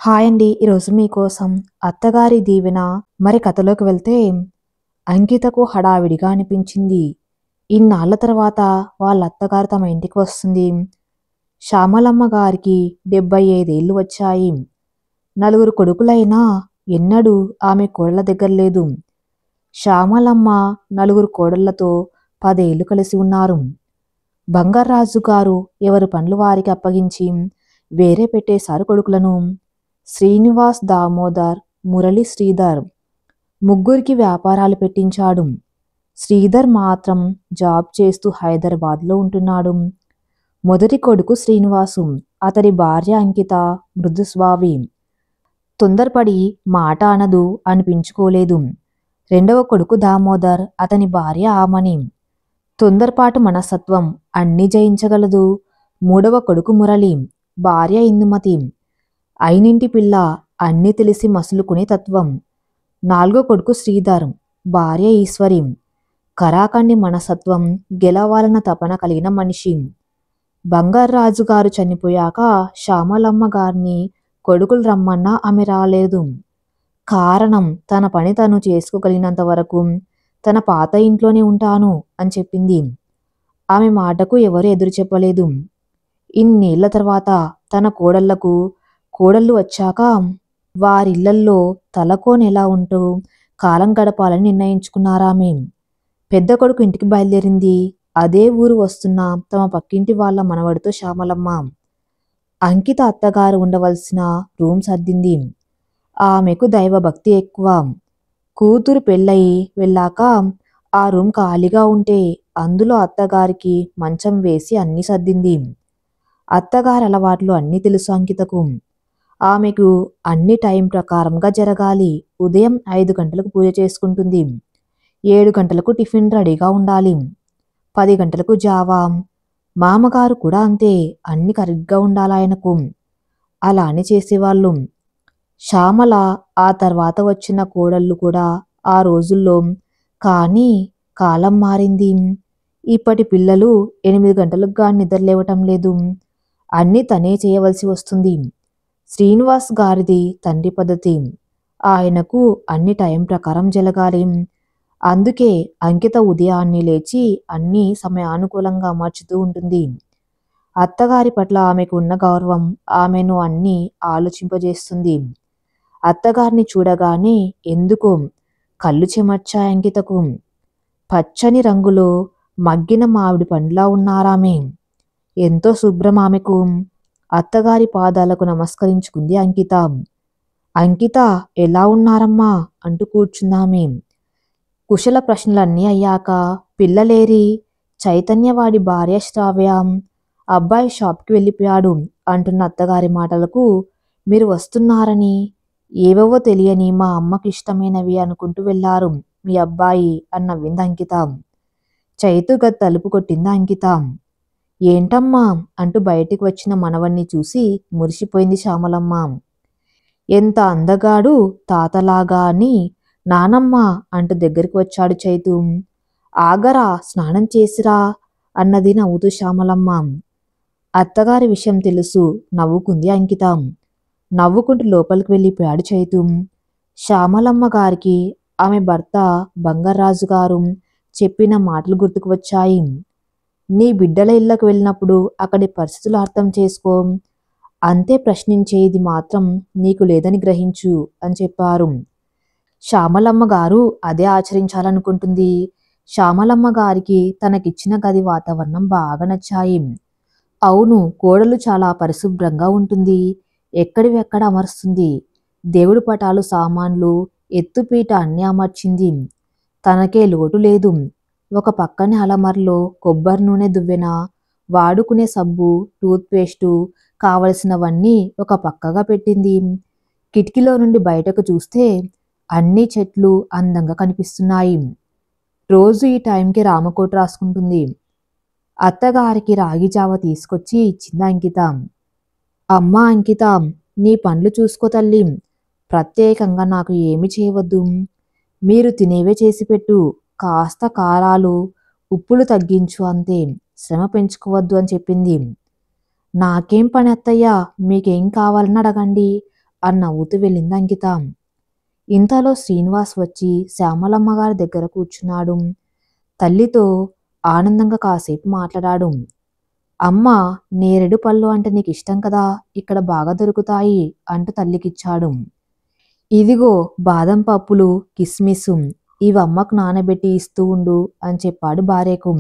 Hi అండి. ఈరోజు మీకోసం అత్తగారి దీవెన మరి కథలోకి వెళ్తే అంకితకు హడావిడిగా అనిపించింది. ఇన్నాళ్ల తర్వాత వాళ్ళ అత్తగారు తమ ఇంటికి వస్తుంది. శ్యామలమ్మ గారికి 75 ఏళ్లు వచ్చాయి. నలుగురు కొడుకులైనా ఎన్నడూ ఆమె కోడళ్ళ దగ్గర లేదు. శ్యామలమ్మ నలుగురు కోడళ్లతో 10 ఏళ్లు కలిసి ఉన్నారు. బంగార్రాజు గారు ఎవరి పనులు వారికి అప్పగించి వేరే పెట్టేశారు కొడుకులను. శ్రీనివాస్, దామోదర్, మురళి, శ్రీధర్ ముగ్గురికి వ్యాపారాలు పెట్టించాడు. శ్రీధర్ మాత్రం జాబ్ చేస్తూ హైదరాబాద్లో ఉంటున్నాడు. మొదటి కొడుకు శ్రీనివాసు, అతడి భార్య అంకిత మృదుస్వావి, తొందరపడి మాట అనదు అనిపించుకోలేదు. రెండవ కొడుకు దామోదర్, అతని భార్య ఆమని, తొందరపాటు మనస్తత్వం, అన్నీ జయించగలదు. మూడవ కొడుకు మురళి, భార్య ఇందుమతి, అయినింటి పిల్ల, అన్నీ తెలిసి మసులుకునే తత్వం. నాలుగో కొడుకు శ్రీధర్, భార్య ఈశ్వరి, కరాకండి మనస్తత్వం, గెలవాలన్న తపన కలిగిన మనిషి. బంగార్రాజు గారు చనిపోయాక శ్యామలమ్మ గారిని కొడుకులు రమ్మన్నా ఆమె రాలేదు. కారణం, తన పని తను చేసుకోగలిగినంత వరకు తన పాత ఇంట్లోనే ఉంటాను అని చెప్పింది. ఆమె మాటకు ఎవరు ఎదురు చెప్పలేదు. ఇన్నేళ్ల తర్వాత తన కోడళ్ళు వచ్చాక వారిళ్లల్లో తలకో నెలా ఉంటూ కాలం గడపాలని నిర్ణయించుకున్నారామె. పెద్ద కొడుకు ఇంటికి బయలుదేరింది. అదే ఊరు వస్తున్న తమ పక్కింటి వాళ్ళ మనవడితో శ్యామలమ్మ. అంకిత అత్తగారు ఉండవలసిన రూమ్ సర్దింది. ఆమెకు దైవభక్తి ఎక్కువ. కూతురు పెళ్ళయి వెళ్ళాక ఆ రూమ్ ఖాళీగా ఉంటే అందులో అత్తగారికి మంచం వేసి అన్నీ సర్దింది. అత్తగారి అలవాట్లు అన్నీ తెలుసు అంకితకు. ఆమెకు అన్ని టైం ప్రకారంగా జరగాలి. ఉదయం 5 గంటలకు పూజ చేసుకుంటుంది. 7 గంటలకు టిఫిన్ రెడీగా ఉండాలి. 10 గంటలకు జావా. మామగారు కూడా అంతే, అన్ని కరెక్ట్గా ఉండాలాయనకు. అలానే చేసేవాళ్ళు. శ్యామల ఆ తర్వాత వచ్చిన కోడళ్ళు కూడా ఆ రోజుల్లో. కానీ కాలం మారింది. ఇప్పటి పిల్లలు 8 గంటలకు గాని నిద్రలేవటం లేదు. అన్నీ తనే చేయవలసి వస్తుంది. శ్రీనివాస్ గారిది తండ్రి పద్ధతి. ఆయనకు అన్ని టైం ప్రకారం జరగాలి. అందుకే అంకిత ఉదయాన్నే లేచి అన్నీ సమయానుకూలంగా అమర్చుతూ ఉంటుంది. అత్తగారి పట్ల ఆమెకు ఉన్న గౌరవం ఆమెను అన్నీ ఆలోచింపజేస్తుంది. అత్తగారిని చూడగానే ఎందుకో కళ్ళు చెమర్చాయి అంకితకు. పచ్చని రంగులో మగ్గిన మామిడి పండులా ఉన్నారామె. ఎంతో శుభ్రం ఆమెకు. అత్తగారి పాదాలకు నమస్కరించుకుంది అంకిత. అంకిత, ఎలా ఉన్నారమ్మా అంటూ కూర్చుందామె. కుశల ప్రశ్నలన్నీ అయ్యాక, పిల్లలేరి? చైతన్యవాడి భార్య శ్రావ్య, అబ్బాయి షాప్కి వెళ్ళిపోయాడు అంటున్న అత్తగారి మాటలకు, మీరు వస్తున్నారని ఏవేవో తెలియని మా అమ్మకి ఇష్టమైనవి అనుకుంటూ వెళ్ళారు మీ అబ్బాయి అని నవ్వింది అంకిత. చైతు గది తలుపు కొట్టింది అంకిత. ఏంటమ్మా అంటూ బయటికి వచ్చిన మనవణ్ణి చూసి మురిసిపోయింది శ్యామలమ్మ. ఎంత అందగాడు తాతలాగా అని. నానమ్మ అంటూ దగ్గరికి వచ్చాడు చైతు. ఆగరా, స్నానం చేసిరా అన్నది నవ్వుతూ శ్యామలమ్మ. అత్తగారి విషయం తెలుసు నవ్వుకుంది అంకిత. నవ్వుకుంటూ లోపలికి వెళ్ళిపోయాడు చైతు. శ్యామలమ్మ గారికి ఆమె భర్త బంగార్రాజు గారు చెప్పిన మాటలు గుర్తుకు వచ్చాయి. నీ బిడ్డల ఇళ్లకు వెళ్ళినప్పుడు అక్కడి పరిస్థితులు అర్థం చేసుకో. అంతే, ప్రశ్నించేది మాత్రం నీకు లేదని గ్రహించు అని చెప్పారు. శ్యామలమ్మ గారు అదే ఆచరించాలనుకుంటుంది. శ్యామలమ్మ గారికి తనకిచ్చిన గది వాతావరణం బాగా నచ్చాయి. అవును, కోడలు చాలా పరిశుభ్రంగా ఉంటుంది. ఎక్కడివి ఎక్కడ అమరుస్తుంది. దేవుడి పటాలు, సామాన్లు, ఎత్తుపీట అన్నీ అమర్చింది. తనకే లోటు లేదు. ఒక పక్కనే అలమరలో కొబ్బరి నూనె దువ్వెన, వాడుకునే సబ్బు, టూత్పేస్టు, కావలసినవన్నీ ఒక పక్కగా పెట్టింది. కిటికీలో నుండి బయటకు చూస్తే అన్ని చెట్లు అందంగా కనిపిస్తున్నాయి. రోజు ఈ టైంకి రామకోట రాసుకుంటుంది. అత్తగారికి రాగి జావ తీసుకొచ్చి ఇచ్చింది అంకిత. అమ్మా అంకిత, నీ పనులు చూసుకో తల్లి. ప్రత్యేకంగా నాకు ఏమి చేయవద్దు. మీరు తినేవే చేసిపెట్టు. కాస్త కారాలు, ఉప్పులు తగ్గించు అంతే. శ్రమ పెంచుకోవద్దు అని చెప్పింది. నాకేం పని అత్తయ్య, మీకేం కావాలని అడగండి అని నవ్వుతూ వెళ్ళింది అంకిత. ఇంతలో శ్రీనివాస్ వచ్చి శ్యామలమ్మ గారి దగ్గర కూర్చున్నాడు. తల్లితో ఆనందంగా కాసేపు మాట్లాడాడు. అమ్మ, నేరేడు పళ్ళు అంటే నీకు ఇష్టం కదా, ఇక్కడ బాగా దొరుకుతాయి అంటూ తల్లికిచ్చాడు. ఇదిగో బాదం పప్పులు, కిస్మిసు, ఇవి అమ్మకు నానబెట్టి ఇస్తూ ఉండు అని చెప్పాడు భార్యకు.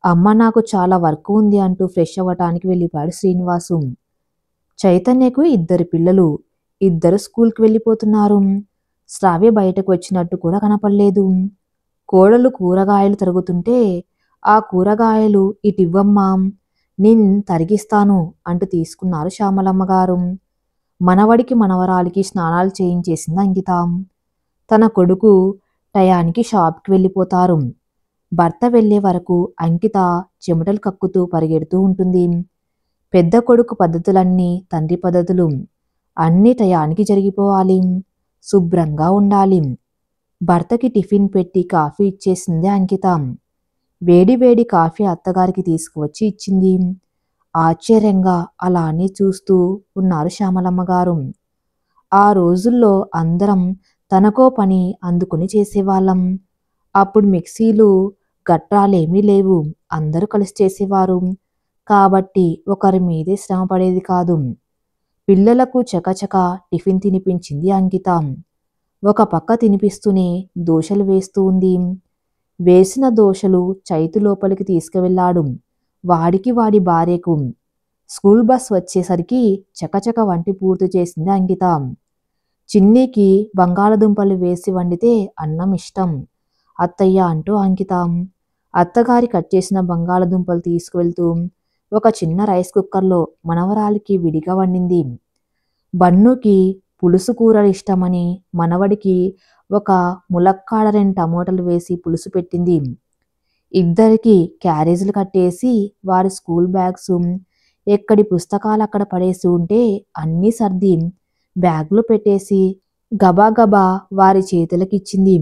అమ్మ, నాకు చాలా వర్క్ ఉంది అంటూ ఫ్రెష్ అవ్వటానికి వెళ్ళిపోయాడు శ్రీనివాసు. చైతన్యకు 2 పిల్లలు, 2 స్కూల్కి వెళ్ళిపోతున్నారు. శ్రావ్య బయటకు వచ్చినట్టు కూడా కనపడలేదు. కోడలు కూరగాయలు తరుగుతుంటే, ఆ కూరగాయలు ఇటివ్వమ్మా, నేను తరిగిస్తాను అంటూ తీసుకున్నారు శ్యామలమ్మ గారు. మనవడికి మనవరాలికి స్నానాలు చేయించేసింది అంకిత. తన కొడుకు టయానికి షాప్కి వెళ్ళిపోతారు. భర్త వెళ్లే వరకు అంకిత చెమటలు కక్కుతూ పరిగెడుతూ ఉంటుంది. పెద్ద కొడుకు పద్ధతులన్నీ తండ్రి పద్ధతులు. అన్ని టయానికి జరిగిపోవాలి, శుభ్రంగా ఉండాలి. భర్తకి టిఫిన్ పెట్టి కాఫీ ఇచ్చేసింది అంకిత. వేడి వేడి కాఫీ అత్తగారికి తీసుకువచ్చి ఇచ్చింది. ఆశ్చర్యంగా అలానే చూస్తూ ఉన్నారు శ్యామలమ్మ గారు. ఆ రోజుల్లో అందరం తనకో పని అందుకుని చేసేవాళ్ళం. అప్పుడు మిక్సీలు గట్రాలేమీ లేవు, అందరూ కలిసి చేసేవారు. కాబట్టి ఒకరి మీదే శ్రమ పడేది కాదు. పిల్లలకు చకచక టిఫిన్ తినిపించింది అంకిత. ఒక పక్క తినిపిస్తూనే దోశలు వేస్తూ ఉంది. వేసిన దోశలు చైతు లోపలికి తీసుకువెళ్ళాడు, వాడికి వాడి భార్యకు. స్కూల్ బస్ వచ్చేసరికి చకచక వంటి పూర్తి చేసింది అంకిత. చిన్నీకి బంగాళదుంపలు వేసి వండితే అన్నం ఇష్టం అత్తయ్య అంటూ అంకిత అత్తగారి కట్ చేసిన బంగాళదుంపలు తీసుకువెళ్తూ ఒక చిన్న రైస్ కుక్కర్లో మనవరాలికి విడిగా వండింది. బన్నుకి పులుసు కూరలు ఇష్టమని మనవడికి ఒక ములక్కాడ 2 టమోటాలు వేసి పులుసు పెట్టింది. ఇద్దరికి క్యారేజీలు కట్టేసి వారి స్కూల్ బ్యాగ్స్ ఎక్కడి పుస్తకాలు అక్కడ పడేసి ఉంటే అన్నీ సర్ది బ్యాగ్లో పెట్టేసి గబాగబా వారి చేతులకిచ్చింది.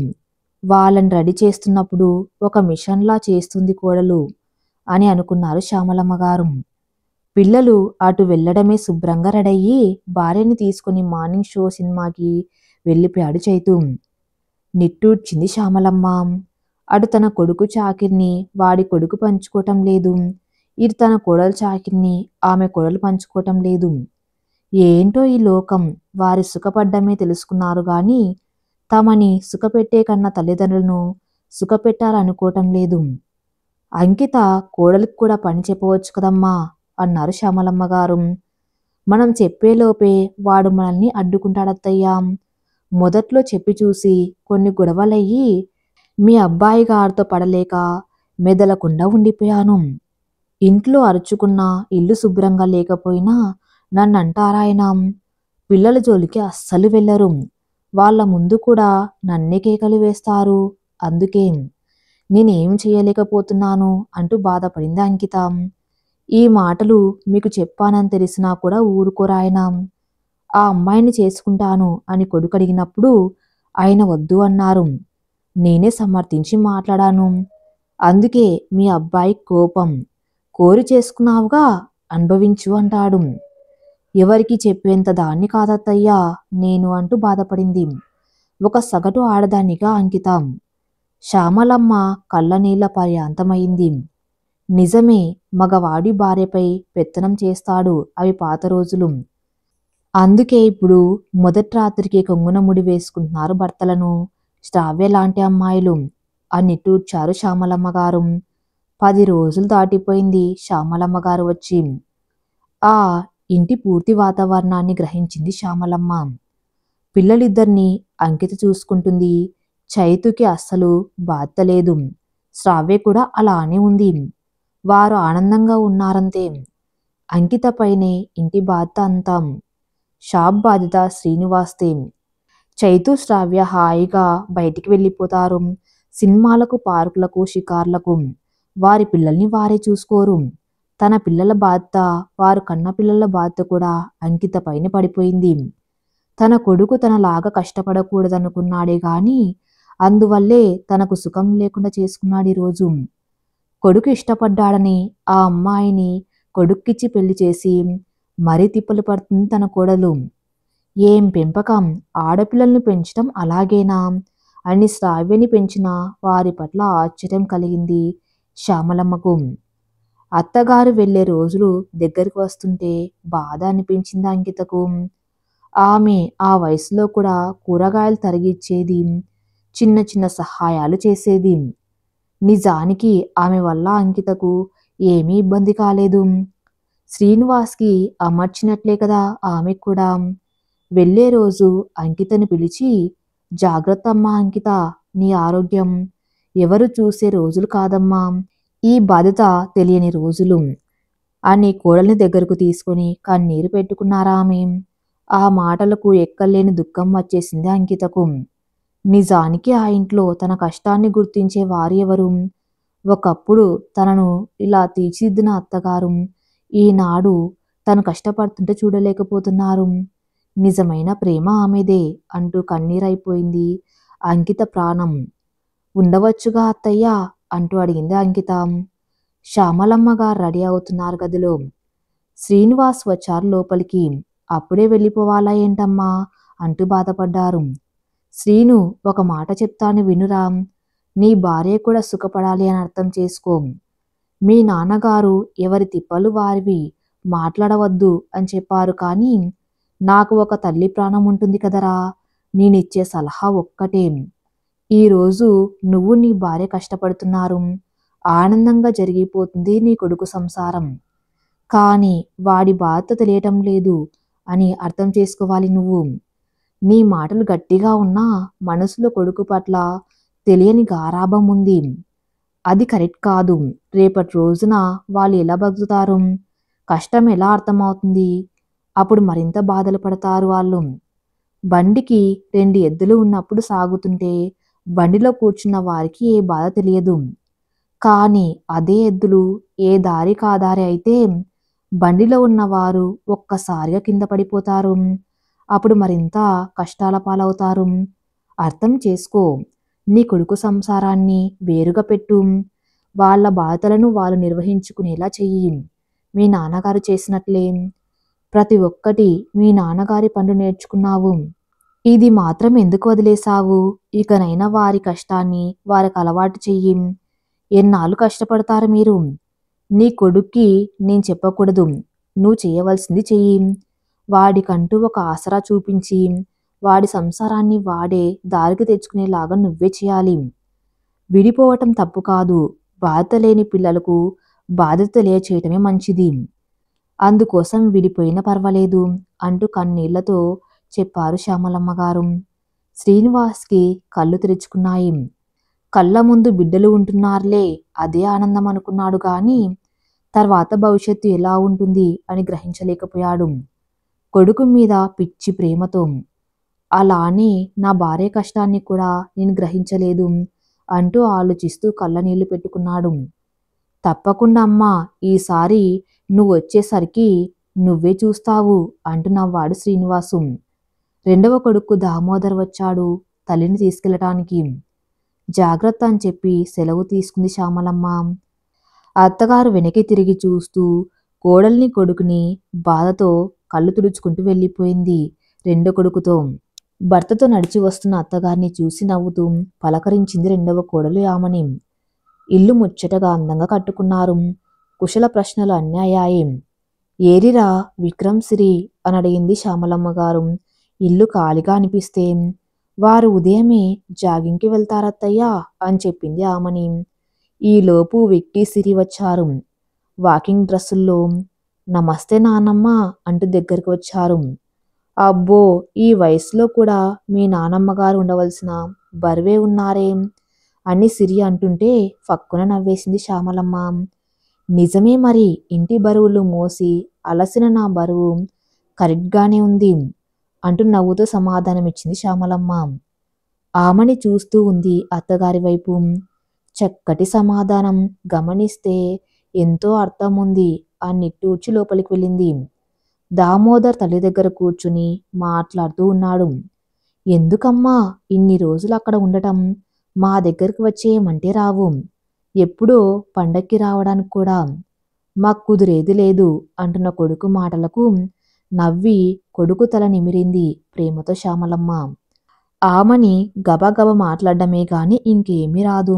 వాళ్ళని రెడీ చేస్తున్నప్పుడు ఒక మిషన్లా చేస్తుంది కోడలు అని అనుకున్నారు శ్యామలమ్మ గారు. పిల్లలు అటు వెళ్ళడమే శుభ్రంగా రెడయ్యి భార్యని తీసుకుని మార్నింగ్ షో సినిమాకి వెళ్ళిపోయాడు చైతు. నిట్టూర్చింది శ్యామలమ్మ. అటు తన కొడుకు చాకిర్ని వాడి కొడుకు పంచుకోవటం లేదు, ఇటు తన కోడలు చాకిర్ని ఆమె కోడలు పంచుకోవటం లేదు. ఏంటో ఈ లోకం, వారి సుఖపడ్డమే తెలుసుకున్నారు గాని తమని సుఖపెట్టే కన్నా తల్లిదండ్రులను సుఖపెట్టాలనుకోవటం లేదు. అంకిత, కోడలికి కూడా పని చెప్పవచ్చు కదమ్మా అన్నారు శ్యామలమ్మ గారు. మనం చెప్పేలోపే వాడు మనల్ని అడ్డుకుంటాడత్తయ్యా. మొదట్లో చెప్పి చూసి కొన్ని గొడవలయ్యి మీ అబ్బాయి గారితో పడలేక మెదలకుండా ఉండిపోయాను. ఇంట్లో అరుచుకున్నా ఇల్లు శుభ్రంగా లేకపోయినా నన్నంటారాయన. పిల్లల జోలికి అస్సలు వెళ్ళరు, వాళ్ళ ముందు కూడా నన్నే కేకలు వేస్తారు. అందుకే నేనేం చేయలేకపోతున్నాను అంటూ బాధపడింది అంకిత. ఈ మాటలు మీకు చెప్పానని తెలిసినా కూడా ఊరుకోరాయన. ఆ అమ్మాయిని చేసుకుంటాను అని కొడుకు అడిగినప్పుడు ఆయన వద్దు అన్నారు. నేనే సమర్థించి మాట్లాడాను. అందుకే మీ అబ్బాయి కోపం. కోరి చేసుకున్నావుగా, అనుభవించు అంటాడు. ఎవరికి చెప్పేంత దాన్ని కాదత్తయ్యా నేను అంటూ బాధపడింది ఒక సగటు ఆడదానిగా అంకిత. శ్యామలమ్మ కళ్ళనీళ్ల పర్యాంతమైంది. నిజమే, మగవాడి భార్యపై పెత్తనం చేస్తాడు, అవి పాత రోజులు. అందుకే ఇప్పుడు మొదటి రాత్రికి కొంగున ముడి వేసుకుంటున్నారు భర్తలను శ్రావ్య లాంటి అమ్మాయిలు అని నిట్టూర్చారు శ్యామలమ్మ గారు. 10 రోజులు దాటిపోయింది శ్యామలమ్మ గారు వచ్చి. ఆ ఇంటి పూర్తి వాతావరణాన్ని గ్రహించింది శ్యామలమ్మ. పిల్లలిద్దరినీ అంకిత చూసుకుంటుంది. చైతుకి అస్సలు బాధ లేదు, శ్రావ్య కూడా అలానే ఉంది. వారు ఆనందంగా ఉన్నారంతే. అంకిత పైనే ఇంటి బాధ్యత అంతా. షాప్ బాధ్యత శ్రీనివాస్తే. చైతు శ్రావ్య హాయిగా బయటికి వెళ్ళిపోతారు, సినిమాలకు, పార్కులకు, షికార్లకు. వారి పిల్లల్ని వారే చూసుకోరు. తన పిల్లల బాధ్యత, వారు కన్న పిల్లల బాధ్యత కూడా అంకిత పైన పడిపోయింది. తన కొడుకు తనలాగా కష్టపడకూడదనుకున్నాడే గాని అందువల్లే తనకు సుఖం లేకుండా చేసుకున్నాడు ఈరోజు. కొడుకు ఇష్టపడ్డాడని ఆ అమ్మాయిని కొడుక్కిచ్చి పెళ్లి చేసి మరీ తిప్పలు పడుతుంది తన కోడలు. ఏం పెంపకం! ఆడపిల్లల్ని పెంచటం అలాగేనా అని శ్రావ్యని పెంచిన వారి పట్ల ఆశ్చర్యం కలిగింది శ్యామలమ్మకు. అత్తగారు వెళ్ళే రోజులు దగ్గరికి వస్తుంటే బాధ అనిపించింది అంకితకు. ఆమె ఆ వయసులో కూడా కూరగాయలు తరిగిచ్చేది, చిన్న చిన్న సహాయాలు చేసేది. నిజానికి ఆమె వల్ల అంకితకు ఏమీ ఇబ్బంది కాలేదు. శ్రీనివాస్కి అమర్చినట్లే కదా ఆమెకు కూడా. వెళ్ళే రోజు అంకితని పిలిచి, జాగ్రత్తమ్మా అంకిత, నీ ఆరోగ్యం ఎవరు చూసే రోజులు కాదమ్మా, ఈ బాధ్యత తెలియని రోజులు అని కోడల్ని దగ్గరకు తీసుకొని కన్నీరు పెట్టుకున్నారామె. ఆ మాటలకు ఎక్కలేని దుఃఖం వచ్చేసింది అంకితకు. నిజానికి ఆ ఇంట్లో తన కష్టాన్ని గుర్తించే వారు ఎవరు? ఒకప్పుడు తనను ఇలా తీర్చిదిద్దిన అత్తగారు ఈనాడు తను కష్టపడుతుంటే చూడలేకపోతున్నారు. నిజమైన ప్రేమ ఆమెదే అంటూ కన్నీరైపోయింది అంకిత ప్రాణం. ఉండవచ్చుగా అత్తయ్య అంటూ అడిగింది అంకిత. శ్యామలమ్మ గారు రెడీ అవుతున్నారు గదిలో. శ్రీనివాస్ వచ్చారు లోపలికి. అప్పుడే వెళ్ళిపోవాలా ఏంటమ్మా అంటూ బాధపడ్డారు. శ్రీను, ఒక మాట చెప్తాను వినురా. నీ భార్య కూడా సుఖపడాలి అని అర్థం చేసుకో. మీ నాన్నగారు ఎవరి తిప్పలు వారివి, మాట్లాడవద్దు అని చెప్పారు, కానీ నాకు ఒక తల్లి ప్రాణం ఉంటుంది కదరా. నేనిచ్చే సలహా ఒక్కటే. ఈరోజు నువ్వు నీ భార్య కష్టపడుతున్నారు, ఆనందంగా జరిగిపోతుంది నీ కొడుకు సంసారం. కానీ వాడి బాధ తెలియటం లేదు అని అర్థం చేసుకోవాలి నువ్వు. నీ మాటలు గట్టిగా ఉన్నా మనసులో కొడుకు పట్ల తెలియని గారాబం ఉంది. అది కరెక్ట్ కాదు. రేపటి రోజున వాళ్ళు ఎలా బతుకుతారు? కష్టం ఎలా అర్థమవుతుంది? అప్పుడు మరింత బాధలు పడతారు వాళ్ళు. బండికి 2 ఎద్దులు ఉన్నప్పుడు సాగుతుంటే బండిలో కూర్చున్న వారికి ఏ బాధ తెలియదు. కానీ అదే ఎద్దులు ఏ దారి కాదారి అయితే బండిలో ఉన్నవారు ఒక్కసారిగా కింద పడిపోతారు. అప్పుడు మరింత కష్టాల పాలవుతారు. అర్థం చేసుకో. నీ కొడుకు సంసారాన్ని వేరుగా పెట్టు. వాళ్ళ బాధలను వాళ్ళు నిర్వహించుకునేలా చెయ్యి. మీ నాన్నగారు చేసినట్లే. ప్రతి ఒక్కటి మీ నాన్నగారి పనులు నేర్చుకున్నావు. ఇది మాత్రం ఎందుకు వదిలేశావు? ఇకనైనా వారి కష్టాన్ని వారికి అలవాటు చెయ్యి. ఎన్నాళ్ళు కష్టపడతారు మీరు? నీ కొడుక్కి నేను చెప్పకూడదు. నువ్వు చేయవలసింది చెయ్యి. వాడికంటూ ఒక ఆసరా చూపించి వాడి సంసారాన్ని వాడే దారికి తెచ్చుకునేలాగా నువ్వే చేయాలి. విడిపోవటం తప్పు కాదు. బాధ్యత లేని పిల్లలకు బాధ్యత తెలియచేయటమే మంచిది. అందుకోసం విడిపోయినా పర్వాలేదు అంటూ కన్నీళ్లతో చెప్పారు శ్యామలమ్మ గారు. శ్రీనివాస్కి కళ్ళు తెరుచుకున్నాయి. కళ్ళ ముందు బిడ్డలు ఉంటున్నారులే, అదే ఆనందం అనుకున్నాడు గాని తర్వాత భవిష్యత్తు ఎలా ఉంటుంది అని గ్రహించలేకపోయాడు. కొడుకు మీద పిచ్చి ప్రేమతో. అలానే నా భార్య కష్టాన్ని కూడా నేను గ్రహించలేదు అంటూ ఆలోచిస్తూ కళ్ళనీళ్లు పెట్టుకున్నాడు. తప్పకుండా అమ్మా, ఈసారి నువ్వు వచ్చేసరికి నువ్వే చూస్తావు అంటూ నవ్వాడు శ్రీనివాసు. రెండవ కొడుకు దామోదర్ వచ్చాడు తల్లిని తీసుకెళ్లటానికి. జాగ్రత్త అని చెప్పి సెలవు తీసుకుంది శ్యామలమ్మ. అత్తగారు వెనక్కి తిరిగి చూస్తూ కోడల్ని కొడుకుని బాధతో కళ్ళు తుడుచుకుంటూ వెళ్ళిపోయింది రెండో కొడుకుతో. భర్తతో నడిచి వస్తున్న అత్తగారిని చూసి నవ్వుతూ పలకరించింది రెండవ కోడలు యామని. ఇల్లు ముచ్చటగా అందంగా కట్టుకున్నారు. కుశల ప్రశ్నలు అన్నీ అయ్యాయి. ఏరిరా విక్రమ్ సిరి అని అడిగింది శ్యామలమ్మ గారు ఇల్లు ఖాళీగా అనిపిస్తే. వారు ఉదయమే జాగింగ్కి వెళ్తారత్తయ్యా అని చెప్పింది ఆమని. ఈలోపు విక్కీ సిరి వచ్చారు వాకింగ్ డ్రెస్సుల్లో. నమస్తే నాన్నమ్మ అంటూ దగ్గరికి వచ్చారు. అబ్బో, ఈ వయసులో కూడా మీ నానమ్మ గారు ఉండవలసిన బరువే ఉన్నారేం అని సిరి అంటుంటే ఫక్కున నవ్వేసింది శ్యామలమ్మ. నిజమే మరి, ఇంటి బరువులు మోసి అలసిన నా బరువు కరెక్ట్గానే ఉంది అంటూ నవ్వుతూ సమాధానమిచ్చింది శ్యామలమ్మ. ఆమని చూస్తూ ఉంది అత్తగారి వైపు. చక్కటి సమాధానం, గమనిస్తే ఎంతో అర్థం ఉంది అని నిట్టూర్చి లోపలికి వెళ్ళింది. దామోదర్ తల్లి దగ్గర కూర్చుని మాట్లాడుతూ ఉన్నాడు. ఎందుకమ్మా ఇన్ని రోజులు అక్కడ ఉండటం? మా దగ్గరికి వచ్చేయమంటే రావు. ఎప్పుడో పండక్కి రావడానికి కూడా మాకు కుదిరేది లేదు అంటున్న కొడుకు మాటలకు నవ్వి కొడుకు తల నిమిరింది ప్రేమతో శ్యామలమ్మ. ఆమని గబగబ మాట్లాడడమే గాని ఇంకేమీ రాదు.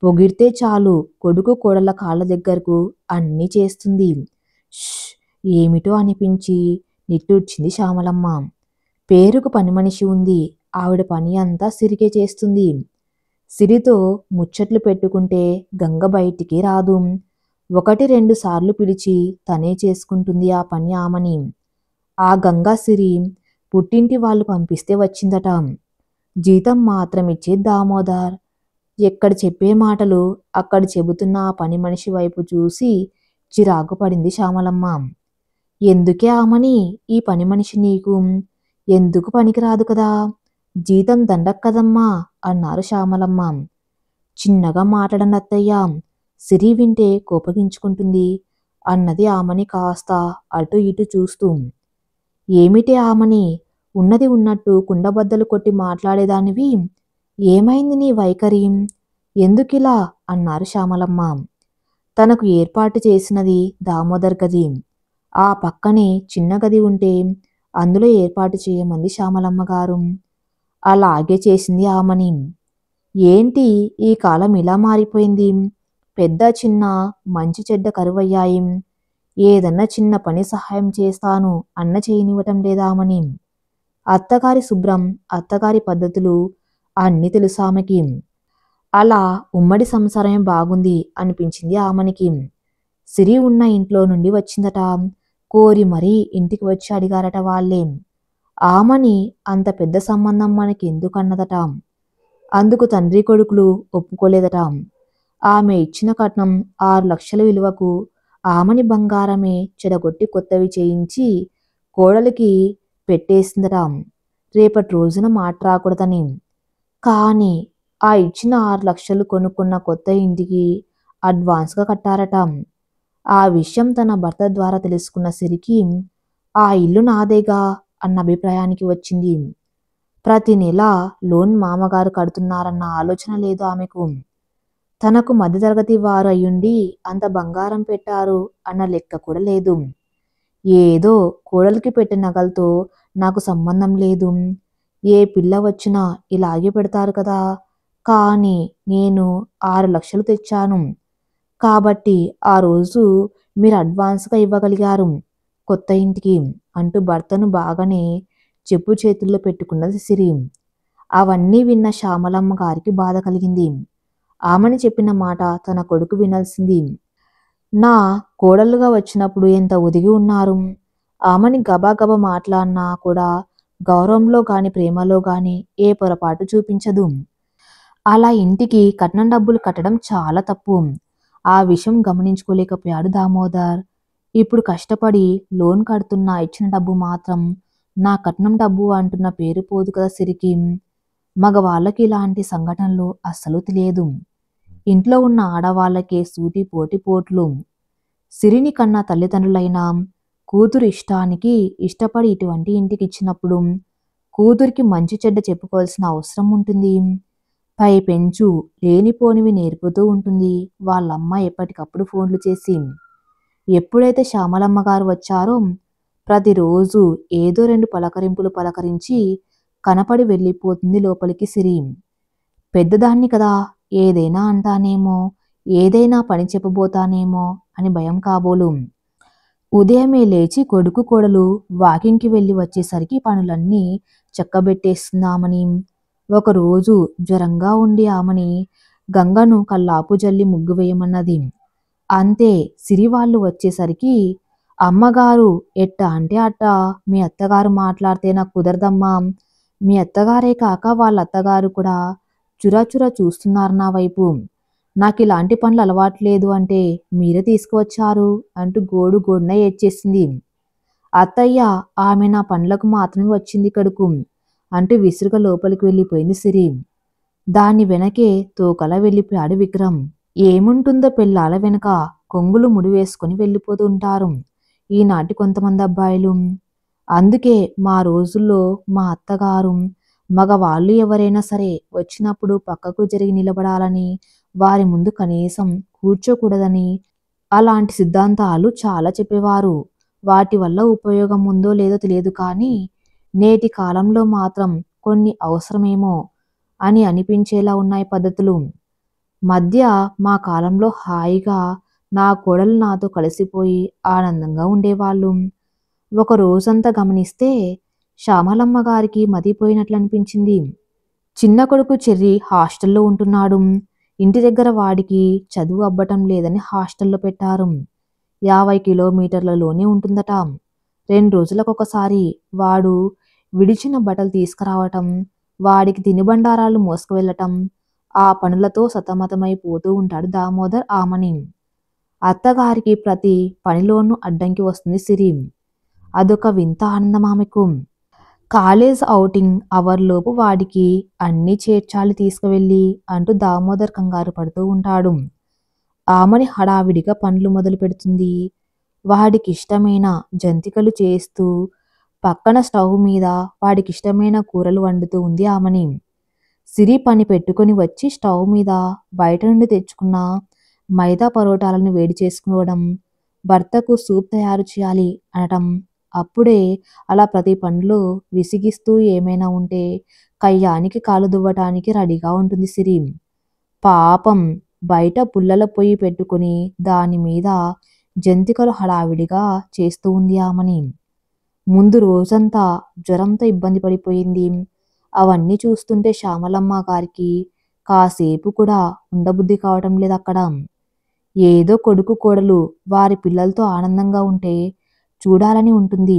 పొగిడితే చాలు కొడుకు కోడళ్ళ కాళ్ళ దగ్గరకు అన్నీ చేస్తుంది. ష్ ఏమిటో అనిపించి నిట్టూర్చింది శ్యామలమ్మ. పేరుకు పని మనిషి ఉంది. ఆవిడ పని అంతా సిరికే చేస్తుంది. సిరితో ముచ్చట్లు పెట్టుకుంటే గంగ బయటికి రాదు. 1-2 సార్లు పిలిచి తనే చేసుకుంటుంది ఆ పని ఆమని. ఆ గంగా సిరి పుట్టింటి వాళ్ళు పంపిస్తే వచ్చిందట. జీతం మాత్రం ఇచ్చే దామోదర్ ఎక్కడ చెప్పే మాటలు అక్కడ చెబుతున్న ఆ పని మనిషి వైపు చూసి చిరాకు పడింది శ్యామలమ్మ. ఎందుకే ఆమని ఈ పని మనిషి నీకు? ఎందుకు పనికిరాదు కదా? జీతం దండక్ కదమ్మా అన్నారు శ్యామలమ్మ. చిన్నగా మాట్లాడండి అత్తయ్య, సిరి వింటే కోపగించుకుంటుంది అన్నది ఆమని కాస్త అటు ఇటు చూస్తూ. ఏమిటే ఆమని, ఉన్నది ఉన్నట్టు కుండబద్దలు కొట్టి మాట్లాడేదానివి, ఏమైంది నీ వైఖరి? ఎందుకిలా అన్నారు శ్యామలమ్మ. తనకు ఏర్పాటు చేసినది దామోదర్ గది. ఆ పక్కనే చిన్న గది ఉంటే అందులో ఏర్పాటు చేయమంది శ్యామలమ్మ గారు. అలాగే చేసింది ఆమని. ఏంటి ఈ కాలం ఇలా మారిపోయింది? పెద్ద చిన్న మంచి చెడ్డ కరువయ్యాయి. ఏదన్నా చిన్న పని సహాయం చేస్తాను అన్న చేయనివ్వటం లేదామని. అత్తగారి శుభ్రం, అత్తగారి పద్ధతులు అన్నీ తెలుసామెకి. అలా ఉమ్మడి సంసారమే బాగుంది అనిపించింది ఆమనికి. సిరి ఉన్న ఇంట్లో నుండి వచ్చిందట. కోరి మరీ ఇంటికి వచ్చి అడిగారట వాళ్ళే. ఆమని అంత పెద్ద సంబంధం మనకి ఎందుకన్నదట. అందుకు తండ్రి కొడుకులు ఒప్పుకోలేదట. ఆమె ఇచ్చిన కట్నం 6 లక్షల విలువకు ఆమని బంగారమే చెడగొట్టి కొత్తవి చేయించి కోడలికి పెట్టేసిందట, రేపటి రోజున మాట రాకూడదని. కానీ ఆ ఇచ్చిన 6 లక్షలు కొనుక్కున్న కొత్త ఇంటికి అడ్వాన్స్గా కట్టారట. ఆ విషయం తన భర్త ద్వారా తెలుసుకున్న సిరికి ఆ ఇల్లు నాదేగా అన్న అభిప్రాయానికి వచ్చింది. ప్రతి నెల లోన్ మామగారు కడుతున్నారన్న ఆలోచన లేదు ఆమెకు. తనకు మధ్యతరగతి వారు అయ్యుండి అంత బంగారం పెట్టారు అన్న లెక్క కూడా లేదు. ఏదో కోడలికి పెట్టిన నగలతో నాకు సంబంధం లేదు, ఏ పిల్ల వచ్చినా ఇలాగే పెడతారు కదా, కానీ నేను 6 లక్షలు తెచ్చాను కాబట్టి ఆ రోజు మీరు అడ్వాన్స్గా ఇవ్వగలిగారు కొత్త ఇంటికి అంటూ భర్తను బాగానే చెప్పు చేతుల్లో పెట్టుకున్నది సిరి. అవన్నీ విన్న శ్యామలమ్మ గారికి బాధ కలిగింది. ఆమెని చెప్పిన మాట తన కొడుకు వినాల్సింది. నా కోడలుగా వచ్చినప్పుడు ఎంత ఒదిగి ఉన్నారు. ఆమెని గబగబా మాట్లాడినా కూడా గౌరవంలో గాని ప్రేమలో గాని ఏ పొరపాటు చూపించదు. అలా ఇంటికి కట్నం డబ్బులు కట్టడం చాలా తప్పు. ఆ విషయం గమనించుకోలేకపోయాడు దామోదర్. ఇప్పుడు కష్టపడి లోన్ కడుతున్నా ఇచ్చిన డబ్బు మాత్రం నా కట్నం డబ్బు అంటున్న పేరు పోదు కదా సిరికి. మగవాళ్ళకి ఇలాంటి సంఘటనలు అస్సలు తెలియదు. ఇంట్లో ఉన్న ఆడవాళ్ళకే సూటి పోటీ పోట్లు. సిరిని కన్నా తల్లిదండ్రులైనా కూతురు ఇష్టానికి ఇష్టపడి ఇటువంటి ఇంటికి ఇచ్చినప్పుడు కూతురికి మంచి చెడ్డ చెప్పుకోవాల్సిన అవసరం ఉంటుంది. పై పెంచు లేనిపోనివి నేర్పుతూ ఉంటుంది వాళ్ళమ్మ ఎప్పటికప్పుడు ఫోన్లు చేసి. ఎప్పుడైతే శ్యామలమ్మ గారు వచ్చారో ప్రతిరోజు ఏదో 2 పలకరింపులు పలకరించి కనపడి వెళ్ళిపోతుంది లోపలికి సిరి. పెద్దదాన్ని కదా, ఏదైనా అంటానేమో, ఏదైనా పని చెప్పబోతానేమో అని భయం కాబోలు. ఉదయమే లేచి కొడుకు కోడలు వాకింగ్కి వెళ్ళి వచ్చేసరికి పనులన్నీ చక్కబెట్టేస్తుందామని. ఒకరోజు జ్వరంగా ఉండి ఆమని గంగను కల్లాపు జల్లి ముగ్గు వేయమన్నది. అంతే, సిరి వాళ్ళు వచ్చేసరికి అమ్మగారు ఎట్టా అంటే అట్టా, మీ అత్తగారు మాట్లాడితే నాకు కుదరదమ్మా, మీ అత్తగారే కాక వాళ్ళ అత్తగారు కూడా చురాచురా చూస్తున్నారు నా వైపు, నాకు ఇలాంటి పనులు అలవాట్లేదు అంటే మీరే తీసుకువచ్చారు అంటూ గోడు గోడున ఏడ్చేసింది. అత్తయ్య, ఆమె నా పనులకు మాత్రమే వచ్చింది ఇక్కడకు అంటూ విసురుగా లోపలికి వెళ్ళిపోయింది సిరి. దాని వెనకే తోకలా వెళ్ళిపోయాడు విక్రమ్. ఏముంటుందో పెళ్ళాల వెనక, కొంగులు ముడివేసుకుని వెళ్ళిపోతుంటారు ఈనాటి కొంతమంది అబ్బాయిలు. అందుకే మా రోజుల్లో మా అత్తగారు మగవాళ్ళు ఎవరైనా సరే వచ్చినప్పుడు పక్కకు జరిగి నిలబడాలని, వారి ముందు కనీసం కూర్చోకూడదని అలాంటి సిద్ధాంతాలు చాలా చెప్పేవారు. వాటి వల్ల ఉపయోగం ఉందో లేదో తెలియదు కానీ నేటి కాలంలో మాత్రం కొన్ని అవసరమేమో అని అనిపించేలా ఉన్నాయి పద్ధతులు. మధ్య మా కాలంలో హాయిగా నా కోడలు నాతో కలిసిపోయి ఆనందంగా ఉండేవాళ్ళు. ఒక రోజంతా గమనిస్తే శ్యామలమ్మ గారికి మతిపోయినట్లు అనిపించింది. చిన్న కొడుకు చెర్రి హాస్టల్లో ఉంటున్నాడు. ఇంటి దగ్గర వాడికి చదువు అబ్బటం లేదని హాస్టల్లో పెట్టారు. 50 కిలోమీటర్లలోనే ఉంటుందట. 2 రోజులకొకసారి వాడు విడిచిన బట్టలు తీసుకురావటం, వాడికి తినుబండారాలు మోసుకువెళ్ళటం, ఆ పనులతో సతమతమైపోతూ ఉంటాడు దామోదర్ ఆమని. అత్తగారికి ప్రతి పనిలోనూ అడ్డంకి వస్తుంది సిరి. అదొక వింత ఆనందం ఆమెకు. కాలేజ్ ఔటింగ్ అవర్లోపు వాడికి అన్నీ చేర్చాలి తీసుకువెళ్ళి అంటూ దామోదర్ కంగారు పడుతూ ఉంటాడు. ఆమని హడావిడిగా పనులు మొదలు పెడుతుంది. వాడికిష్టమైన జంతికలు చేస్తూ పక్కన స్టవ్ మీద వాడికిష్టమైన కూరలు వండుతూ ఉంది ఆమని. సిరి పని పెట్టుకుని వచ్చి స్టవ్ మీద బయట నుండి తెచ్చుకున్న మైదా పరోటాలను వేడి చేసుకోవడం, భర్తకు సూప్ తయారు చేయాలి అనటం. అప్పుడే అలా ప్రతి పనిలో విసిగిస్తూ ఏమైనా ఉంటే కయ్యానికి కాలు దువ్వటానికి రెడీగా ఉంటుంది సిరి. పాపం బయట పుల్లల పొయ్యి పెట్టుకుని దాని మీద జంతికలు హడావిడిగా చేస్తూ ఉంది ఆమని. ముందు రోజంతా జ్వరంతో ఇబ్బంది పడిపోయింది. అవన్నీ చూస్తుంటే శ్యామలమ్మ గారికి కాసేపు కూడా ఉండబుద్ధి కావటం లేదు అక్కడ. ఏదో కొడుకు కోడలు వారి పిల్లలతో ఆనందంగా ఉంటే చూడాలని ఉంటుంది.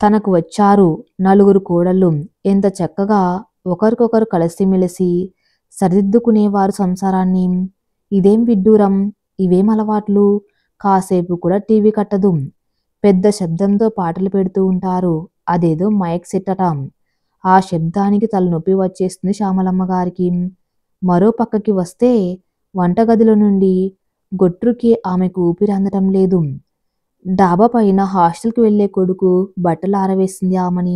తనకు వచ్చారు 4 కోడళ్ళు. ఎంత చక్కగా ఒకరికొకరు కలిసిమెలిసి సరిదిద్దుకునేవారు సంసారాన్ని. ఇదేం విడ్డూరం, ఇవేం అలవాట్లు. కాసేపు కూడా టీవీ కట్టదు. పెద్ద శబ్దంతో పాటలు పెడుతూ ఉంటారు. అదేదో మైక్ సెట్ అట. ఆ శబ్దానికి తలనొప్పి వచ్చేస్తుంది శ్యామలమ్మ గారికి. మరో పక్కకి వస్తే వంటగదిలో నుండి గొట్రుకి ఆమెకు ఊపిరి అందటం లేదు. డాబా పైన హాస్టల్కి వెళ్లే కొడుకు బట్టలు ఆరవేసింది ఆమని.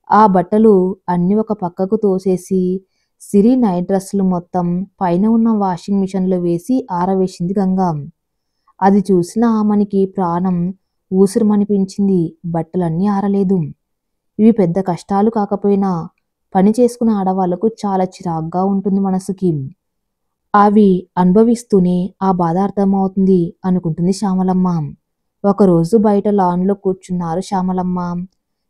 ఆ బట్టలు అన్ని ఒక పక్కకు తోసేసి సిరి నైట్ డ్రెస్సులు మొత్తం పైన ఉన్న వాషింగ్ మిషన్లో వేసి ఆరవేసింది గంగ. అది చూసిన ఆమనికి ప్రాణం ఊసురమనిపించింది. బట్టలన్నీ ఆరలేదు. ఇవి పెద్ద కష్టాలు కాకపోయినా పని చేసుకునే ఆడవాళ్లకు చాలా చిరాగ్గా ఉంటుంది మనసుకి. అవి అనుభవిస్తూనే ఆ బాధ అర్థమవుతుంది అనుకుంటుంది శ్యామలమ్మ. ఒకరోజు బయట లాన్లో కూర్చున్నారు శ్యామలమ్మ.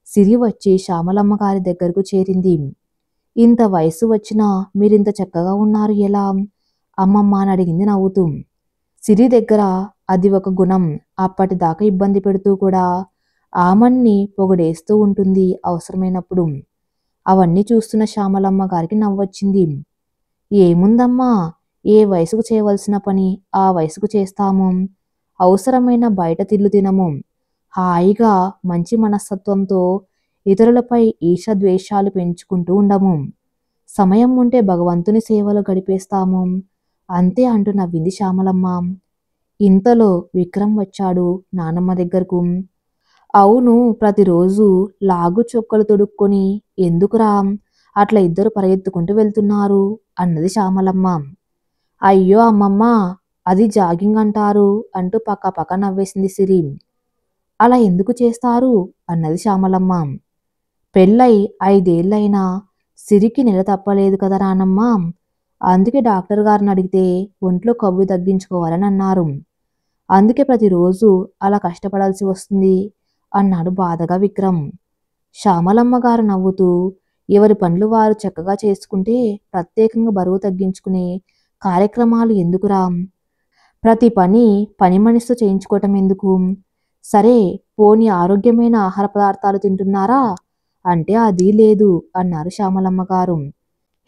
సిరి వచ్చి శ్యామలమ్మ గారి దగ్గరకు చేరింది. ఇంత వయసు వచ్చినా మీరింత చక్కగా ఉన్నారు ఎలా అమ్మమ్మ అని అడిగింది నవ్వుతూ. సిరి దగ్గర అది ఒక గుణం. అప్పటిదాకా ఇబ్బంది పెడుతూ కూడా ఆమన్ని పొగడేస్తూ ఉంటుంది అవసరమైనప్పుడు. అవన్నీ చూస్తున్న శ్యామలమ్మ గారికి నవ్వొచ్చింది. ఏముందమ్మా, ఏ వయసుకు చేయవలసిన పని ఆ వయసుకు చేస్తాము. అవసరమైన బయట తిల్లు తినము. హాయిగా మంచి మనస్తత్వంతో ఇతరులపై ఈర్ష్య-ద్వేషాలు పెంచుకుంటూ ఉండము. సమయం ఉంటే భగవంతుని సేవలో గడిపేస్తాము అంతే అంటూ నవ్వింది శ్యామలమ్మ. ఇంతలో విక్రమ్ వచ్చాడు నానమ్మ దగ్గరకు. అవును, ప్రతిరోజు లాగు చొక్కలు తొడుక్కొని ఎందుకురా అట్లా ఇద్దరు పరిగెత్తుకుంటూ వెళ్తున్నారు అన్నది శ్యామలమ్మ. అయ్యో అమ్మమ్మ, అది జాగింగ్ అంటారు అంటూ పక్క పక్క నవ్వేసింది సిరి. అలా ఎందుకు చేస్తారు అన్నది శ్యామలమ్మ. పెళ్ళై 5 ఏళ్ళైనా సిరికి నెల తప్పలేదు కదా నానమ్మ. అందుకే డాక్టర్ గారిని అడిగితే ఒంట్లో కొవ్వు తగ్గించుకోవాలని అన్నారు. అందుకే ప్రతిరోజు అలా కష్టపడాల్సి వస్తుంది అన్నాడు బాధగా విక్రమ్. శ్యామలమ్మ గారు నవ్వుతూ, ఎవరి పనులు వారు చక్కగా చేసుకుంటే ప్రత్యేకంగా బరువు తగ్గించుకునే కార్యక్రమాలు ఎందుకురా, ప్రతి పని పని మనిషితో చేయించుకోవటం ఎందుకు, సరే పోనీ ఆరోగ్యమైన ఆహార పదార్థాలు తింటున్నారా అంటే అది లేదు అన్నారు శ్యామలమ్మ గారు.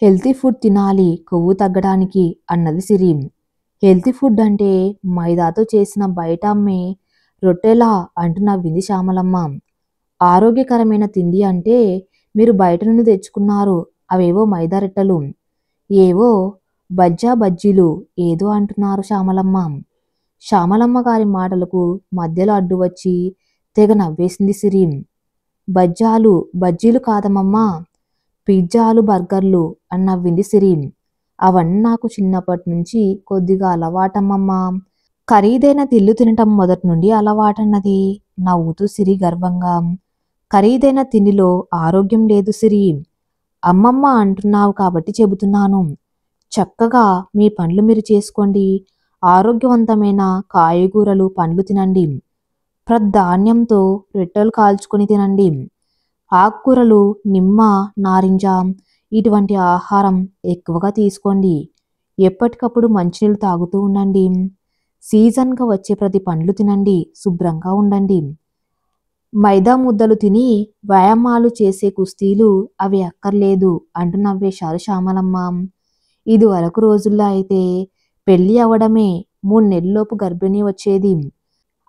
హెల్తీ ఫుడ్ తినాలి కొవ్వు తగ్గడానికి అన్నది సిరి. హెల్తీ ఫుడ్ అంటే మైదాతో చేసిన బయట అమ్మే రొట్టెలా అంటూ నవ్వింది శ్యామలమ్మ. ఆరోగ్యకరమైన తిండి అంటే మీరు బయట నుండి తెచ్చుకున్నారు అవేవో మైదా రొట్టెలు, ఏవో బజ్జీలు ఏదో అంటున్నారు శ్యామలమ్మ. శ్యామలమ్మ గారి మాటలకు మధ్యలో అడ్డు వచ్చి తెగ నవ్వేసింది సిరి. బజ్జీలు కాదమ్మమ్మా, పిజ్జాలు బర్గర్లు అని నవ్వింది సిరి. అవన్నీ నాకు చిన్నప్పటి నుంచి కొద్దిగా అలవాటమ్మమ్మా. ఖరీదైన తిల్లు తినటం మొదటి నుండి అలవాటన్నది, నవ్వుతూ సిరి గర్వంగా. ఖరీదైన తిండిలో ఆరోగ్యం లేదు సిరి. అమ్మమ్మ అంటున్నావు కాబట్టి చెబుతున్నాను. చక్కగా మీ పనులు మీరు చేసుకోండి. ఆరోగ్యవంతమైన కాయగూరలు, పండ్లు తినండి. ప్రధాన్యంతో రొట్టెలు కాల్చుకొని తినండి. ఆకుకూరలు, నిమ్మ, నారింజ ఇటువంటి ఆహారం ఎక్కువగా తీసుకోండి. ఎప్పటికప్పుడు మంచినీళ్ళు తాగుతూ ఉండండి. సీజన్గా వచ్చే ప్రతి పండ్లు తినండి. శుభ్రంగా ఉండండి. మైదా ముద్దలు తిని వ్యాయామాలు చేసే కుస్తీలు అవి అక్కర్లేదు అంటూ నవ్వేశారు శ్యామలమ్మ. ఇది వరకు రోజుల్లో అయితే పెళ్లి అవడమే 3 నెలల్లోపు గర్భిణీ వచ్చేది.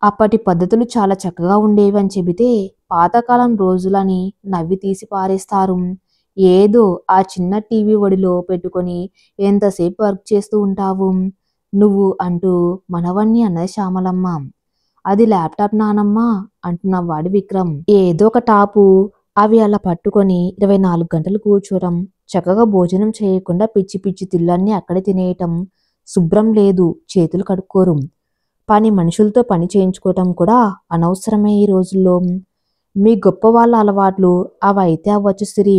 అప్పటి పద్ధతులు చాలా చక్కగా ఉండేవి అని చెబితే పాతకాలం రోజులని నవ్వి తీసి పారేస్తారు. ఏదో ఆ చిన్న టీవీ ఒడిలో పెట్టుకొని ఎంతసేపు వర్క్ చేస్తూ ఉంటావు నువ్వు అంటూ మనవణ్ణి అన్నది శ్యామలమ్మ. అది ల్యాప్టాప్ నానమ్మ అంటున్నవాడు విక్రమ్. ఏదో ఒక టాపు అవి అలా పట్టుకొని 24 గంటలు కూర్చోవడం, చక్కగా భోజనం చేయకుండా పిచ్చి పిచ్చి తిళ్ళన్నీ అక్కడే తినేయటం, శుభ్రం లేదు, చేతులు కడుక్కోరు, పని మనుషులతో పని చేయించుకోవటం కూడా అనవసరమే ఈ రోజుల్లో. మీ గొప్ప వాళ్ళ అలవాట్లు అవైతే అవ్వచ్చు సిరి,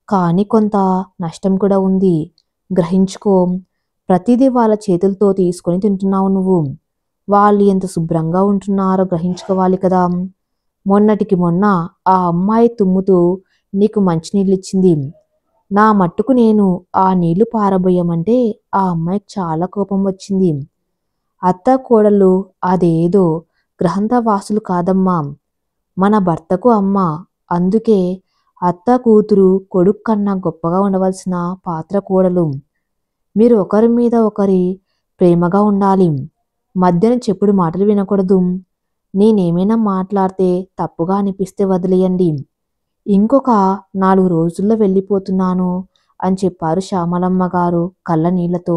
కానీ కొంత నష్టం కూడా ఉంది. గ్రహించుకో. ప్రతిదీ వాళ్ళ చేతులతో తీసుకొని తింటున్నావు నువ్వు. వాళ్ళు ఎంత శుభ్రంగా ఉంటున్నారో గ్రహించుకోవాలి కదా. మొన్నటికి మొన్న ఆ అమ్మాయి తుమ్ముతూ నీకు మంచినీళ్ళిచ్చింది. నా మట్టుకు నేను ఆ నీళ్లు పారబోయమంటే ఆ అమ్మాయికి చాలా కోపం వచ్చింది. అత్త కోడళ్ళు అదేదో గ్రహంతవాసులు కాదమ్మా, మన భర్తకు అమ్మ. అందుకే అత్త కూతురు కొడుకు కన్నా గొప్పగా ఉండవలసిన పాత్ర కోడలు. మీరు ఒకరి మీద ఒకరి ప్రేమగా ఉండాలి. మధ్యన చెప్పుడు మాటలు వినకూడదు. నేనేమైనా మాట్లాడితే తప్పుగా అనిపిస్తే వదిలేయండి. ఇంకొక 4 రోజుల్లో వెళ్ళిపోతున్నాను అని చెప్పారు శ్యామలమ్మ గారు కళ్ళ నీళ్లతో.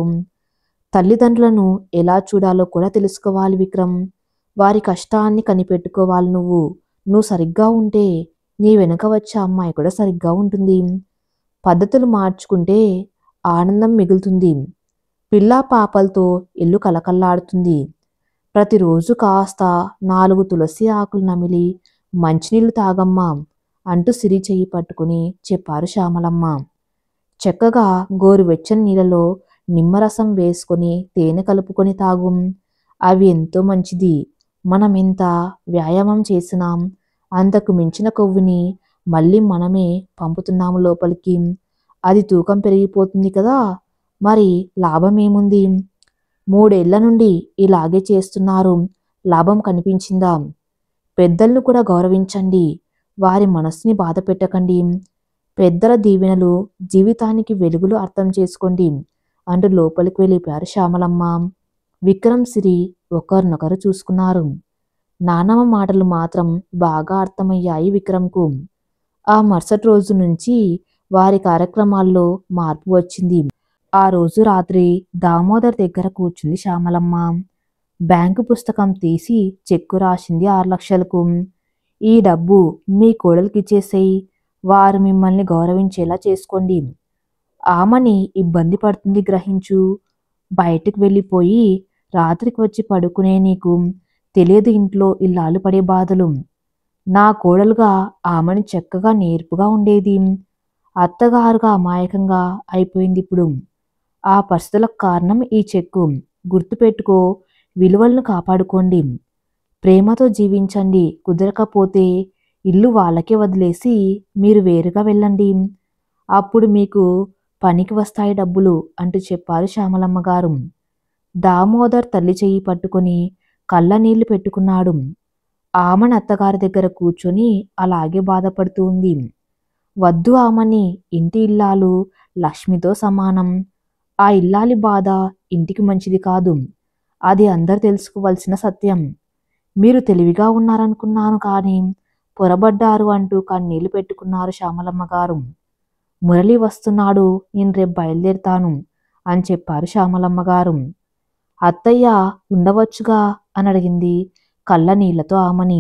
తల్లిదండ్రులను ఎలా చూడాలో కూడా తెలుసుకోవాలి విక్రమ్. వారి కష్టాన్ని కనిపెట్టుకోవాలి నువ్వు. నువ్వు సరిగ్గా ఉంటే నీ వెనుక వచ్చే అమ్మాయి కూడా సరిగ్గా ఉంటుంది. పద్ధతులు మార్చుకుంటే ఆనందం మిగులుతుంది. పిల్లా పాపలతో ఇల్లు కలకల్లాడుతుంది. ప్రతిరోజు కాస్త 4 తులసి ఆకులు నమిలి మంచినీళ్లు తాగమ్మా అంటూ సిరి చెయ్యి పట్టుకుని చెప్పారు శ్యామలమ్మ. చక్కగా గోరువెచ్చని నీళ్ళలో నిమ్మరసం వేసుకొని తేనె కలుపుకొని తాగు. అవి ఎంతో మంచిది. మనం ఎంత వ్యాయామం చేసినాం అంతకు మించిన కొవ్వుని మళ్ళీ మనమే పంపుతున్నాము లోపలికి. అది తూకం పెరిగిపోతుంది కదా. మరి లాభం ఏముంది? 3 ఏళ్ల నుండి ఇలాగే చేస్తున్నారు. లాభం కనిపించిందా? పెద్దలను కూడా గౌరవించండి. వారి మనస్సుని బాధ పెట్టకండి. పెద్దల దీవెనలు జీవితానికి వెలుగులు అర్థం చేసుకోండి అంటూ లోపలికి వెళ్ళిపోయారు శ్యామలమ్మ. విక్రమ్, సిరి ఒకరినొకరు చూసుకున్నారు. నానమ్మ మాటలు మాత్రం బాగా అర్థమయ్యాయి విక్రమ్కు. ఆ మరుసటి రోజు నుంచి వారి కార్యక్రమాల్లో మార్పు వచ్చింది. ఆ రోజు రాత్రి దామోదర్ దగ్గర కూర్చుంది శ్యామలమ్మ. బ్యాంకు పుస్తకం తీసి చెక్కు రాసింది 6 లక్షలకు. ఈ డబ్బు మీ కోడలికి ఇచ్చేసేయి. వారు మిమ్మల్ని గౌరవించేలా చేసుకోండి. ఆమెని ఇబ్బంది పడుతుంది గ్రహించు. బయటకు వెళ్ళిపోయి రాత్రికి వచ్చి పడుకునే నీకు తెలియదు ఇంట్లో ఇల్లాలు పడే బాధలు. నా కోడలుగా ఆమెని చక్కగా నేర్పుగా ఉండేది. అత్తగారుగా అమాయకంగా అయిపోయింది ఇప్పుడు. ఆ పరిస్థితులకు కారణం ఈ చెక్కు. గుర్తుపెట్టుకో. విలువలను కాపాడుకోండి. ప్రేమతో జీవించండి. కుదరకపోతే ఇల్లు వాళ్ళకే వదిలేసి మీరు వేరుగా వెళ్ళండి. అప్పుడు మీకు పనికి వస్తాయి డబ్బులు అంటూ చెప్పారు శ్యామలమ్మ గారు. దామోదర్ తల్లి చెయ్యి పట్టుకొని కళ్ళ నీళ్లు పెట్టుకున్నాడు. ఆమెను అత్తగారి దగ్గర కూర్చొని అలాగే బాధపడుతూ ఉంది. వద్దు ఆమెని. ఇంటి ఇల్లాలు లక్ష్మితో సమానం. ఆ ఇల్లాలి బాధ ఇంటికి మంచిది కాదు. అది అందరు తెలుసుకోవలసిన సత్యం. మీరు తెలివిగా ఉన్నారనుకున్నాను కానీ పొరబడ్డారు అంటూ కన్నీళ్లు పెట్టుకున్నారు శ్యామలమ్మ గారు. మురళి వస్తున్నాడు, నేను రేపు బయలుదేరుతాను అని చెప్పారు శ్యామలమ్మ గారు. అత్తయ్య ఉండవచ్చుగా అని అడిగింది కళ్ళ నీళ్లతో ఆమని.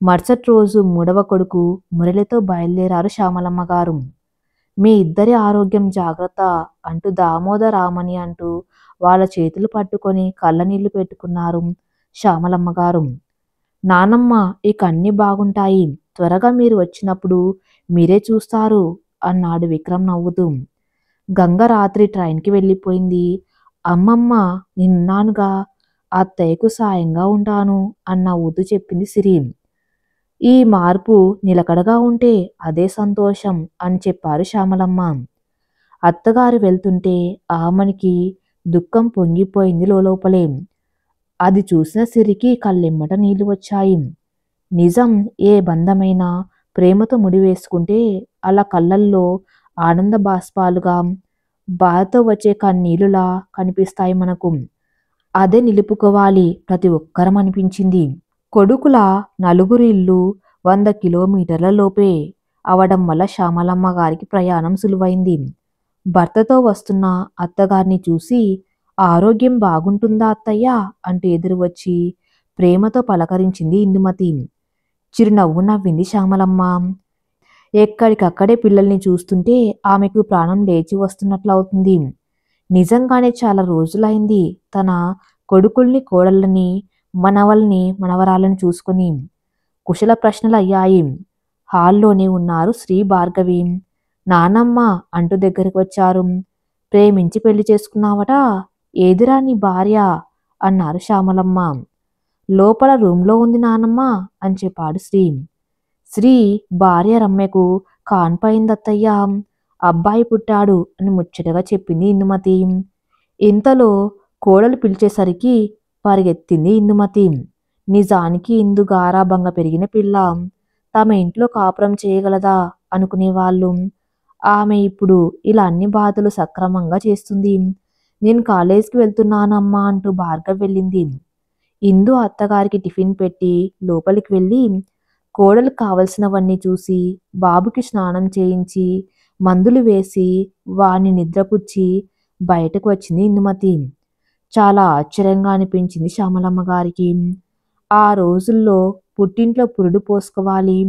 మరుసటి రోజు 3వ కొడుకు మురళితో బయలుదేరారు శ్యామలమ్మ గారు. మీ ఇద్దరి ఆరోగ్యం జాగ్రత్త అంటూ దామోదర్ ఆమని అంటూ వాళ్ళ చేతులు పట్టుకొని కళ్ళనీళ్లు పెట్టుకున్నారు శ్యామలమ్మ గారు. నానమ్మ, ఇక అన్నీ బాగుంటాయి, త్వరగా మీరు వచ్చినప్పుడు మీరే చూస్తారు అన్నాడు విక్రమ్ నవ్వుతూ. గంగ రాత్రి ట్రైన్కి వెళ్ళిపోయింది. అమ్మమ్మ, నిన్నానుగా, అత్తయ్యకు సాయంగా ఉంటాను అని నవ్వుతూ చెప్పింది సిరి. ఈ మార్పు నిలకడగా ఉంటే అదే సంతోషం అని చెప్పారు శ్యామలమ్మ. అత్తగారు వెళ్తుంటే ఆమెనికి దుఃఖం పొంగిపోయింది లోపలే. అది చూసిన సిరికి కళ్ళెమ్మట నీళ్లు వచ్చాయి. నిజం, ఏ బంధమైనా ప్రేమతో ముడివేసుకుంటే అలా కళ్ళల్లో ఆనంద బాష్పాలుగా, బాధతో వచ్చే కన్నీళ్లులా కనిపిస్తాయి మనకు. అదే నిలుపుకోవాలి ప్రతి ఒక్కరం అనిపించింది. కొడుకుల నలుగురి ఇల్లు 100 కిలోమీటర్ల లోపే అవడం వల్ల శ్యామలమ్మ గారికి ప్రయాణం సులువైంది. భర్తతో వస్తున్న అత్తగారిని చూసి, ఆరోగ్యం బాగుంటుందా అత్తయ్య అంటూ ఎదురు వచ్చి ప్రేమతో పలకరించింది ఇందుమతి. చిరునవ్వు నవ్వింది శ్యామలమ్మ. ఎక్కడికక్కడే పిల్లల్ని చూస్తుంటే ఆమెకు ప్రాణం లేచి వస్తున్నట్లవుతుంది. నిజంగానే చాలా రోజులైంది తన కొడుకుల్ని, కోడళ్ళని, మనవల్ని, మనవరాలను చూసుకొని. కుశల ప్రశ్నలు అయ్యాయి. హాల్లోనే ఉన్నారు శ్రీ, భార్గవి. నానమ్మ అంటూ దగ్గరికి వచ్చారు. ప్రేమించి పెళ్లి చేసుకున్నావట, ఏదిరా నీ భార్య అన్నారు శ్యామలమ్మ. లోపల రూంలో ఉంది నానమ్మ అని చెప్పాడు శ్రీ. శ్రీ భార్య రమ్యకు కాన్పయిందత్తయ్యా, అబ్బాయి పుట్టాడు అని ముచ్చటగా చెప్పింది ఇందుమతి. ఇంతలో కోడలు పిలిచేసరికి పరిగెత్తింది ఇందుమతి. నిజానికి ఇందు గారాబంగా పెరిగిన పిల్ల. తమ ఇంట్లో కాపురం చేయగలదా అనుకునేవాళ్ళు. ఆమె ఇప్పుడు ఇలా అన్ని బాధలు సక్రమంగా చేస్తుంది. నేను కాలేజీకి వెళ్తున్నానమ్మా అంటూ భార్గవ్ వెళ్ళింది. ఇందు అత్తగారికి టిఫిన్ పెట్టి లోపలికి వెళ్ళి కోడలు కావలసినవన్నీ చూసి, బాబుకి స్నానం చేయించి, మందులు వేసి, వాణ్ణి నిద్రపుచ్చి బయటకు వచ్చింది ఇందుమతి. చాలా ఆశ్చర్యంగా అనిపించింది శ్యామలమ్మ గారికి. ఆ రోజుల్లో పుట్టింట్లో పురుడు పోసుకోవాలి,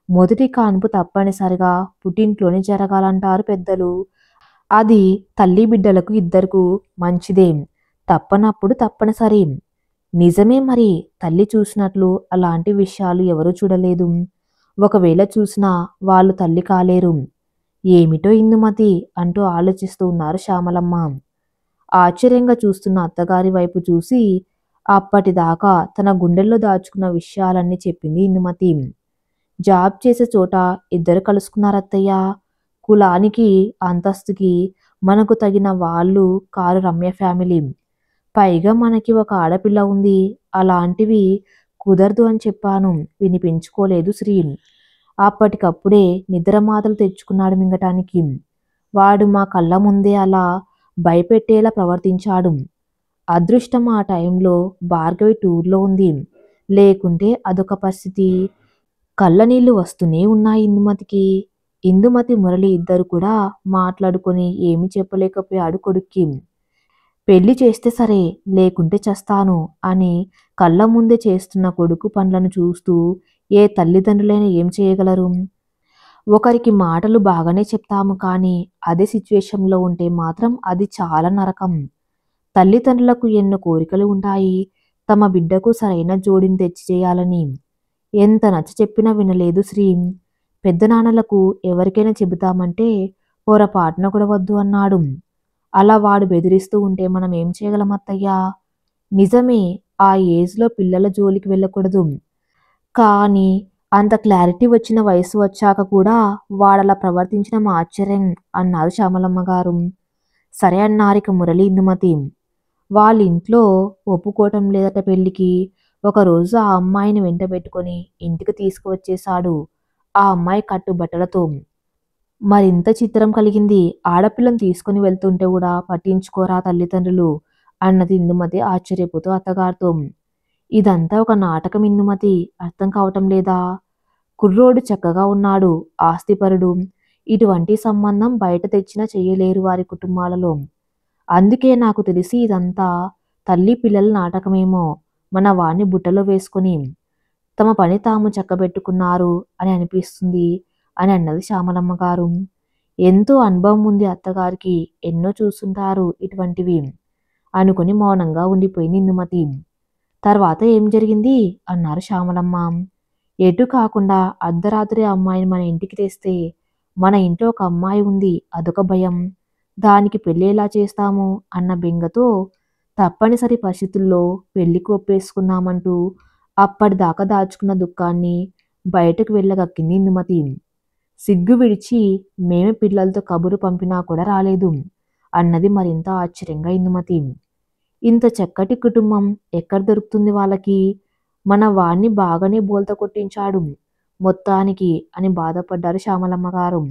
మొదటి కాన్పు తప్పనిసరిగా పుట్టింట్లోనే జరగాలంటారు పెద్దలు. అది తల్లి బిడ్డలకు ఇద్దరకు మంచిదే, తప్పనప్పుడు తప్పనిసరి. నిజమే మరి. తల్లి చూసినట్లు అలాంటి విషయాలు ఎవరూ చూడలేదు. ఒకవేళ చూసినా వాళ్ళు తల్లి కాలేరు. ఏమిటో ఇందుమతి అంటూ ఆలోచిస్తూ ఉన్నారు శ్యామలమ్మ. ఆశ్చర్యంగా చూస్తున్న అత్తగారి వైపు చూసి అప్పటిదాకా తన గుండెల్లో దాచుకున్న విషయాలన్నీ చెప్పింది ఇందుమతి. జాబ్ చేసే చోట ఇద్దరు కలుసుకున్నారత్తయ్య. కులానికి, అంతస్తుకి మనకు తగిన వాళ్ళు కారు రమ్య ఫ్యామిలీ. పైగా మనకి ఒక ఆడపిల్ల ఉంది. అలాంటివి కుదరదు అని చెప్పాను, వినిపించుకోలేదు శ్రీ. అప్పటికప్పుడే నిద్రమాతలు తెచ్చుకున్నాడు మింగటానికి. వాడు మా కళ్ళ ముందే అలా భయపెట్టేలా ప్రవర్తించాడు. అదృష్టం ఆ టైంలో భార్గవి టూర్లో ఉంది, లేకుంటే అదొక పరిస్థితి. కళ్ళనీళ్లు వస్తూనే ఉన్నాయి ఇందుమతికి. ఇందుమతి, మురళి ఇద్దరు కూడా మాట్లాడుకొని ఏమీ చెప్పలేకపోయాడు కొడుక్కి. పెళ్లి చేస్తే సరే, లేకుంటే చస్తాను అని కళ్ళ ముందే చేస్తున్న కొడుకు పనులను చూస్తూ ఏ తల్లిదండ్రులైనా ఏం చేయగలరు? ఒకరికి మాటలు బాగానే చెప్తాము, కానీ అదే సిచ్యువేషన్లో ఉంటే మాత్రం అది చాలా నరకం. తల్లిదండ్రులకు ఎన్నో కోరికలు ఉంటాయి, తమ బిడ్డకు సరైన జోడిని తెచ్చి చేయాలని. ఎంత నచ్చ చెప్పినా వినలేదు శ్రీ. పెద్దనాన్నలకు ఎవరికైనా చెబుతామంటే పొరపాటున కూడా వద్దు అన్నాడు. అలా వాడు బెదిరిస్తూ ఉంటే మనం ఏం చేయగలం అత్తయ్యా? నిజమే, ఆ ఏజ్లో పిల్లల జోలికి వెళ్ళకూడదు. కానీ అంత క్లారిటీ వచ్చిన వయసు వచ్చాక కూడా వాడలా ప్రవర్తించడం ఆశ్చర్యం అన్నారు శ్యామలమ్మ గారు. సరే అన్నారిక మురళి, ఇందుమతి. వాళ్ళ ఇంట్లో ఒప్పుకోవటం లేదట పెళ్లికి. ఒకరోజు ఆ అమ్మాయిని వెంట పెట్టుకొని ఇంటికి తీసుకువచ్చేశాడు, ఆ అమ్మాయి కట్టుబట్టలతో. మరింత చిత్రం కలిగింది. ఆడపిల్లని తీసుకుని వెళ్తుంటే కూడా పట్టించుకోరా తల్లిదండ్రులు అన్నది ఇందుమతి ఆశ్చర్యపోతూ అత్తగారితో. ఇదంతా ఒక నాటకం ఇందుమతి, అర్థం కావటం లేదా? కుర్రోడు చక్కగా ఉన్నాడు, ఆస్తిపరుడు. ఇటువంటి సంబంధం బయట తెచ్చినా చెయ్యలేరు వారి కుటుంబాలలో. అందుకే నాకు తెలిసి ఇదంతా తల్లి పిల్లల నాటకమేమో. మన వాణ్ణి బుట్టలో వేసుకొని తమ పని తాము చక్కబెట్టుకున్నారు అని అనిపిస్తుంది అని అన్నది శ్యామలమ్మ గారు. ఎంతో అనుభవం ఉంది అత్తగారికి, ఎన్నో చూస్తుంటారు ఇటువంటివి. అనుకుని మౌనంగా ఉండిపోయింది ఇందుమతి. తర్వాత ఏం జరిగింది అన్నారు శ్యామలమ్మ. ఎటు కాకుండా అర్ధరాత్రి అమ్మాయిని మన ఇంటికి తెస్తే మన ఇంట్లో ఒక అమ్మాయి ఉంది, అదొక భయం. దానికి పెళ్ళి ఎలా చేస్తాము అన్న బెంగతో తప్పనిసరి పరిస్థితుల్లో పెళ్లికి ఒప్పేసుకున్నామంటూ అప్పటిదాకా దాచుకున్న దుఃఖాన్ని బయటకు వెళ్ళగక్కింది ఇందుమతి. సిగ్గు విడిచి మేమే పిల్లలతో కబురు పంపినా కూడా రాలేదు అన్నది మరింత ఆశ్చర్యంగా ఇందుమతి. ఇంత చక్కటి కుటుంబం ఎక్కడ దొరుకుతుంది వాళ్ళకి? మన వాణ్ణి బాగానే బోల్త కొట్టించాడు మొత్తానికి అని బాధపడ్డారు శ్యామలమ్మ గారు.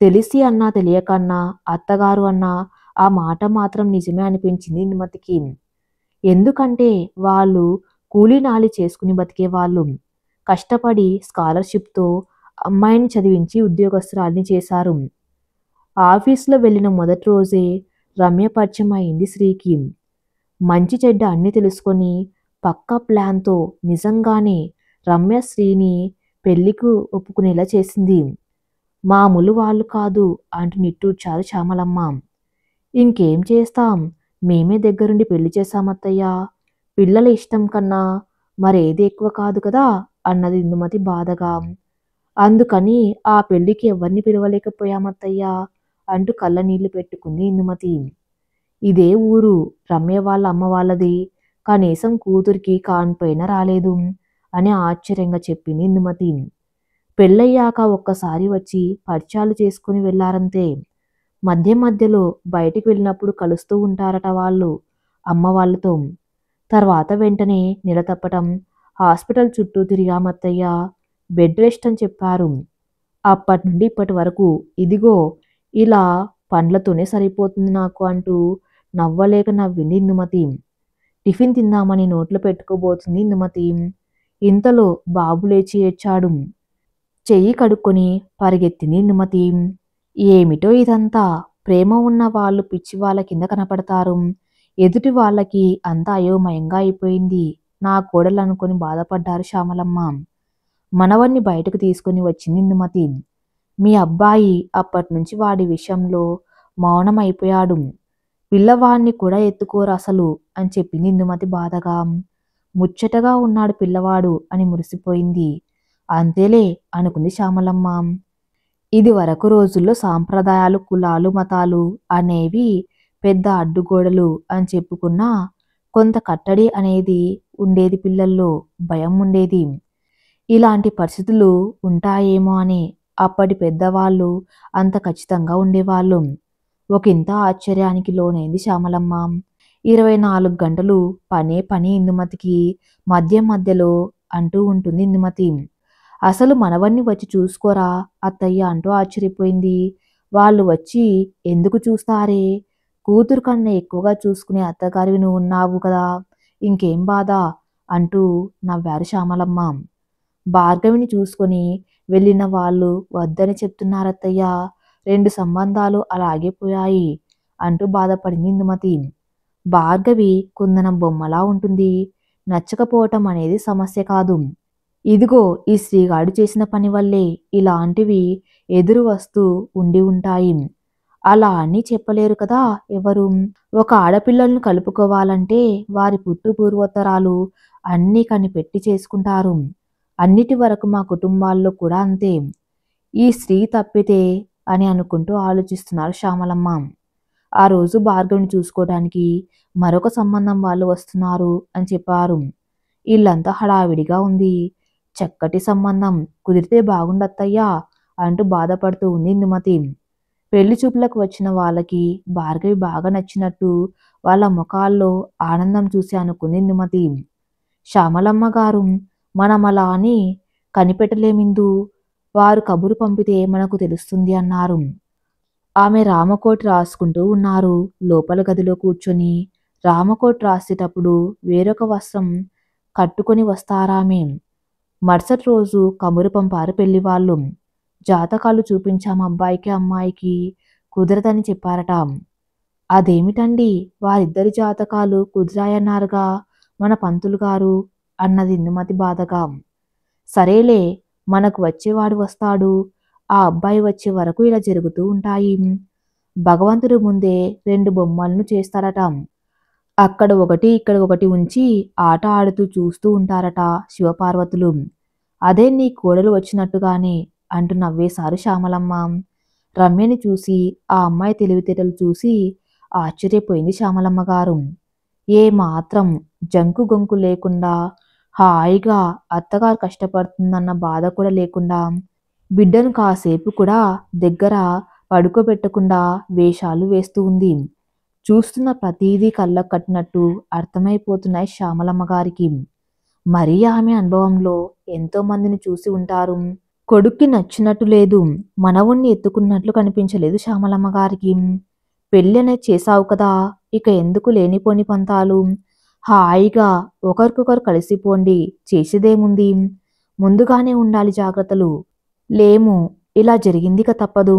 తెలిసి అన్నా తెలియకన్నా అత్తగారు అన్నా ఆ మాట మాత్రం నిజమే అనిపించింది ఇందుమతికి. ఎందుకంటే వాళ్ళు కూలీనాలి చేసుకుని బతికేవాళ్ళు. కష్టపడి స్కాలర్షిప్తో అమ్మాయిని చదివించి ఉద్యోగస్తురాల్ని చేశారు. ఆఫీసులో వెళ్ళిన మొదటి రోజే రమ్య పరిచయం అయింది శ్రీకి. మంచి చెడ్డ అన్నీ తెలుసుకొని పక్కా ప్లాన్తో నిజంగానే రమ్య శ్రీని పెళ్లికి ఒప్పుకునేలా చేసింది. మామూలు వాళ్ళు కాదు అంటూ నిట్టూర్చారు శ్యామలమ్మ. ఇంకేం చేస్తాం, మేమే దగ్గరుండి పెళ్లి చేశామత్తయ్యా. పిల్లల ఇష్టం కన్నా మరేది ఎక్కువ కాదు కదా అన్నది ఇందుమతి బాధగా. అందుకని ఆ పెళ్లికి ఎవరిని పిలవలేకపోయామత్తయ్యా అంటూ కళ్ళ నీళ్లు పెట్టుకుంది ఇందుమతి. ఇదే ఊరు, రమ్య వాళ్ళ అమ్మ వాళ్ళది, కనీసం కూతురికి కాన్పైన రాలేదు అని ఆశ్చర్యంగా చెప్పింది ఇందుమతి. పెళ్ళయ్యాక ఒక్కసారి వచ్చి పరిచయాలు చేసుకుని వెళ్లారంతే. మధ్య మధ్యలో బయటికి వెళ్ళినప్పుడు కలుస్తూ ఉంటారట వాళ్ళు అమ్మ వాళ్ళతో. తర్వాత వెంటనే నెల తప్పటం, హాస్పిటల్ చుట్టూ తిరిగామత్తయ్య, బెడ్ రెస్ట్ అని చెప్పారు. అప్పటి నుండి ఇప్పటి వరకు ఇదిగో ఇలా పండ్లతోనే సరిపోతుంది నాకు అంటూ నవ్వలేక నవ్వింది ఇందుమతి. టిఫిన్ తిందామని నోట్లో పెట్టుకోబోతుంది ఇందుమతి. ఇంతలో బాబు లేచి ఏడ్చాడు. చెయ్యి కడుక్కొని పరిగెత్తింది ఇందుమతి. ఏమిటో ఇదంతా, ప్రేమ ఉన్న వాళ్ళు పిచ్చి వాళ్ళ కింద కనపడతారు, ఎదుటి వాళ్ళకి అంతా అయోమయంగా అయిపోయింది నా కోడలు అనుకొని బాధపడ్డారు శ్యామలమ్మ. మనవన్ని బయటకు తీసుకుని వచ్చింది ఇందుమతి. మీ అబ్బాయి అప్పటినుంచి వాడి విషయంలో మౌనం అయిపోయాడు. పిల్లవాణ్ణి కూడా ఎత్తుకోరు అసలు అని చెప్పింది ఇందుమతి బాధగా. ముచ్చటగా ఉన్నాడు పిల్లవాడు అని మురిసిపోయింది. అంతేలే అనుకుంది శ్యామలమ్మ. ఇది వరకు రోజుల్లో సాంప్రదాయాలు, కులాలు, మతాలు అనేవి పెద్ద అడ్డుగోడలు అని చెప్పుకున్నా కొంత కట్టడి అనేది ఉండేది, పిల్లల్లో భయం ఉండేది. ఇలాంటి పరిస్థితులు ఉంటాయేమో అని అప్పటి పెద్దవాళ్ళు అంత ఖచ్చితంగా ఉండేవాళ్ళు. ఒకంత ఆశ్చర్యానికి లోనైంది శ్యామలమ్మ. 24 గంటలు పనే పని ఇందుమతికి. మధ్య మధ్యలో అంటూ ఉంటుంది ఇందుమతి, అసలు మనవన్ని వచ్చి చూసుకోరా అత్తయ్య అంటూ ఆశ్చర్యపోయింది. వాళ్ళు వచ్చి ఎందుకు చూస్తారే, కూతురు కన్నా ఎక్కువగా చూసుకునే అత్తగారివి నువ్వు ఉన్నావు కదా, ఇంకేం బాధ అంటూ నవ్వారు శ్యామలమ్మ. భార్గవిని చూసుకొని వెళ్ళిన వాళ్ళు వద్దని చెప్తున్నారత్తయ్య, 2 సంబంధాలు అలాగే పోయాయి అంటూ బాధపడింది ఇందుమతి. భార్గవి కుందనం బొమ్మలా ఉంటుంది, నచ్చకపోవటం అనేది సమస్య కాదు. ఇదిగో ఈ శ్రీగాడు చేసిన పని వల్లే ఇలాంటివి ఎదురు వస్తూ ఉండి ఉంటాయి. అలా అని చెప్పలేరు కదా ఎవరు. ఒక ఆడపిల్లలను కలుపుకోవాలంటే వారి పుట్టు పూర్వోత్తరాలు అన్నీ కనిపెట్టి చేసుకుంటారు. అన్నిటి వరకు మా కుటుంబాల్లో కూడా అంతే. ఈ స్త్రీ తప్పితే అని అనుకుంటూ ఆలోచిస్తున్నారు శ్యామలమ్మ. ఆ రోజు భార్గవిని చూసుకోవడానికి మరొక సంబంధం వాళ్ళు వస్తున్నారు అని చెప్పారు. ఇల్లంతా హడావిడిగా ఉంది. చక్కటి సంబంధం కుదిరితే బాగుండత్తయ్యా అంటూ బాధపడుతూ ఉంది ఇందుమతి. పెళ్లి చూపులకు వచ్చిన వాళ్ళకి భార్గవి బాగా నచ్చినట్టు వాళ్ళ ముఖాల్లో ఆనందం చూసి అనుకుంది ఇందుమతి. శ్యామలమ్మ గారు మనం అలా అని కనిపెట్టలేమిందు, వారు కబురు పంపితే మనకు తెలుస్తుంది అన్నారు. ఆమె రామకోటి రాసుకుంటూ ఉన్నారు లోపల గదిలో కూర్చొని. రామకోటి రాసేటప్పుడు వేరొక వస్త్రం కట్టుకొని వస్తారామె. మరుసటి రోజు కబురు పంపారు పెళ్లివాళ్ళు. జాతకాలు చూపించాం అబ్బాయికి అమ్మాయికి, కుదరదని చెప్పారట. అదేమిటండి, వారిద్దరి జాతకాలు కుదిరాయన్నారుగా మన పంతులు గారు అన్నది ఇందుమతి బాధగా. సరేలే, మనకు వచ్చేవాడు వస్తాడు, ఆ అబ్బాయి వచ్చే వరకు ఇలా జరుగుతూ ఉంటాయి. భగవంతుడి ముందే 2 బొమ్మలను చేస్తారట. అక్కడ ఒకటి ఇక్కడ ఒకటి ఉంచి ఆట ఆడుతూ చూస్తూ ఉంటారట శివపార్వతులు. అదే నీ కోడలు వచ్చినట్టుగానే అంటూ నవ్వేశారు శ్యామలమ్మ. రమ్యని చూసి ఆ అమ్మాయి తెలివితేటలు చూసి ఆశ్చర్యపోయింది శ్యామలమ్మ గారు. ఏ మాత్రం జంకు గొంకు లేకుండా హాయిగా అత్తగారు కష్టపడుతుందన్న బాధ కూడా లేకుండా బిడ్డను కాసేపు కూడా దగ్గర పడుకోబెట్టకుండా వేషాలు వేస్తూ ఉంది. చూస్తున్న ప్రతీదీ కళ్ళకు కట్టినట్టు అర్థమైపోతున్నాయి శ్యామలమ్మ గారికి. మరీ ఆమె అనుభవంలో ఎంతో మందిని చూసి ఉంటారు. కొడుక్కి నచ్చినట్టు లేదు, మనవుణ్ణి ఎత్తుకున్నట్లు కనిపించలేదు శ్యామలమ్మ గారికి. పెళ్ళి అనేది చేశావు కదా, ఇక ఎందుకు లేనిపోని పంతాలు, హాయిగా ఒకరికొకరు కలిసిపోండి, చేసేదేముంది, ముందుగానే ఉండాలి జాగ్రత్తలు. లేము, ఇలా జరిగిందిక తప్పదు.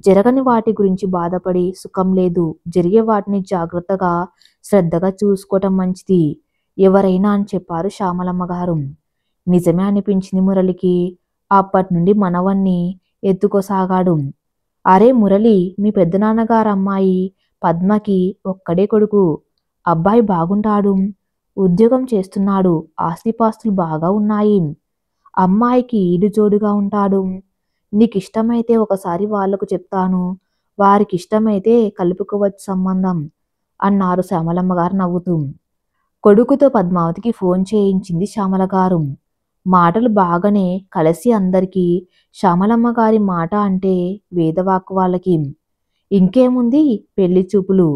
జరగని వాటి గురించి బాధపడి సుఖం లేదు, జరిగే వాటిని జాగ్రత్తగా శ్రద్ధగా చూసుకోవటం మంచిది ఎవరైనా అని చెప్పారు శ్యామలమ్మ గారు. నిజమే అనిపించింది మురళికి. అప్పటి నుండి మనవన్ని ఎత్తుకోసాగాడు. అరే మురళి, మీ పెద్దనాన్నగారు అమ్మాయి పద్మకి ఒక్కడే కొడుకు. అబ్బాయి బాగుంటాడు, ఉద్యోగం చేస్తున్నాడు, ఆస్తిపాస్తులు బాగా ఉన్నాయి. అమ్మాయికి ఈడు జోడుగా ఉంటాడు. నీకిష్టమైతే ఒకసారి వాళ్లకు చెప్తాను, వారికిష్టమైతే కలుపుకోవచ్చు సంబంధం అన్నారు శ్యామలమ్మ గారు నవ్వుతూ. కొడుకుతో పద్మావతికి ఫోన్ చేయించింది శ్యామల గారు. మాటలు బాగానే కలిసి అందరికీ శ్యామలమ్మ గారి మాట అంటే వేదవాక్కు వాళ్ళకి. ఇంకేముంది, పెళ్లి చూపులు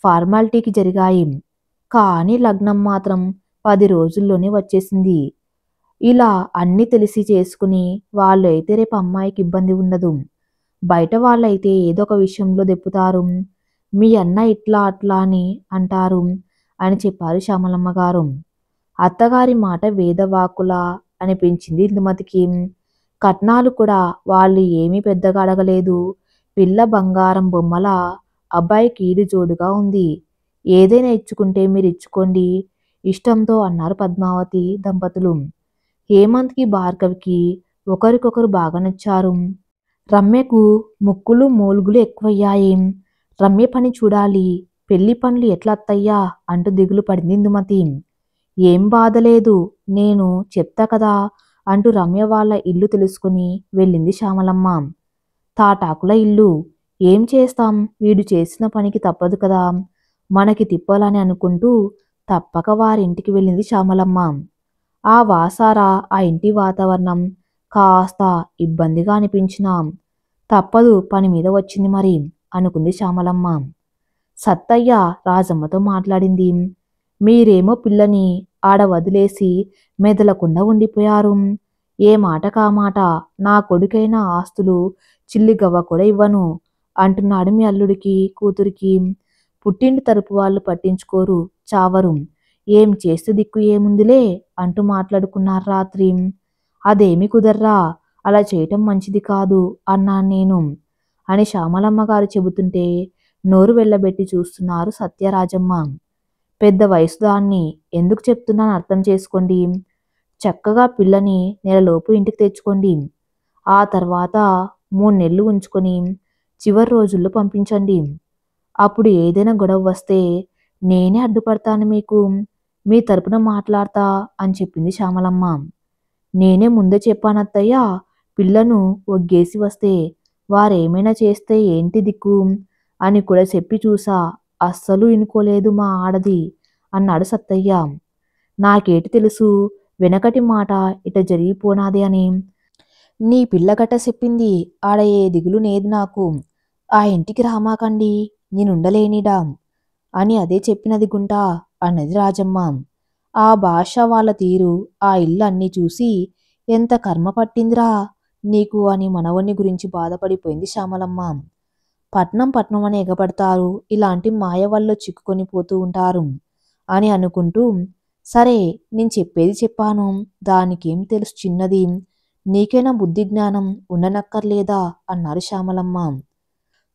ఫార్మాలిటీకి జరిగాయి. కానీ లగ్నం మాత్రం 10 రోజుల్లోనే వచ్చేసింది. ఇలా అన్నీ తెలిసి చేసుకుని వాళ్ళు అయితే రేపు అమ్మాయికి ఇబ్బంది ఉండదు. బయట వాళ్ళైతే ఏదో ఒక విషయంలో దెప్పుతారు. మీ అన్న ఇట్లా అట్లా అని అంటారు అని చెప్పారు శ్యామలమ్మ గారు. అత్తగారి మాట వేదవాకులా అనిపించింది ఇందుమతికి. కట్నాలు కూడా వాళ్ళు ఏమీ పెద్దగా అడగలేదు. పిల్ల బంగారం బొమ్మల, అబ్బాయికి ఈడు జోడుగా ఉంది. ఏదైనా ఇచ్చుకుంటే మీరు ఇచ్చుకోండి ఇష్టంతో అన్నారు పద్మావతి దంపతులు. హేమంత్కి భార్గవికి ఒకరికొకరు బాగా నచ్చారు. రమ్యకు ముక్కులు మూలుగులు ఎక్కువయ్యాయి. రమ్య పని చూడాలి, పెళ్లి పనులు ఎట్లా అత్తయ్యా అంటూ దిగులు పడింది ఇందుమతి. ఏం బాధలేదు, నేను చెప్తా కదా అంటూ రమ్య వాళ్ళ ఇల్లు తెలుసుకుని వెళ్ళింది శ్యామలమ్మ. తాటాకుల ఇల్లు. ఏం చేస్తాం, వీడు చేసిన పనికి తప్పదు కదా, మనకి తిప్పాలని అనుకుంటూ తప్పక వారింటికి వెళ్ళింది శ్యామలమ్మ. ఆ వాసారా ఆ ఇంటి వాతావరణం కాస్త ఇబ్బందిగా అనిపించినా తప్పదు, పని మీద వచ్చింది మరి అనుకుంది శ్యామలమ్మ. సత్తయ్య రాజమ్మతో మాట్లాడింది. మీరేమో పిల్లని ఆడ వదిలేసి మెదలకుండా ఉండిపోయారు. ఏ మాట కామాట నా కొడుకైన ఆస్తులు చిల్లిగవ్వ కూడా ఇవ్వను అంటున్నాడు మీ అల్లుడికి కూతురికి. పుట్టింటి తరపు వాళ్ళు పట్టించుకోరు, చావరు, ఏం చేస్తే దిక్కు ఏముందిలే అంటూ మాట్లాడుకున్నారు రాత్రి. అదేమి కుదర్రా, అలా చేయటం మంచిది కాదు అన్నాను నేను అని శ్యామలమ్మ గారు చెబుతుంటే నోరు వెళ్ళబెట్టి చూస్తున్నారు సత్యరాజమ్మ. పెద్ద వయసు దాన్ని, ఎందుకు చెప్తున్నాను అర్థం చేసుకోండి. చక్కగా పిల్లని నెలలోపు ఇంటికి తెచ్చుకోండి. ఆ తర్వాత 3 నెలలు ఉంచుకొని చివరి రోజుల్లో పంపించండి. అప్పుడు ఏదైనా గొడవ వస్తే నేనే అడ్డుపడతాను మీకు, మీ తరపున మాట్లాడతా అని చెప్పింది శ్యామలమ్మ. నేనే ముందే చెప్పానత్తయ్య, పిల్లను ఒగ్గేసి వస్తే వారేమైనా చేస్తే ఏంటి దిక్కు అని కూడా చెప్పి చూసా, అస్సలు ఇనుకోలేదు మా ఆడది అన్నాడు సత్తయ్య. నాకేటి తెలుసు వెనకటి మాట ఇట జరిగిపోనాది అని. నీ పిల్లగట్ట చెప్పింది, ఆడ ఏ దిగులు నేదు నాకు. ఆ ఇంటికి రామాకండి, నేనుండలేనిడా అని అదే చెప్పినది గుంటా అన్నది రాజమ్మ. ఆ భాష వాళ్ళ తీరు, ఆ ఇల్లు అన్నీ చూసి ఎంత కర్మ పట్టిందిరా నీకు అని మనవణ్ణి గురించి బాధపడిపోయింది శ్యామలమ్మ. పట్నం పట్నం అని ఎగబడతారు, ఇలాంటి మాయ వల్ల చిక్కుకొని పోతూ ఉంటారు అని అనుకుంటూ, సరే నేను చెప్పేది చెప్పాను, దానికేం తెలుసు చిన్నది, నీకైనా బుద్ధి జ్ఞానం ఉండనక్కర్లేదా అన్నారు శ్యామలమ్మ.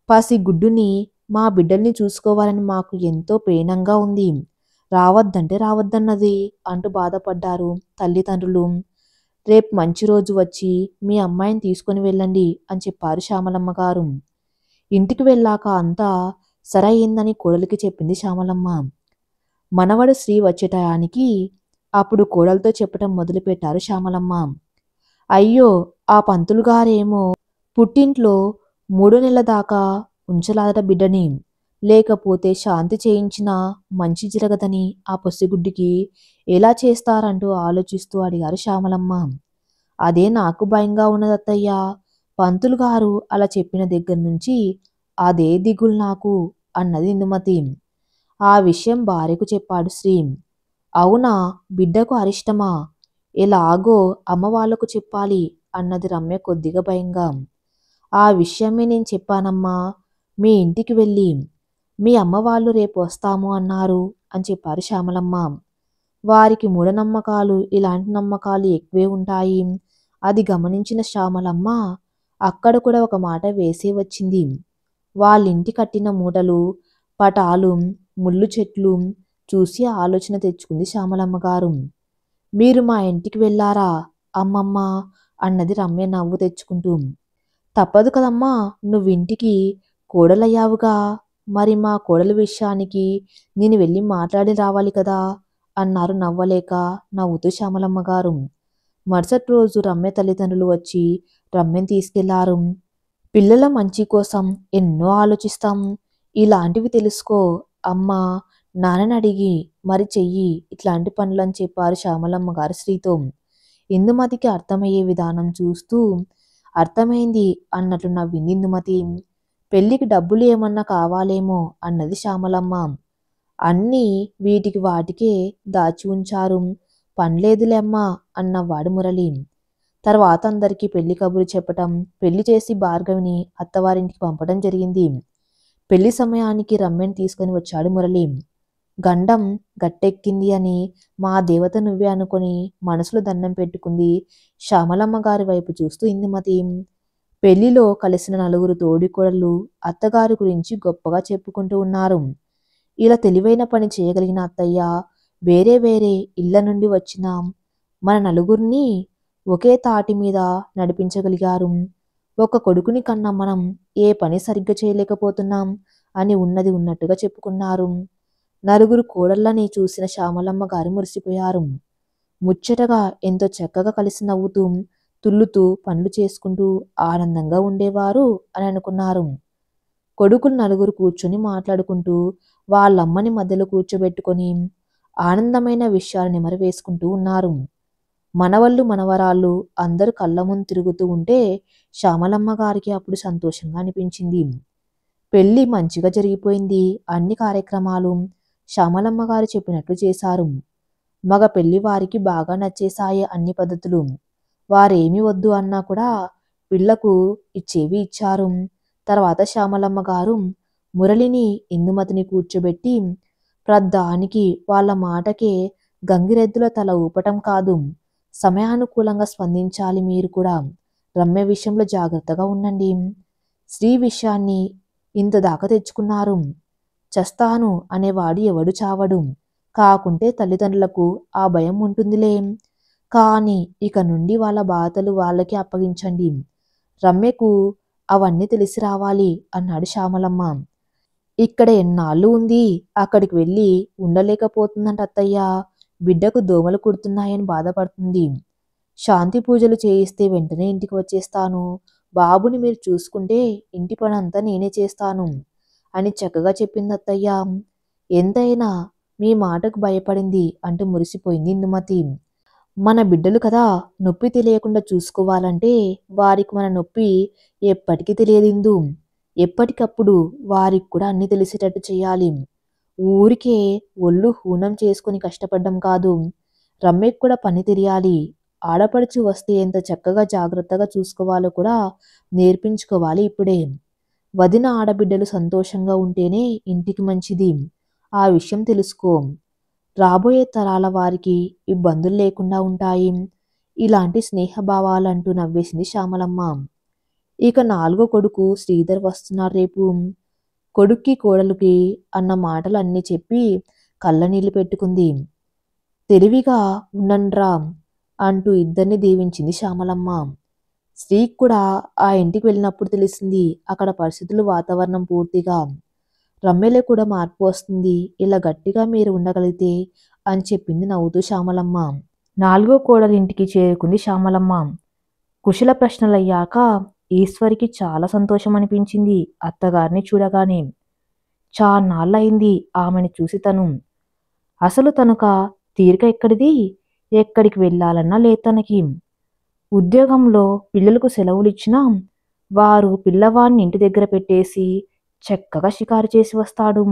పసిగుడ్డుని మా బిడ్డల్ని చూసుకోవాలని మాకు ఎంతో పేనంగా ఉంది, రావద్దంటే రావద్దన్నది అంటూ బాధపడ్డారు తల్లిదండ్రులు. రేపు మంచి రోజు వచ్చి మీ అమ్మాయిని తీసుకొని వెళ్ళండి అని చెప్పారు శ్యామలమ్మ గారు. ఇంటికి వెళ్ళాక అంతా సరయిందని కోడలికి చెప్పింది శ్యామలమ్మ. మనవడు శ్రీ వచ్చే టయానికి అప్పుడు కోడలతో చెప్పటం మొదలుపెట్టారు శ్యామలమ్మ. అయ్యో, ఆ పంతులు గారేమో పుట్టింట్లో 3 నెలల దాకా ఉంచలాదట బిడ్డని. లేకపోతే శాంతి చేయించినా మంచి జరగదని ఆ పసిగుడ్డికి ఎలా చేస్తారంటూ ఆలోచిస్తూ అడిగారు శ్యామలమ్మ. అదే నాకు భయంగా ఉన్నదత్తయ్యా. పంతులు గారు అలా చెప్పిన దగ్గర నుంచి అదే దిగులు నాకు అన్నది ఇందుమతి. ఆ విషయం భార్యకు చెప్పాడు శ్రీ. అవునా, బిడ్డకు అరిష్టమా? ఎలాగో అమ్మ వాళ్లకు చెప్పాలి అన్నది రమ్య కొద్దిగా భయంగా. ఆ విషయమే నేను చెప్పానమ్మా. మీ ఇంటికి వెళ్ళి మీ అమ్మ వాళ్ళు రేపు వస్తాము అన్నారు అని చెప్పారు శ్యామలమ్మ. వారికి మూఢనమ్మకాలు, ఇలాంటి నమ్మకాలు ఎక్కువే ఉంటాయి. అది గమనించిన శ్యామలమ్మ అక్కడ కూడా ఒక మాట వేసే వచ్చింది. వాళ్ళింటి కట్టిన మూటలు, పటాలు, ముళ్ళు చెట్లు చూసి ఆలోచన తెచ్చుకుంది శ్యామలమ్మ గారు. మీరు మా ఇంటికి వెళ్ళారా అమ్మమ్మ అన్నది రమ్య నవ్వు తెచ్చుకుంటూ. తప్పదు కదమ్మా, నువ్వింటికి కోడలయ్యావుగా. మరి మా కోడల విషయానికి నేను వెళ్ళి మాట్లాడి రావాలి కదా అన్నారు నవ్వలేక నవ్వుతూ శ్యామలమ్మ గారు. మరుసటి రోజు రమ్య తల్లిదండ్రులు వచ్చి రమ్యని తీసుకెళ్లారు. పిల్లల మంచి కోసం ఎన్నో ఆలోచిస్తాం. ఇలాంటివి తెలుసుకో అమ్మా, నాన్నని అడిగి మరి చెయ్యి ఇట్లాంటి పనులని చెప్పారు శ్యామలమ్మ గారు శ్రీతో. ఇందుమతికి అర్థమయ్యే విధానం చూస్తూ అర్థమైంది అన్నట్లు నవ్వింది ఇందుమతి. పెళ్లికి డబ్బులు ఏమన్నా కావాలేమో అన్నది శ్యామలమ్మ. అన్నీ వీటికి వాటికే దాచి ఉంచారు, పనిలేదులేమ్మా అన్నవాడు మురళి. తర్వాత అందరికీ పెళ్లి కబురు చెప్పటం, పెళ్లి చేసి భార్గవిని అత్తవారింటికి పంపడం జరిగింది. పెళ్లి సమయానికి రమ్యని తీసుకుని వచ్చాడు మురళి. గండం గట్టెక్కింది అని మా దేవత నువ్వే అనుకొని మనసులో దండం పెట్టుకుంది శ్యామలమ్మ గారి వైపు చూస్తూ ఇందుమతి. పెళ్లిలో కలిసిన నలుగురు తోడికోడళ్ళు అత్తగారి గురించి గొప్పగా చెప్పుకుంటూ ఉన్నారు. ఇలా తెలివైన పని చేయగలిగిన అత్తయ్య వేరే వేరే ఇళ్ల నుండి వచ్చిన మన నలుగురిని ఒకే తాటి మీద నడిపించగలిగారు. ఒక కొడుకుని కన్నా మనం ఏ పని సరిగ్గా చేయలేకపోతున్నాం అని ఉన్నది ఉన్నట్టుగా చెప్పుకున్నారు. నలుగురు కోడళ్ళని చూసిన శ్యామలమ్మ గారు మురిసిపోయారు. ముచ్చటగా ఎంతో చక్కగా కలిసి నవ్వుతూ తుల్లుతూ పనులు చేసుకుంటూ ఆనందంగా ఉండేవారు అని అనుకున్నారు. కొడుకులు నలుగురు కూర్చొని మాట్లాడుకుంటూ వాళ్ళమ్మని మధ్యలో కూర్చోబెట్టుకొని ఆనందమైన విషయాలు నెమరు వేసుకుంటూ ఉన్నారు. మనవళ్ళు మనవరాళ్ళు అందరూ కళ్ళ ముందు తిరుగుతూ ఉంటే శ్యామలమ్మ గారికి అప్పుడు సంతోషంగా అనిపించింది. పెళ్లి మంచిగా జరిగిపోయింది. అన్ని కార్యక్రమాలు శ్యామలమ్మ గారు చెప్పినట్లు చేశారు. మగ పెళ్లి వారికి బాగా నచ్చేశాయి అన్ని పద్ధతులు. వారేమి వద్దు అన్నా కూడా పిల్లకు ఇచ్చేవి ఇచ్చారు. తర్వాత శ్యామలమ్మ గారు మురళిని ఇందుమతిని కూర్చోబెట్టి ప్రద్దానికి వాళ్ళ మాటకే గంగిరెద్దుల తల ఊపటం కాదు, సమయానుకూలంగా స్పందించాలి. మీరు కూడా రమ్య విషయంలో జాగ్రత్తగా ఉండండి. శ్రీ విషయాన్ని ఇంత దాకా తెచ్చుకున్నారు. చస్తాను అనేవాడు ఎవడు చావడు. కాకుంటే తల్లిదండ్రులకు ఆ భయం ఉంటుందిలే. కానీ ఇక నుండి వాళ్ళ బాధలు వాళ్ళకి అప్పగించండి. రమ్యకు అవన్నీ తెలిసి రావాలి అన్నాడు శ్యామలమ్మ. ఇక్కడ ఎన్నాళ్ళు ఉంది, అక్కడికి వెళ్ళి ఉండలేకపోతుందంట అత్తయ్య. బిడ్డకు దోమలు కుడుతున్నాయని బాధపడుతుంది. శాంతి పూజలు చేయిస్తే వెంటనే ఇంటికి వచ్చేస్తాను. బాబుని మీరు చూసుకుంటే ఇంటి పని అంతా నేనే చేస్తాను అని చక్కగా చెప్పింది అత్తయ్య. ఎంతైనా మీ మాటకు భయపడింది అంటూ మురిసిపోయింది ఇందుమతి. మన బిడ్డలు కదా, నొప్పి తెలియకుండా చూసుకోవాలంటే వారికి మన నొప్పి ఎప్పటికీ తెలియదిందు. ఎప్పటికప్పుడు వారికి కూడా అన్ని తెలిసేటట్టు చేయాలి. ఊరికే ఒళ్ళు హూనం చేసుకుని కష్టపడ్డం కాదు. రమ్యకు కూడా పని తెలియాలి. ఆడపడుచు వస్తే ఎంత చక్కగా జాగ్రత్తగా చూసుకోవాలో కూడా నేర్పించుకోవాలి ఇప్పుడే. వదిన ఆడబిడ్డలు సంతోషంగా ఉంటేనే ఇంటికి మంచిది. ఆ విషయం తెలుసుకో. రాబోయే తరాల వారికి ఇబ్బందులు లేకుండా ఉంటాయి. ఇలాంటి స్నేహభావాలంటూ నవ్వేసింది శ్యామలమ్మ. ఇక 4వ కొడుకు శ్రీధర్ వస్తున్నాడు రేపు. కొడుక్కి కోడలుకి అన్న మాటలు అన్నీ చెప్పి కళ్ళనీళ్లు పెట్టుకుంది. తెలివిగా ఉండండ్రా అంటూ ఇద్దరిని దీవించింది శ్యామలమ్మ. శ్రీకి కూడా ఆ ఇంటికి వెళ్ళినప్పుడు తెలిసింది అక్కడ పరిస్థితులు, వాతావరణం పూర్తిగా రమ్యలో కూడా మార్పు వస్తుంది. ఇలా గట్టిగా మీరు ఉండగలిగితే అని చెప్పింది నవ్వుతూ శ్యామలమ్మ. 4గో కోడలి ఇంటికి చేరుకుంది శ్యామలమ్మ. కుశల ప్రశ్నలయ్యాక ఈశ్వరికి చాలా సంతోషం అనిపించింది అత్తగారిని చూడగానే. చాన్నాళ్ళయింది ఆమెను చూసి తను. అసలు తనక తీరిక ఎక్కడిది? ఎక్కడికి వెళ్ళాలన్నా లేదు తనకి. ఉద్యోగంలో పిల్లలకు సెలవులిచ్చినా వారు పిల్లవాడిని ఇంటి దగ్గర పెట్టేసి చక్కగా షికారు చేసి వస్తాడు.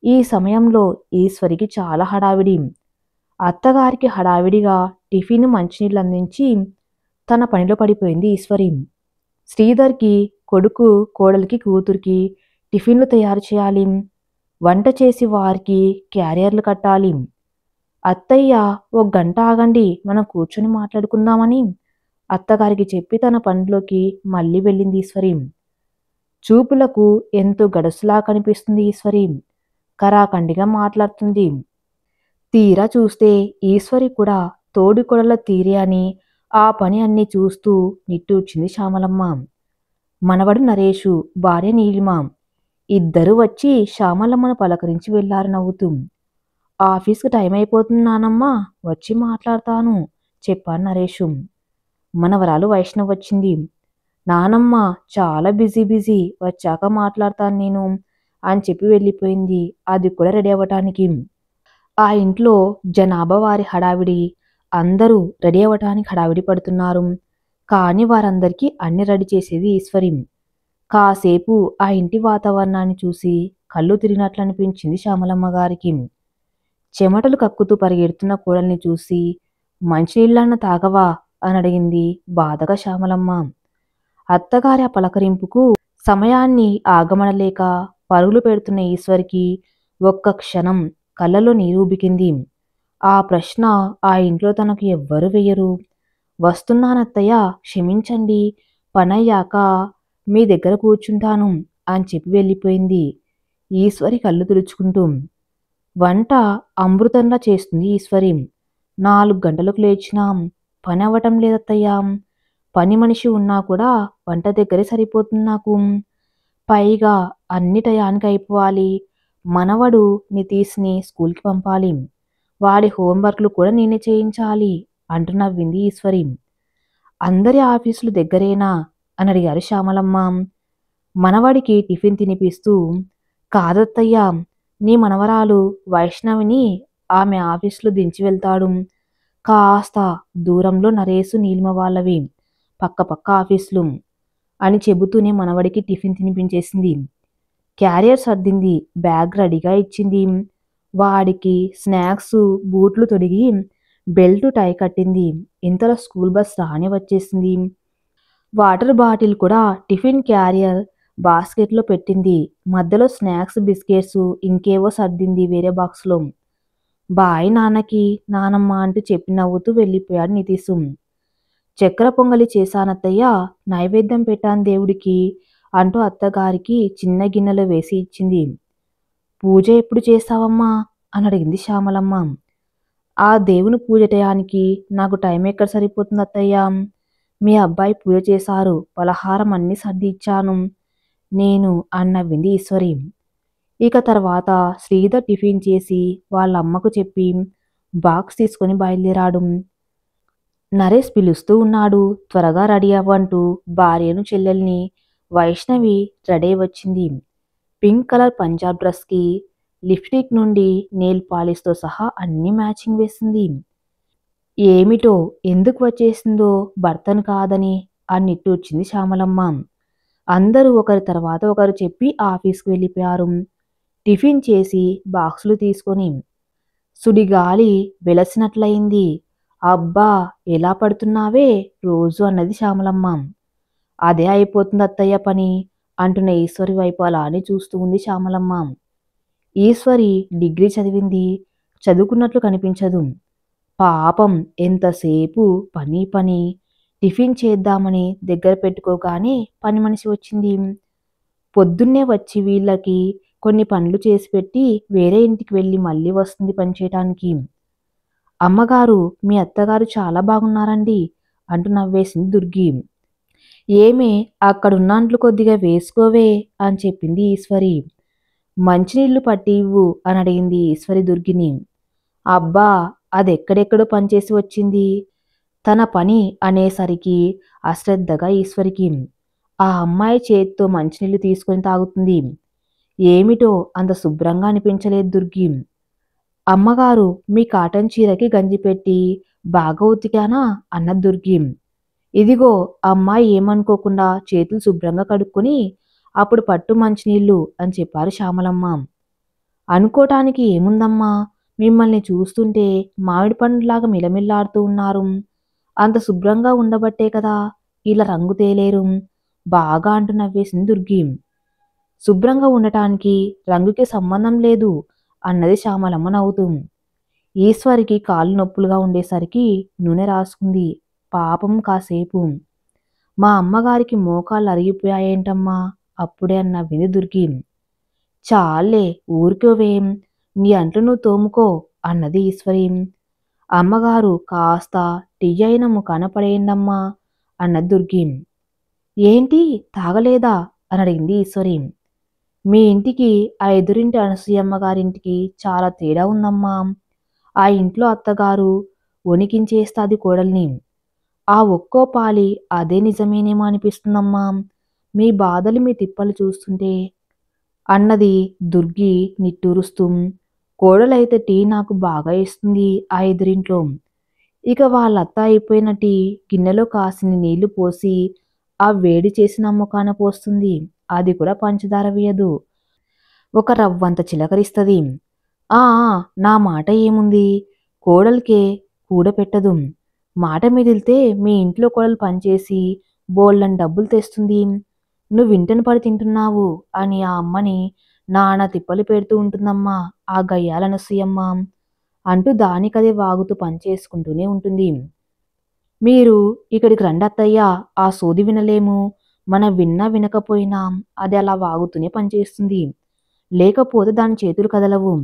ఈ సమయంలో ఈశ్వరికి చాలా హడావిడి. అత్తగారికి హడావిడిగా టిఫిన్ మంచినీళ్ళు అందించి తన పనిలో పడిపోయింది ఈశ్వరి. శ్రీధర్కి కొడుకు, కోడలికి, కూతురికి టిఫిన్లు తయారు చేయాలి. వంట చేసి వారికి క్యారియర్లు కట్టాలి. అత్తయ్య ఒక గంట ఆగండి, మనం కూర్చొని మాట్లాడుకుందామని అత్తగారికి చెప్పి తన పనిలోకి మళ్ళీ వెళ్ళింది ఈశ్వరి. చూపులకు ఎంతో గడుసులా కనిపిస్తుంది ఈశ్వరి. కరాఖండిగా మాట్లాడుతుంది. తీరా చూస్తే ఈశ్వరి కూడా తోడికొడల తీరే అని ఆ పని అన్నీ చూస్తూ నిట్టూర్చింది శ్యామలమ్మ. మనవడు నరేషు, భార్య నీలిమ ఇద్దరూ వచ్చి శ్యామలమ్మను పలకరించి వెళ్లారు నవ్వుతూ. ఆఫీస్కి టైం అయిపోతుంది నానమ్మ, వచ్చి మాట్లాడతాను చెప్పాను నరేషు. మనవరాలు వైష్ణవ్ వచ్చింది. నానమ్మ చాలా బిజీ, వచ్చాక మాట్లాడతాను నేను అని చెప్పి వెళ్ళిపోయింది. అది కూడా రెడీ అవ్వటానికి. ఆ ఇంట్లో జనాభా వారి హడావిడి. అందరూ రెడీ అవ్వటానికి హడావిడి పడుతున్నారు. కానీ వారందరికీ అన్ని రెడీ చేసేది ఈశ్వరి. కాసేపు ఆ ఇంటి వాతావరణాన్ని చూసి కళ్ళు తిరిగినట్లు అనిపించింది శ్యామలమ్మ గారికి. చెమటలు కక్కుతూ పరిగెడుతున్న కోడల్ని చూసి మంచినీళ్ళన్న తాగవా అని అడిగింది బాధగా శ్యామలమ్మ. అత్తగారి ఆ పలకరింపుకు సమయాన్ని ఆగమనలేక పరుగులు పెడుతున్న ఈశ్వరికి ఒక్క క్షణం కళ్ళలో నీరు ఉబికింది. ఆ ప్రశ్న ఆ ఇంట్లో తనకు ఎవ్వరూ వెయ్యరు. వస్తున్నానత్తయ్య, క్షమించండి, పనయ్యాక మీ దగ్గర కూర్చుంటాను అని చెప్పి వెళ్ళిపోయింది ఈశ్వరి కళ్ళు తుడుచుకుంటూ. వంట అమృతంలా చేస్తుంది ఈశ్వరి. 4 గంటలకు లేచినాం, పని అవ్వటం లేదత్తయ్యా. పని మనిషి ఉన్నా కూడా వంట దగ్గరే సరిపోతుంది నాకు. పైగా అన్ని టయానికి అయిపోవాలి. మనవడు నితీష్ని స్కూల్కి పంపాలి. వాడి హోంవర్క్లు కూడా నేనే చేయించాలి అంటూ నవ్వింది ఈశ్వరి. అందరి ఆఫీసులు దగ్గరేనా అని అడిగారు శ్యామలమ్మ. మనవడికి టిఫిన్ తినిపిస్తూ, కాదత్తయ్యా, నీ మనవరాలు వైష్ణవిని ఆమె ఆఫీసులో దించి వెళ్తాడు. కాస్త దూరంలో నరేసు, నీలిమ వాళ్ళవి పక్క ఆఫీసులు అని చెబుతూనే మనవడికి టిఫిన్ తినిపించేసింది. క్యారియర్ సర్దింది, బ్యాగ్ రెడీగా ఇచ్చింది. వాడికి స్నాక్స్, బూట్లు తొడిగి బెల్ట్ టై కట్టింది. ఇంతలో స్కూల్ బస్ రాని వచ్చేసింది. వాటర్ బాటిల్ కూడా టిఫిన్ క్యారియర్ బాస్కెట్లో పెట్టింది. మధ్యలో స్నాక్స్, బిస్కెట్స్ ఇంకేవో సర్దింది వేరే బాక్స్లో. బాయ్ నాన్నకి, నానమ్మ అంటూ చెప్పి నవ్వుతూ వెళ్ళిపోయాడు నితీశు. చక్కెర పొంగలి చేశానత్తయ్య, నైవేద్యం పెట్టాను దేవుడికి అంటూ అత్తగారికి చిన్న గిన్నెలో వేసి ఇచ్చింది. పూజ ఎప్పుడు చేస్తావమ్మా అని అడిగింది శ్యామలమ్మ. ఆ దేవుని పూజ టయానికి నాకు టైం ఎక్కడ సరిపోతుంది అత్తయ్య. మీ అబ్బాయి పూజ చేశారు, పలహారం అన్నీ సర్ది ఇచ్చాను నేను అని నవ్వింది ఈశ్వరి. ఇక తర్వాత శ్రీధర్ టిఫిన్ చేసి వాళ్ళ అమ్మకు చెప్పి బాక్స్ తీసుకొని బయలుదేరాడు. నరేష్ పిలుస్తూ ఉన్నాడు, త్వరగా రెడీ అవ్వంటూ భార్యను, చెల్లెల్ని. వైష్ణవి రెడీ వచ్చింది. పింక్ కలర్ పంజాబ్ డ్రెస్కి లిప్స్టిక్ నుండి నెయిల్ పాలిష్తో సహా అన్ని మ్యాచింగ్ వేసింది. ఏమిటో ఎందుకు వచ్చేసిందో భర్తను కాదని అని నిట్టూర్చింది శ్యామలమ్మ. అందరూ ఒకరి తర్వాత ఒకరు చెప్పి ఆఫీస్కి వెళ్ళిపోయారు. టిఫిన్ చేసి బాక్సులు తీసుకొని. సుడిగాలి వెలసినట్లయింది. అబ్బా, ఎలా పడుతున్నావే రోజు అన్నది శ్యామలమ్మ. అదే అయిపోతుంది అత్తయ్య పని అంటున్న ఈశ్వరి వైపు అలానే చూస్తూ ఉంది శ్యామలమ్మ. ఈశ్వరి డిగ్రీ చదివింది, చదువుకున్నట్లు కనిపించదు. పాపం ఎంతసేపు పని. టిఫిన్ చేద్దామని దగ్గర పెట్టుకోగానే పని మనిషి వచ్చింది. పొద్దున్నే వచ్చి వీళ్ళకి కొన్ని పనులు చేసి పెట్టి వేరే ఇంటికి వెళ్ళి మళ్ళీ వస్తుంది పనిచేయటానికి. అమ్మగారు, మీ అత్తగారు చాలా బాగున్నారండి అంటూ నవ్వేసింది దుర్గి. ఏమే, అక్కడున్న అంట్లు కొద్దిగా వేసుకోవే అని చెప్పింది ఈశ్వరి. మంచినీళ్లు పట్టి ఇవ్వు అని అడిగింది ఈశ్వరి దుర్గిని. అబ్బా! అదెక్కడెక్కడో పనిచేసి వచ్చింది. తన పని అనేసరికి అశ్రద్ధగా ఈశ్వరికి ఆ అమ్మాయి చేత్తో మంచినీళ్లు తీసుకొని తాగుతుంది. ఏమిటో అంత శుభ్రంగా అనిపించలేదు దుర్గి. అమ్మగారు మీ కాటన్ చీరకి గంజి పెట్టి బాగా ఉతికానా అన్నది దుర్గి. ఇదిగో అమ్మాయి ఏమనుకోకుండా చేతులు శుభ్రంగా కడుక్కొని అప్పుడు పట్టు మంచినీళ్ళు అని చెప్పారు శ్యామలమ్మ. అనుకోటానికి ఏముందమ్మా, మిమ్మల్ని చూస్తుంటే మామిడి పండులాగా మిలమిల్లాడుతూ ఉన్నారు. అంత శుభ్రంగా ఉండబట్టే కదా ఇలా రంగు తేలేరు బాగా అంటూ నవ్వేసింది దుర్గి. శుభ్రంగా ఉండటానికి రంగుకి సంబంధం లేదు అన్నది శ్యామలమ్మ నవ్వుతూ. ఈశ్వరికి కాళ్ళు నొప్పులుగా ఉండేసరికి నూనె రాసుకుంది. పాపం కాసేపు. మా అమ్మగారికి మోకాళ్ళు అరిగిపోయాయేంటమ్మా అప్పుడే అని నవ్వింది దుర్గి. చాలే ఊరుకోవేం, నీ అంట్లు నువ్వు తోముకో అన్నది ఈశ్వరి. అమ్మగారు కాస్త టీ అయిన ముఖాన పడేయండమ్మా అన్నది దుర్గి. ఏంటి తాగలేదా అని అడిగింది ఈశ్వరి. మీ ఇంటికి ఆ ఎదురింటి అనసూయమ్మ గారింటికి చాలా తేడా ఉందమ్మా. ఆ ఇంట్లో అత్తగారు వణికించేస్తాది కోడల్ని. ఆ ఒక్కో పాలి అదే నిజమేనేమో అనిపిస్తుందమ్మా, మీ బాధలు మీ తిప్పలు చూస్తుంటే అన్నది దుర్గి నిట్టూరుస్తూ. కోడలైతే టీ నాకు బాగా ఇస్తుంది ఆ ఎదురింట్లో. ఇక వాళ్ళత్త అయిపోయిన టీ గిన్నెలో కాసిని నీళ్లు పోసి ఆ వేడి చేసిన ముఖాన పోస్తుంది. అది కూడా పంచదార వేయదు, ఒక రవ్వంత చిలకరిస్తుంది. ఆ నా మాట ఏముంది, కోడలికే కూడపెట్టదు. మాట మిదిలితే మీ ఇంట్లో కోడలు పనిచేసి బోళ్ళని డబ్బులు తెస్తుంది. నువ్వు ఇంటని పడి తింటున్నావు అని ఆ అమ్మని నానా తిప్పలు పెడుతూ ఉంటుందమ్మా ఆ గయ్యాలనసూయమ్మ అంటూ దానికదే వాగుతూ పనిచేసుకుంటూనే ఉంటుంది. మీరు ఇక్కడికి రండి అత్తయ్యా, ఆ సోది వినలేము. మనం విన్నా వినకపోయినా అది అలా వాగుతూనే పనిచేస్తుంది. లేకపోతే దాని చేతులు కదలవు.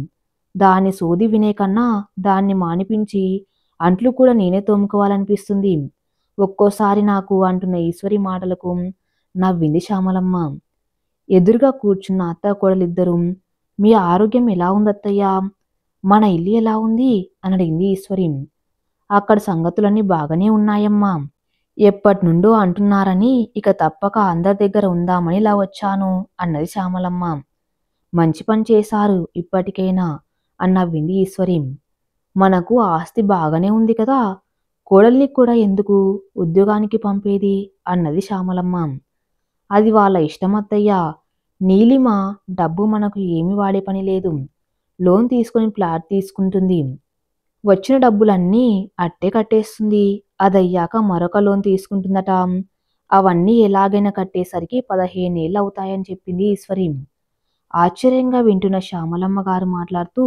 దాని సోది వినే కన్నా దాన్ని మానిపించి అంట్లు కూడా నేనే తోముకోవాలనిపిస్తుంది ఒక్కోసారి నాకు అంటున్న ఈశ్వరి మాటలకు నవ్వింది శ్యామలమ్మ. ఎదురుగా కూర్చున్న అత్త కోడలిద్దరూ మీ ఆరోగ్యం ఎలా ఉందత్తయ్యా, మన ఇల్లు ఎలా ఉంది అని అడిగింది ఈశ్వరి. అక్కడ సంగతులన్నీ బాగానే ఉన్నాయమ్మా. ఎప్పటినుండో అంటున్నారని ఇక తప్పక అందరి దగ్గర ఉందామని ఇలా వచ్చాను అన్నది శ్యామలమ్మ. మంచి పని చేశారు ఇప్పటికైనా అని నవ్వింది ఈశ్వరి. మనకు ఆస్తి బాగానే ఉంది కదా, కోడల్ని కూడా ఎందుకు ఉద్యోగానికి పంపేది అన్నది శ్యామలమ్మ. అది వాళ్ళ ఇష్టం అత్తయ్యా. నీలిమ డబ్బు మనకు ఏమి వాడే పని లేదు. లోన్ తీసుకొని ఫ్లాట్ తీసుకుంటుంది. వచ్చిన డబ్బులన్నీ అట్టే కట్టేస్తుంది. అదయ్యాక మరొక లోన్ తీసుకుంటుందట. అవన్నీ ఎలాగైనా కట్టేసరికి 15 ఏళ్ళు అవుతాయని చెప్పింది ఈశ్వరి. ఆశ్చర్యంగా వింటున్న శ్యామలమ్మ గారు మాట్లాడుతూ,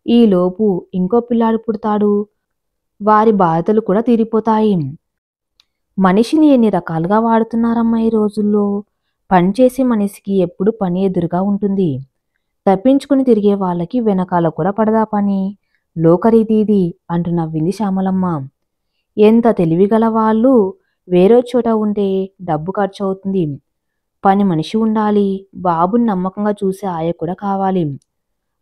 ఈలోపు ఇంకో పిల్లాడు పుడతాడు, వారి బాధలు కూడా తీరిపోతాయి. మనిషిని ఎన్ని రకాలుగా వాడుతున్నారమ్మా ఈ రోజుల్లో. పనిచేసే మనిషికి ఎప్పుడు పని ఎదురుగా ఉంటుంది. తప్పించుకుని తిరిగే వాళ్ళకి వెనకాల కూడా పడదా పని. లోకరీతి ఇది అంటూ నవ్వింది శ్యామలమ్మ. ఎంత తెలివిగల వాళ్ళు వేరే చోట ఉంటే డబ్బు ఖర్చు అవుతుంది. పని మనిషి ఉండాలి, బాబుని నమ్మకంగా చూసే ఆయ కూడా కావాలి.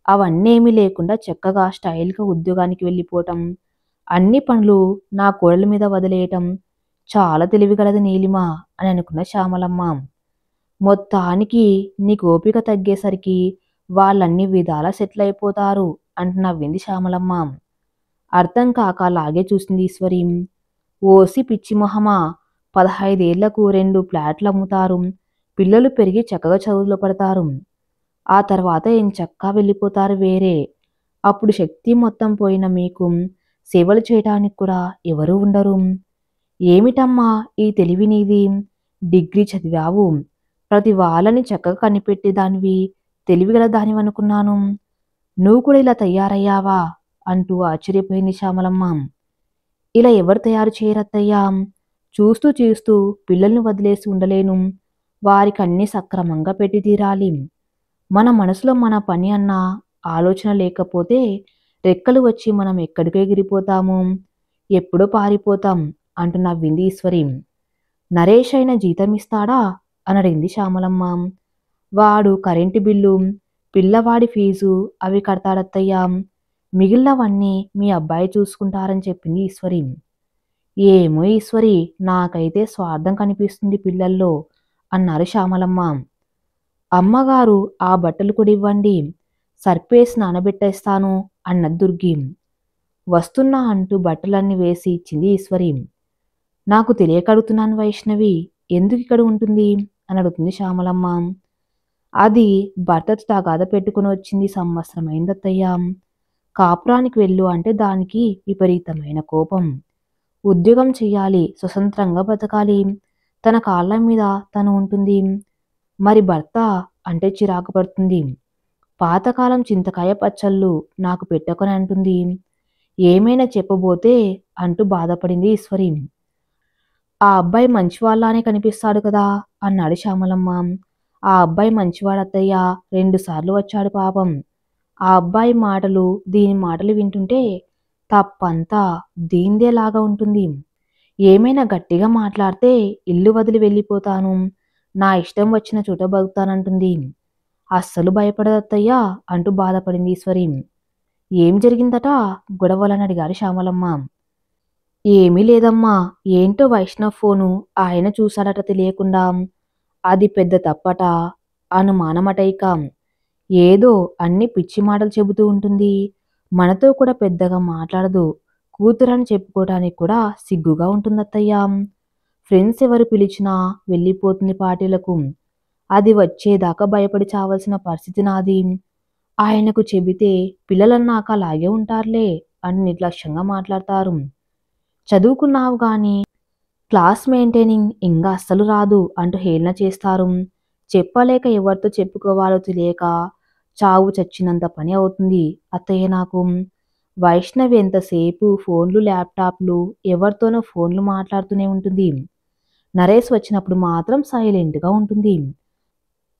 అవన్నీ ఏమీ లేకుండా చక్కగా స్టైల్గా ఉద్యోగానికి వెళ్ళిపోవటం, అన్ని పనులు నా కోడల మీద వదిలేయటం చాలా తెలివిగలది నీలిమ అని అనుకున్న శ్యామలమ్మ. మొత్తానికి నీకు ఓపిక తగ్గేసరికి వాళ్ళన్ని విధాలా సెటిల్ అయిపోతారు అంటూ నవ్వింది శ్యామలమ్మ. అర్థం కాక అలాగే చూసింది ఈశ్వరి. ఓసి పిచ్చి మొహమా, 15 ఏళ్లకు 2 ఫ్లాట్లు అమ్ముతారు, పిల్లలు పెరిగి చక్కగా చదువులో పడతారు. ఆ తర్వాత ఎంచక్కా వెళ్ళిపోతారు వేరే. అప్పుడు శక్తి మొత్తం పోయిన మీకు సేవలు చేయటానికి కూడా ఎవరూ ఉండరు. ఏమిటమ్మా ఈ తెలివి నీది, డిగ్రీ చదివావు, ప్రతి వాళ్ళని చక్కగా కనిపెట్టేదానివి, తెలివిగల దానివనుకున్నాను. నువ్వు కూడా ఇలా తయారయ్యావా అంటూ ఆశ్చర్యపోయింది శ్యామలమ్మ. ఇలా ఎవరు తయారు చేయరత్తయ్యా, చూస్తూ చూస్తూ పిల్లల్ని వదిలేసి ఉండలేను, వారికి అన్నీ సక్రమంగా పెట్టి తీరాలి. మన మనసులో మన పని అన్న ఆలోచన లేకపోతే రెక్కలు వచ్చి మనం ఎక్కడికో ఎగిరిపోతాము, ఎప్పుడో పారిపోతాం అంటూ నవ్వింది ఈశ్వరి. నరేష్ అయిన జీతం ఇస్తాడా అని అడిగింది శ్యామలమ్మ. వాడు కరెంటు బిల్లు పిల్లవాడి ఫీజు అవి కడతాడత్తయ్యా. మిగిలినవన్నీ మీ అబ్బాయి చూసుకుంటారని చెప్పింది ఈశ్వరి. ఏమో ఈశ్వరి, నాకైతే స్వార్థం కనిపిస్తుంది పిల్లల్లో అన్నారు శ్యామలమ్మ. అమ్మగారు ఆ బట్టలు కూడా ఇవ్వండి, సర్పేసి నానబెట్టేస్తాను అన్నది దుర్గి. వస్తున్నా అంటూ బట్టలన్నీ వేసి ఇచ్చింది ఈశ్వరి. నాకు తెలియక అడుగుతున్నాను వైష్ణవి, ఎందుకు ఇక్కడ ఉంటుంది అని అడుగుతుంది శ్యామలమ్మ. అది భర్తతో తగాద పెట్టుకుని వచ్చింది, సంవత్సరం అయిందత్తయ్యా. కాపురానికి వెళ్ళు అంటే దానికి విపరీతమైన కోపం. ఉద్యోగం చెయ్యాలి, స్వతంత్రంగా బతకాలి, తన కాళ్ళ మీద తను ఉంటుంది. మరి భర్త అంటే చిరాకు పడుతుంది. పాతకాలం చింతకాయ పచ్చళ్ళు నాకు పెట్టకొని అంటుంది. ఏమైనా చెప్పబోతే అంటూ బాధపడింది ఈశ్వరి. ఆ అబ్బాయి మంచివాళ్ళనే కనిపిస్తాడు కదా అన్నాడు శ్యామలమ్మ. ఆ అబ్బాయి మంచివాడత్తయ్య, 2 సార్లు వచ్చాడు పాపం. ఆ అబ్బాయి మాటలు దీని మాటలు వింటుంటే తప్పంతా దీందేలాగా ఉంటుంది. ఏమైనా గట్టిగా మాట్లాడితే ఇల్లు వదిలి వెళ్ళిపోతాను, నా ఇష్టం వచ్చిన చోట బతుకుతానంటుంది. అస్సలు భయపడదత్తయ్యా అంటూ బాధపడింది ఈశ్వరి. ఏం జరిగిందట గొడవలని అడిగారు శ్యామలమ్మ. ఏమీ లేదమ్మా, ఏంటో వైష్ణవ్ ఫోను ఆయన చూశాడట తెలియకుండా, అది పెద్ద తప్పట, అనుమానమట. ఇక ఏదో అన్ని పిచ్చి మాటలు చెబుతూ ఉంటుంది, మనతో కూడా పెద్దగా మాట్లాడదు, కూతురని చెప్పుకోవడానికి కూడా సిగ్గుగా ఉంటుందత్తయ్యా. ఫ్రెండ్స్ ఎవరు పిలిచినా వెళ్ళిపోతుంది పార్టీలకు, అది వచ్చేదాకా భయపడి చావాల్సిన పరిస్థితి నాది. ఆయనకు చెబితే పిల్లలన్నాక అలాగే ఉంటారులే అని నిర్లక్ష్యంగా మాట్లాడతారు. చదువుకున్నావు గాని క్లాస్ మెయింటైనింగ్ ఇంకా అస్సలు రాదు అంటూ హేళన చేస్తారు. చెప్పలేక ఎవరితో చెప్పుకోవాలో తెలియక చావు చచ్చినంత పని అవుతుంది అత్తయ్య నాకు. వైష్ణవి ఎంతసేపు ఫోన్లు ల్యాప్టాప్లు ఎవరితోనో ఫోన్లు మాట్లాడుతూనే ఉంటుంది. నరేష్ వచ్చినప్పుడు మాత్రం సైలెంట్గా ఉంటుంది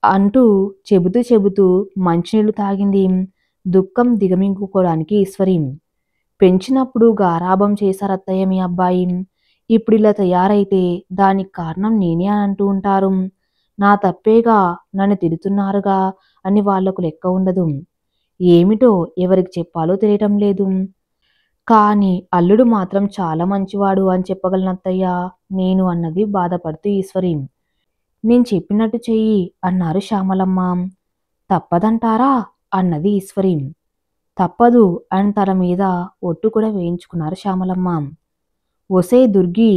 అంటూ చెబుతూ మంచినీళ్లు తాగింది దుఃఖం దిగమింగుకోవడానికి ఈశ్వరి. పెంచినప్పుడు గారాబం చేశారత్తయ్య మీ అబ్బాయి, ఇప్పుడు ఇలా తయారైతే దానికి కారణం నేనే అని అంటూ ఉంటారు. నా తప్పేగా, నన్ను తిడుతున్నారుగా అని వాళ్లకు లెక్క ఉండదు. ఏమిటో ఎవరికి చెప్పాలో తెలియటం లేదు. కానీ అల్లుడు మాత్రం చాలా మంచివాడు అని చెప్పగలనత్తయ్య నేను అన్నది బాధపడుతూ ఈశ్వరి. నేను చెప్పినట్టు చెయ్యి అన్నారు శ్యామలమ్మ. తప్పదంటారా అన్నది ఈశ్వరి. తప్పదు అని తల మీద ఒట్టు కూడా వేయించుకున్నారు శ్యామలమ్మ. ఒసే దుర్గి,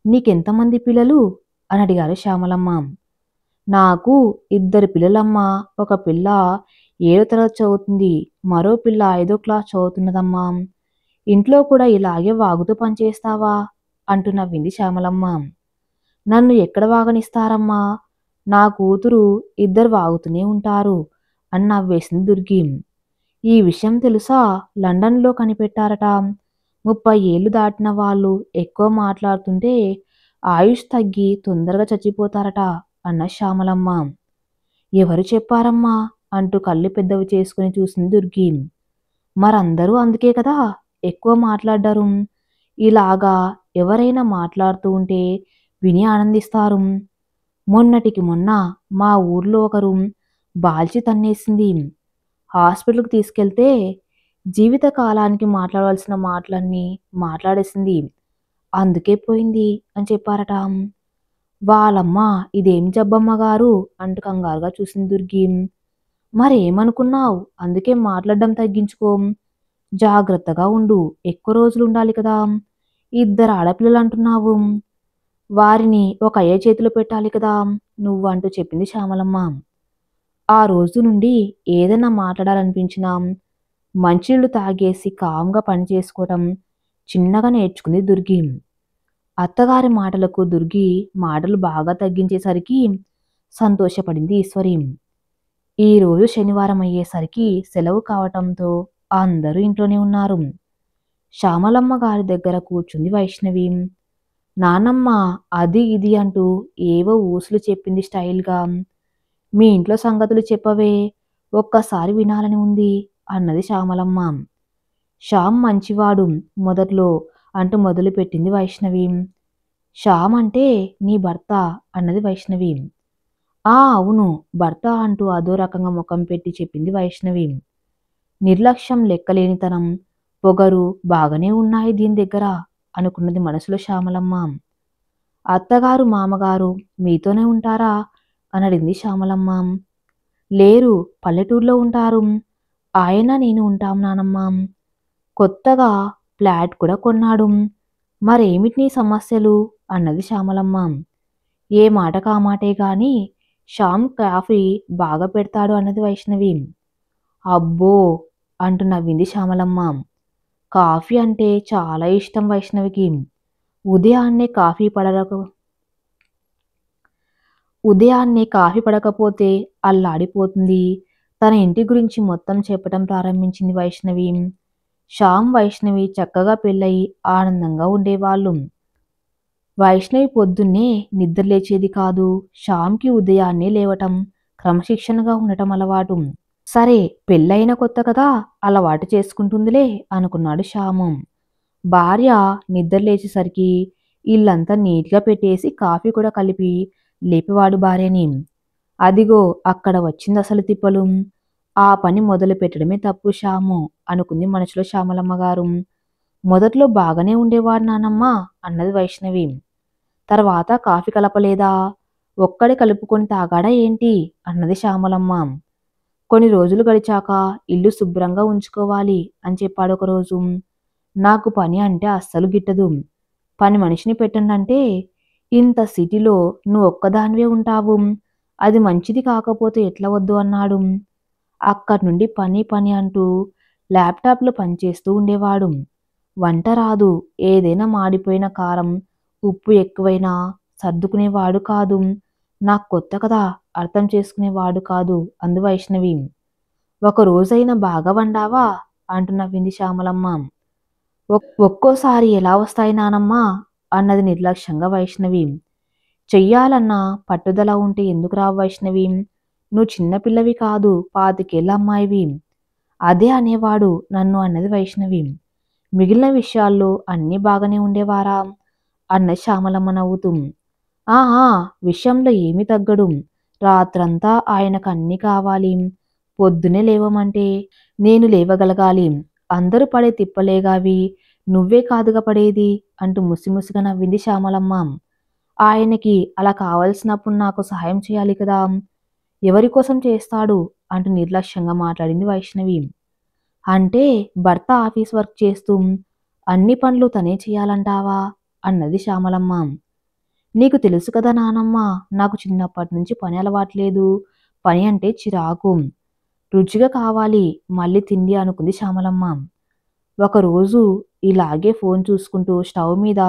నీకెంతమంది పిల్లలు అని అడిగారు శ్యామలమ్మ. నాకు 2 పిల్లలమ్మా, ఒక పిల్ల 7వ తరగతి చదువుతుంది, మరో పిల్ల 5వ క్లాస్ చదువుతున్నదమ్మా. ఇంట్లో కూడా ఇలాగే వాగుతూ పనిచేస్తావా అంటూ నవ్వింది శ్యామలమ్మ. నన్ను ఎక్కడ వాగనిస్తారమ్మా, నా కూతురు 2 వాగుతూనే ఉంటారు అని నవ్వేసింది దుర్గి. ఈ విషయం తెలుసా, లండన్లో కనిపెట్టారట, 30 ఏళ్లు దాటిన వాళ్ళు ఎక్కువ మాట్లాడుతుంటే ఆయుష్ తగ్గి తొందరగా చచ్చిపోతారట అన్న శ్యామలమ్మ. ఎవరు చెప్పారమ్మా అంటూ కళ్ళు పెద్దవి చేసుకుని చూసింది దుర్గి. మరందరూ అందుకే కదా ఎక్కువ మాట్లాడ్డారు. ఇలాగా ఎవరైనా మాట్లాడుతూ ఉంటే విని ఆనందిస్తారు. మొన్నటికి మొన్న మా ఊర్లో ఒకరు బాల్చి తన్నేసింది. హాస్పిటల్కి తీసుకెళ్తే జీవితకాలానికి మాట్లాడవలసిన మాటలన్నీ మాట్లాడేసింది, అందుకే పోయింది అని చెప్పారట. వాళ్ళమ్మ ఇదేం జబ్బమ్మ గారు అంటూ కంగారుగా చూసింది దుర్గి. మరేమనుకున్నావు, అందుకే మాట్లాడడం తగ్గించుకో, జాగ్రత్తగా ఉండు, ఎక్కువ రోజులు ఉండాలి కదా, 2 ఆడపిల్లలు అంటున్నావు, వారిని ఒక అయ్య చేతిలో పెట్టాలి కదా నువ్వు అంటూ చెప్పింది శ్యామలమ్మ. ఆ రోజు నుండి ఏదైనా మాట్లాడాలనిపించినా మంచినీళ్లు తాగేసి కామ్గా పని చేసుకోవటం చిన్నగా నేర్చుకుంది దుర్గి. అత్తగారి మాటలకు దుర్గి మాటలు బాగా తగ్గించేసరికి సంతోషపడింది ఈశ్వరి. ఈరోజు శనివారం అయ్యేసరికి సెలవు కావటంతో అందరూ ఇంట్లోనే ఉన్నారు. శ్యామలమ్మ గారి దగ్గర కూర్చుంది వైష్ణవి. నానమ్మ అది ఇది అంటూ ఏవో ఊసులు చెప్పింది స్టైల్గా. మీ ఇంట్లో సంగతులు చెప్పవే, ఒక్కసారి వినాలని ఉంది అన్నది శ్యామలమ్మ. శ్యామ్ మంచివాడు మొదట్లో అంటూ మొదలుపెట్టింది వైష్ణవి. శ్యామ్ అంటే నీ భర్త అన్నది వైష్ణవి. ఆ అవును, భర్త అంటూ అదో రకంగా ముఖం పెట్టి చెప్పింది వైష్ణవి. నిర్లక్ష్యం, లెక్కలేనితనం, పొగరు బాగానే ఉన్నాయి దీని దగ్గర అనుకున్నది మనసులో శ్యామలమ్మ. అత్తగారు, మామగారు మీతోనే ఉంటారా అని అడిగింది శ్యామలమ్మ. లేరు, పల్లెటూరులో ఉంటారు. ఆయన నేను ఉంటాం నానమ్మ. కొత్తగా ఫ్లాట్ కూడా కొన్నాడు. మరేమిటి నీ సమస్యలు అన్నది శ్యామలమ్మ. ఏ మాట కామాటే గాని శ్యామ్ కాఫీ బాగా పెడతాడు అన్నది వైష్ణవి. అబ్బో అంటూ నవ్వింది శ్యామలమ్మ. కాఫీ అంటే చాలా ఇష్టం వైష్ణవికి. ఉదయాన్నే కాఫీ పడక ఉదయాన్నే కాఫీ పడకపోతే అల్లాడిపోతుంది. తన ఇంటి గురించి మొత్తం చెప్పటం ప్రారంభించింది వైష్ణవి. శ్యామ్, వైష్ణవి చక్కగా పెళ్ళయి ఆనందంగా ఉండేవాళ్ళు. వైష్ణవి పొద్దున్నే నిద్ర లేచేది కాదు. శ్యామ్కి ఉదయాన్నే లేవటం, క్రమశిక్షణగా ఉండటం అలవాటు. సరే, పెళ్ళైన కొత్త కదా, అలవాటు చేసుకుంటుందిలే అనుకున్నాడు శ్యాము. భార్య నిద్ర లేచేసరికి ఇల్లంతా నీట్గా పెట్టేసి కాఫీ కూడా కలిపి లేపేవాడు భార్యని. అదిగో అక్కడ వచ్చింది అసలు తిప్పలు. ఆ పని మొదలు పెట్టడమే తప్పు శ్యాము అనుకుంది మనసులో శ్యామలమ్మ గారు. మొదట్లో బాగానే ఉండేవాడు నానమ్మ అన్నది వైష్ణవి. తర్వాత కాఫీ కలపలేదా, ఒక్కడే కలుపుకొని తాగాడా ఏంటి అన్నది శ్యామలమ్మ. కొన్ని రోజులు గడిచాక ఇల్లు శుభ్రంగా ఉంచుకోవాలి అని చెప్పాడు ఒకరోజు. నాకు పని అంటే అస్సలు గిట్టదు. పని మనిషిని పెట్టండంటే, ఇంత సిటీలో నువ్వు ఒక్కదానివే ఉంటావు, అది మంచిది కాకపోతే ఎట్లా వద్దు అన్నాడు. అక్కడి నుండి పని పని అంటూ ల్యాప్టాప్లో పనిచేస్తూ ఉండేవాడు. వంట రాదు, ఏదైనా మాడిపోయిన కారం, ఉప్పు ఎక్కువైనా సర్దుకునేవాడు కాదు. నాకు కొత్త కదా, అర్థం చేసుకునేవాడు కాదు అంది వైష్ణవి. ఒక రోజైనా బాగా వండావా అంటూ నవ్వింది శ్యామలమ్మ. ఒక్కోసారి ఎలా వస్తాయి నానమ్మ అన్నది నిర్లక్ష్యంగా వైష్ణవి. చెయ్యాలన్న పట్టుదల ఉంటే ఎందుకు రావు వైష్ణవి, నువ్వు చిన్నపిల్లవి కాదు, 25 ఏళ్ల అమ్మాయివి. అదే అనేవాడు నన్ను అన్నది వైష్ణవి. మిగిలిన విషయాల్లో అన్నీ బాగానే ఉండేవారా అన్నది శ్యామలమ్మ నవ్వుతూ. ఆహా, విషయంలో ఏమీ తగ్గడు. రాత్రంతా ఆయనకు అన్నీ కావాలి. పొద్దునే లేవమంటే నేను లేవగలగాలి. అందరూ పడే తిప్పలేగావి, నువ్వే కాదుగా పడేది అంటూ ముసిముసిగా నవ్వింది శ్యామలమ్మ. ఆయనకి అలా కావలసినప్పుడు నాకు సహాయం చేయాలి కదా, ఎవరి కోసం చేస్తాడు అంటూ నిర్లక్ష్యంగా మాట్లాడింది వైష్ణవి. అంటే భర్త ఆఫీస్ వర్క్ చేస్తూ అన్ని పనులు తనే చేయాలంటావా అన్నది శ్యామలమ్మ. నీకు తెలుసు కదా నానమ్మ, నాకు చిన్నప్పటి నుంచి పని అలవాట్లేదు. పని అంటే చిరాకు. రుచిగా కావాలి మళ్ళీ తిండి అనుకుంది శ్యామలమ్మ. ఒకరోజు ఇలాగే ఫోన్ చూసుకుంటూ స్టవ్ మీద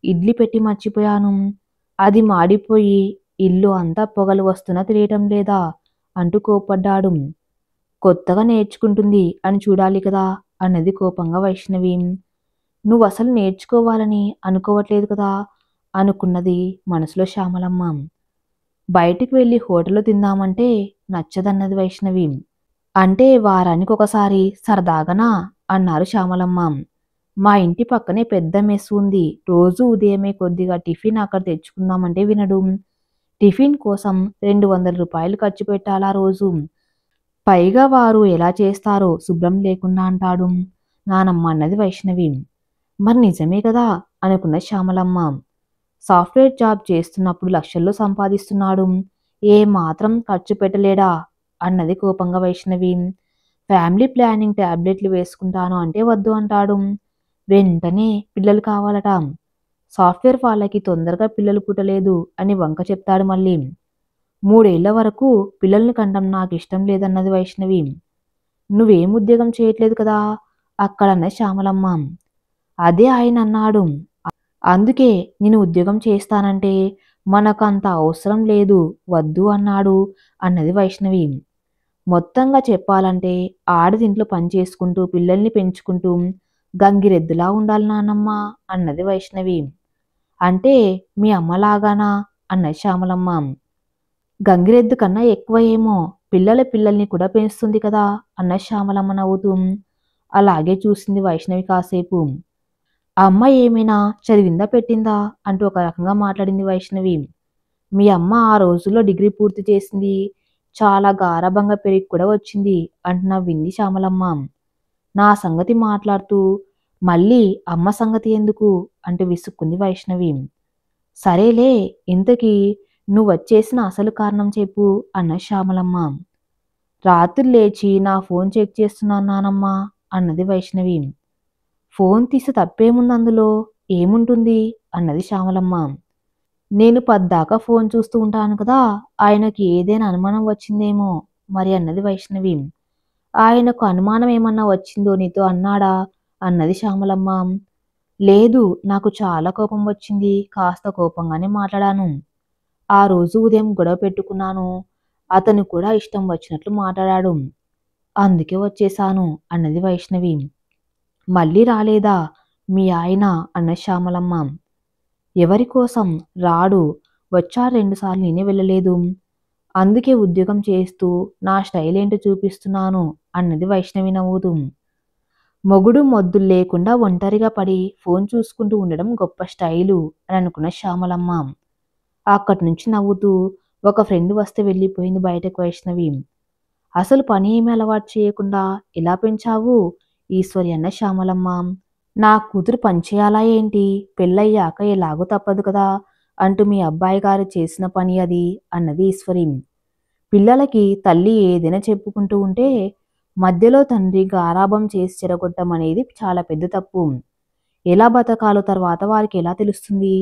ఇడ్లీ పెట్టి మర్చిపోయాను. అది మాడిపోయి ఇల్లు అంతా పొగలు వస్తున్నా తెలియటం లేదా అంటూ కోప్పడ్డాడు. కొత్తగా నేర్చుకుంటుంది అని చూడాలి కదా అన్నది కోపంగా వైష్ణవి. నువ్వు అసలు నేర్చుకోవాలని అనుకోవట్లేదు కదా అనుకున్నది మనసులో శ్యామలమ్మ. బయటికి వెళ్ళి హోటల్లో తిందామంటే నచ్చదన్నది వైష్ణవి. అంటే వారానికి ఒకసారి సరదాగనా అన్నారు శ్యామలమ్మ. మా ఇంటి పక్కనే పెద్ద మెస్ ఉంది. రోజు ఉదయమే కొద్దిగా టిఫిన్ అక్కడ తెచ్చుకుందామంటే వినడు. టిఫిన్ కోసం 200 రూపాయలు ఖర్చు పెట్టాలా రోజు. పైగా వారు ఎలా చేస్తారో శుభ్రం లేకుండా అంటాడు నానమ్మ అన్నది వైష్ణవి. మరి నిజమే కదా అనుకున్న శ్యామలమ్మ. సాఫ్ట్వేర్ జాబ్ చేస్తున్నప్పుడు లక్షల్లో సంపాదిస్తున్నాడు, ఏ మాత్రం ఖర్చు పెట్టలేడా అన్నది కోపంగా వైష్ణవి. ఫ్యామిలీ ప్లానింగ్ టాబ్లెట్లు వేసుకుంటాను అంటే వద్దు అంటాడు. వెంటనే పిల్లలు కావాలట. సాఫ్ట్వేర్ వాళ్ళకి తొందరగా పిల్లలు పుట్టలేదు అని వంక చెప్తాడు మళ్ళీ. 3 ఏళ్ల వరకు పిల్లల్ని కండం నాకు ఇష్టం లేదన్నది వైష్ణవి. నువ్వేం ఉద్యోగం చేయట్లేదు కదా అక్కడన్న శ్యామలమ్మ. అదే ఆయన అన్నాడు. అందుకే నేను ఉద్యోగం చేస్తానంటే మనకు అంత అవసరం లేదు, వద్దు అన్నాడు అన్నది వైష్ణవి. మొత్తంగా చెప్పాలంటే ఆడదింట్లో పని చేసుకుంటూ పిల్లల్ని పెంచుకుంటూ గంగిరెద్దులా ఉండాలి నానమ్మ అన్నది వైష్ణవి. అంటే మీ అమ్మలాగానా అన్నది శ్యామలమ్మ. గంగిరెద్దు కన్నా ఎక్కువ ఏమో, పిల్లల్ని కూడా పెంచుతుంది కదా అన్నది శ్యామలమ్మ నవ్వుతూ. అలాగే చూసింది వైష్ణవి కాసేపు. ఆ అమ్మాయి ఏమైనా చదివిందా పెట్టిందా అంటూ ఒక రకంగా మాట్లాడింది వైష్ణవి. మీ అమ్మ ఆ రోజుల్లో డిగ్రీ పూర్తి చేసింది. చాలా గారాబంగా పెరిగి కూడా వచ్చింది అంటూ నవ్వింది శ్యామలమ్మ. నా సంగతి మాట్లాడుతూ మళ్ళీ అమ్మ సంగతి ఎందుకు అంటూ విసుక్కుంది వైష్ణవి. సరేలే, ఇంతకీ నువ్వొచ్చేసిన అసలు కారణం చెప్పు అన్న శ్యామలమ్మ. రాత్రి లేచి నా ఫోన్ చెక్ చేస్తున్నాను నానమ్మ అన్నది వైష్ణవి. ఫోన్ తీసి తప్పేముంది అందులో, ఏముంటుంది అన్నది శ్యామలమ్మ. నేను పద్దాకా ఫోన్ చూస్తూ ఉంటాను కదా, ఆయనకి ఏదైనా అనుమానం వచ్చిందేమో మరి అన్నది వైష్ణవి. ఆయనకు అనుమానం ఏమన్నా వచ్చిందో నీతో అన్నాడా అన్నది శ్యామలమ్మ. లేదు, నాకు చాలా కోపం వచ్చింది, కాస్త కోపంగానే మాట్లాడాను. ఆ రోజు ఉదయం గొడవ పెట్టుకున్నాను, అతను కూడా ఇష్టం వచ్చినట్లు మాట్లాడాడు, అందుకే వచ్చేశాను అన్నది వైష్ణవి. మళ్ళీ రాలేదా మీ ఆయన అన్న శ్యామలమ్మ. ఎవరి కోసం రాడు, వచ్చా 2 సార్లు, నేనే వెళ్ళలేదు, అందుకే ఉద్యోగం చేస్తూ నా స్టైల్ ఏంటో చూపిస్తున్నాను అన్నది వైష్ణవి నవ్వుతూ. మొగుడు మొద్దులు లేకుండా ఒంటరిగా పడి ఫోన్ చూసుకుంటూ ఉండడం గొప్ప స్టైలు అని అనుకున్న శ్యామలమ్మ అక్కడి నుంచి నవ్వుతూ ఒక ఫ్రెండ్ వస్తే వెళ్ళిపోయింది బయటకు వైష్ణవి. అసలు పని ఏమీ అలవాటు చేయకుండా ఎలా పెంచావు ఈశ్వరి అన్న శ్యామలమ్మ. నా కూతురు పని చేయాలా ఏంటి, పెళ్ళయ్యాక ఎలాగో తప్పదు కదా అంటూ మీ అబ్బాయి గారు చేసిన పని అది అన్నది ఈశ్వరి. పిల్లలకి తల్లి ఏదైనా చెప్పుకుంటూ ఉంటే మధ్యలో తండ్రి గారాబం చేసి చెడగొట్టమనేది చాలా పెద్ద తప్పు. ఎలా బతకాలో తర్వాత వారికి ఎలా తెలుస్తుంది.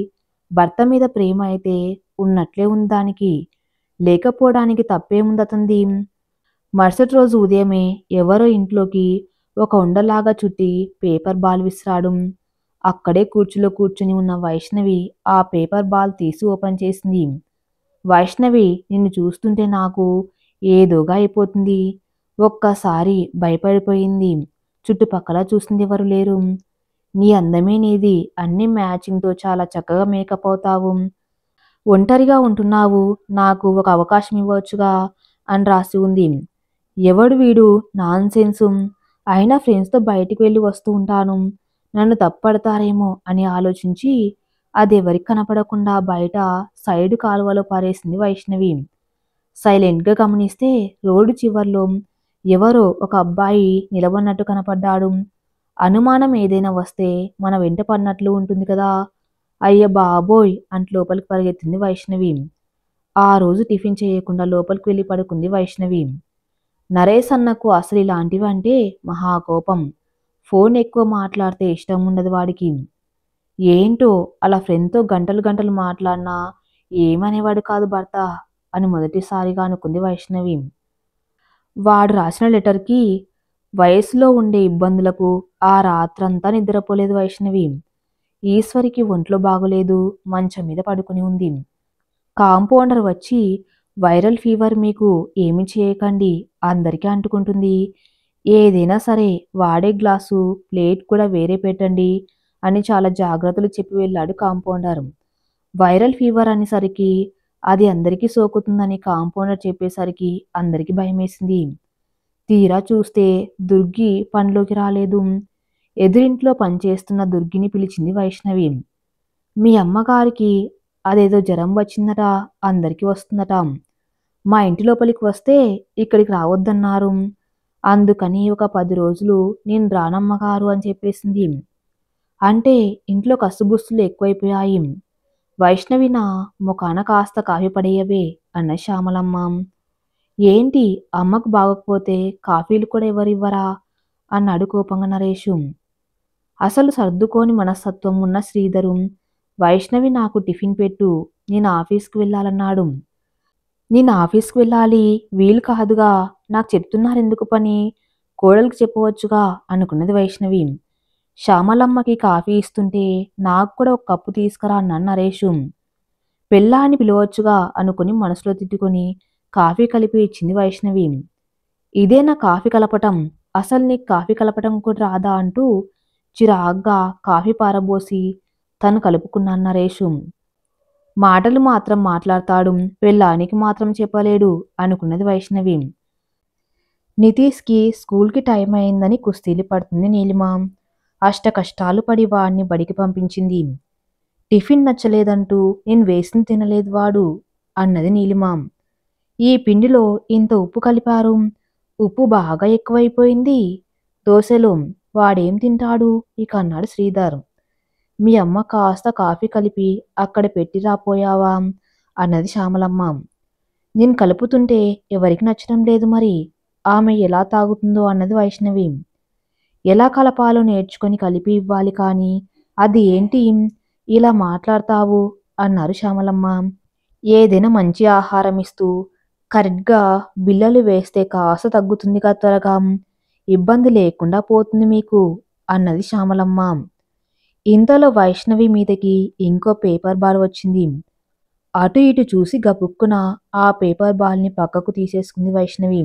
భర్త మీద ప్రేమ అయితే ఉన్నట్లే ఉంది దానికి, లేకపోవడానికి తప్పేముందతంది. మరుసటి రోజు ఉదయమే ఎవరో ఇంట్లోకి ఒక ఉండలాగా చుట్టి పేపర్ బాల్ విసిరాడు. అక్కడే కుర్చీలో కూర్చుని ఉన్న వైష్ణవి ఆ పేపర్ బాల్ తీసి ఓపెన్ చేసింది. వైష్ణవి, నిన్ను చూస్తుంటే నాకు ఏదోగా అయిపోతుంది. ఒక్కసారి భయపడిపోయింది. చుట్టుపక్కల చూసింది ఎవరు లేరు. నీ అందమే నీది, అన్ని మ్యాచింగ్తో చాలా చక్కగా మేకప్ అవుతావు, ఒంటరిగా ఉంటున్నావు, నాకు ఒక అవకాశం ఇవ్వచ్చుగా అని రాసి ఉంది. ఎవడు వీడు, నాన్ సెన్సు, అయినా ఫ్రెండ్స్తో బయటికి వెళ్ళి వస్తూ ఉంటాను, నన్ను తప్పడతారేమో అని ఆలోచించి అది ఎవరికి కనపడకుండా బయట సైడు కాలువలో పారేసింది వైష్ణవి. సైలెంట్గా గమనిస్తే రోడ్డు చివర్లో ఎవరో ఒక అబ్బాయి నిలబడినట్టు కనపడ్డాడు. అనుమానం ఏదైనా వస్తే మన వెంట పడినట్లు ఉంటుంది కదా. అయ్య బాబోయ్ అంటూ లోపలికి పరిగెత్తింది వైష్ణవి. ఆ రోజు టిఫిన్ చేయకుండా లోపలికి వెళ్ళి పడుకుంది వైష్ణవి. నరేష్ అన్నకు అసలు ఇలాంటివి అంటే మహాకోపం. ఫోన్ ఎక్కువ మాట్లాడితే ఇష్టం ఉండదు వాడికి. ఏంటో అలా ఫ్రెండ్తో గంటలు గంటలు మాట్లాడినా ఏమనేవాడు కాదు భర్త అని మొదటిసారిగా అనుకుంది వైష్ణవి. వాడు రాసిన లెటర్కి వయసులో ఉండే ఇబ్బందులకు ఆ రాత్రంతా నిద్రపోలేదు వైష్ణవి. ఈశ్వరికి ఒంట్లో బాగోలేదు, మంచం మీద పడుకుని ఉంది. కాంపౌండర్ వచ్చి వైరల్ ఫీవర్ మీకు ఏమి చేయకండి, అందరికీ అంటుకుంటుంది, ఏదైనా సరే వాడే గ్లాసు ప్లేట్ కూడా వేరే పెట్టండి అని చాలా జాగ్రత్తలు చెప్పి వెళ్ళాడు కాంపౌండర్. వైరల్ ఫీవర్ అనేసరికి అది అందరికీ సోకుతుందని కాంపౌండర్ చెప్పేసరికి అందరికీ భయమేసింది. తీరా చూస్తే దుర్గి పనిలోకి రాలేదు. ఎదురింట్లో పనిచేస్తున్న దుర్గిని పిలిచింది వైష్ణవి. మీ అమ్మగారికి అదేదో జ్వరం వచ్చిందట, అందరికీ వస్తుందట, మా ఇంటి లోపలికి వస్తే ఇక్కడికి రావద్దన్నారు, అందుకని ఒక 10 రోజులు నేను రానమ్మగారు అని చెప్పేసింది. అంటే ఇంట్లో కసుబుస్తులు ఎక్కువైపోయాయి. వైష్ణవి నా ముఖాన కాస్త కాఫీ పడేయవే అన్న శ్యామలమ్మ. ఏంటి అమ్మకు బాగోకపోతే కాఫీలు కూడా ఎవరివ్వరా అన్నాడు కోపంగా నరేషు. అసలు సర్దుకోని మనస్తత్వం ఉన్న శ్రీధరు, వైష్ణవి నాకు టిఫిన్ పెట్టు, నేను ఆఫీస్కి వెళ్ళాలన్నాడు. నేను ఆఫీస్కి వెళ్ళాలి, వీలు కాదుగా, నాకు చెప్తున్నారెందుకు పని, కోడలికి చెప్పవచ్చుగా అనుకున్నది వైష్ణవి. శ్యామలమ్మకి కాఫీ ఇస్తుంటే నాకు కూడా ఒక కప్పు తీసుకురా అన్నాడు నరేషు. పెళ్ళాన్ని పిలవచ్చుగా అనుకుని మనసులో తిట్టుకొని కాఫీ కలిపి ఇచ్చింది వైష్ణవి. ఇదేనా కాఫీ కలపటం, అసలు నీకు కాఫీ కలపటం కూడా రాదా అంటూ చిరాగ్గా కాఫీ పారబోసి తను కలుపుకున్నాను నరేషు. మాటలు మాత్రం మాట్లాడతాడు, పెళ్ళానికి మాత్రం చెప్పలేడు అనుకున్నది వైష్ణవి. నితీష్కి స్కూల్కి టైం అయిందని కుస్తీలు పడుతుంది నీలిమ. అష్ట కష్టాలు పడి వాడిని బడికి పంపించింది. టిఫిన్ నచ్చలేదంటూ నేను వేసింది తినలేదు వాడు, అన్నది నీలిమ. ఈ పిండిలో ఇంత ఉప్పు కలిపారు. ఉప్పు బాగా ఎక్కువైపోయింది. దోశలో వాడేం తింటాడు ఇక అన్నాడు శ్రీధర్. మీ అమ్మ కాస్త కాఫీ కలిపి అక్కడ పెట్టి రాపోయావా అన్నది శ్యామలమ్మ. నేను కలుపుతుంటే ఎవరికి నచ్చడం లేదు మరి. ఆమె ఎలా తాగుతుందో అన్నది వైష్ణవి. ఎలా కలపాలో నేర్చుకొని కలిపి ఇవ్వాలి కానీ అది ఏంటి ఇలా మాట్లాడతావు అన్నారు శ్యామలమ్మ. ఏదైనా మంచి ఆహారం ఇస్తూ కరెక్ట్గా బిల్లలు వేస్తే కాస్త తగ్గుతుందిగా త్వరగా. ఇబ్బంది లేకుండా పోతుంది మీకు అన్నది శ్యామలమ్మ. ఇంతలో వైష్ణవి మీదకి ఇంకో పేపర్ బాల్ వచ్చింది. అటు ఇటు చూసి గబుక్కున ఆ పేపర్ బాల్ని పక్కకు తీసేసుకుంది వైష్ణవి.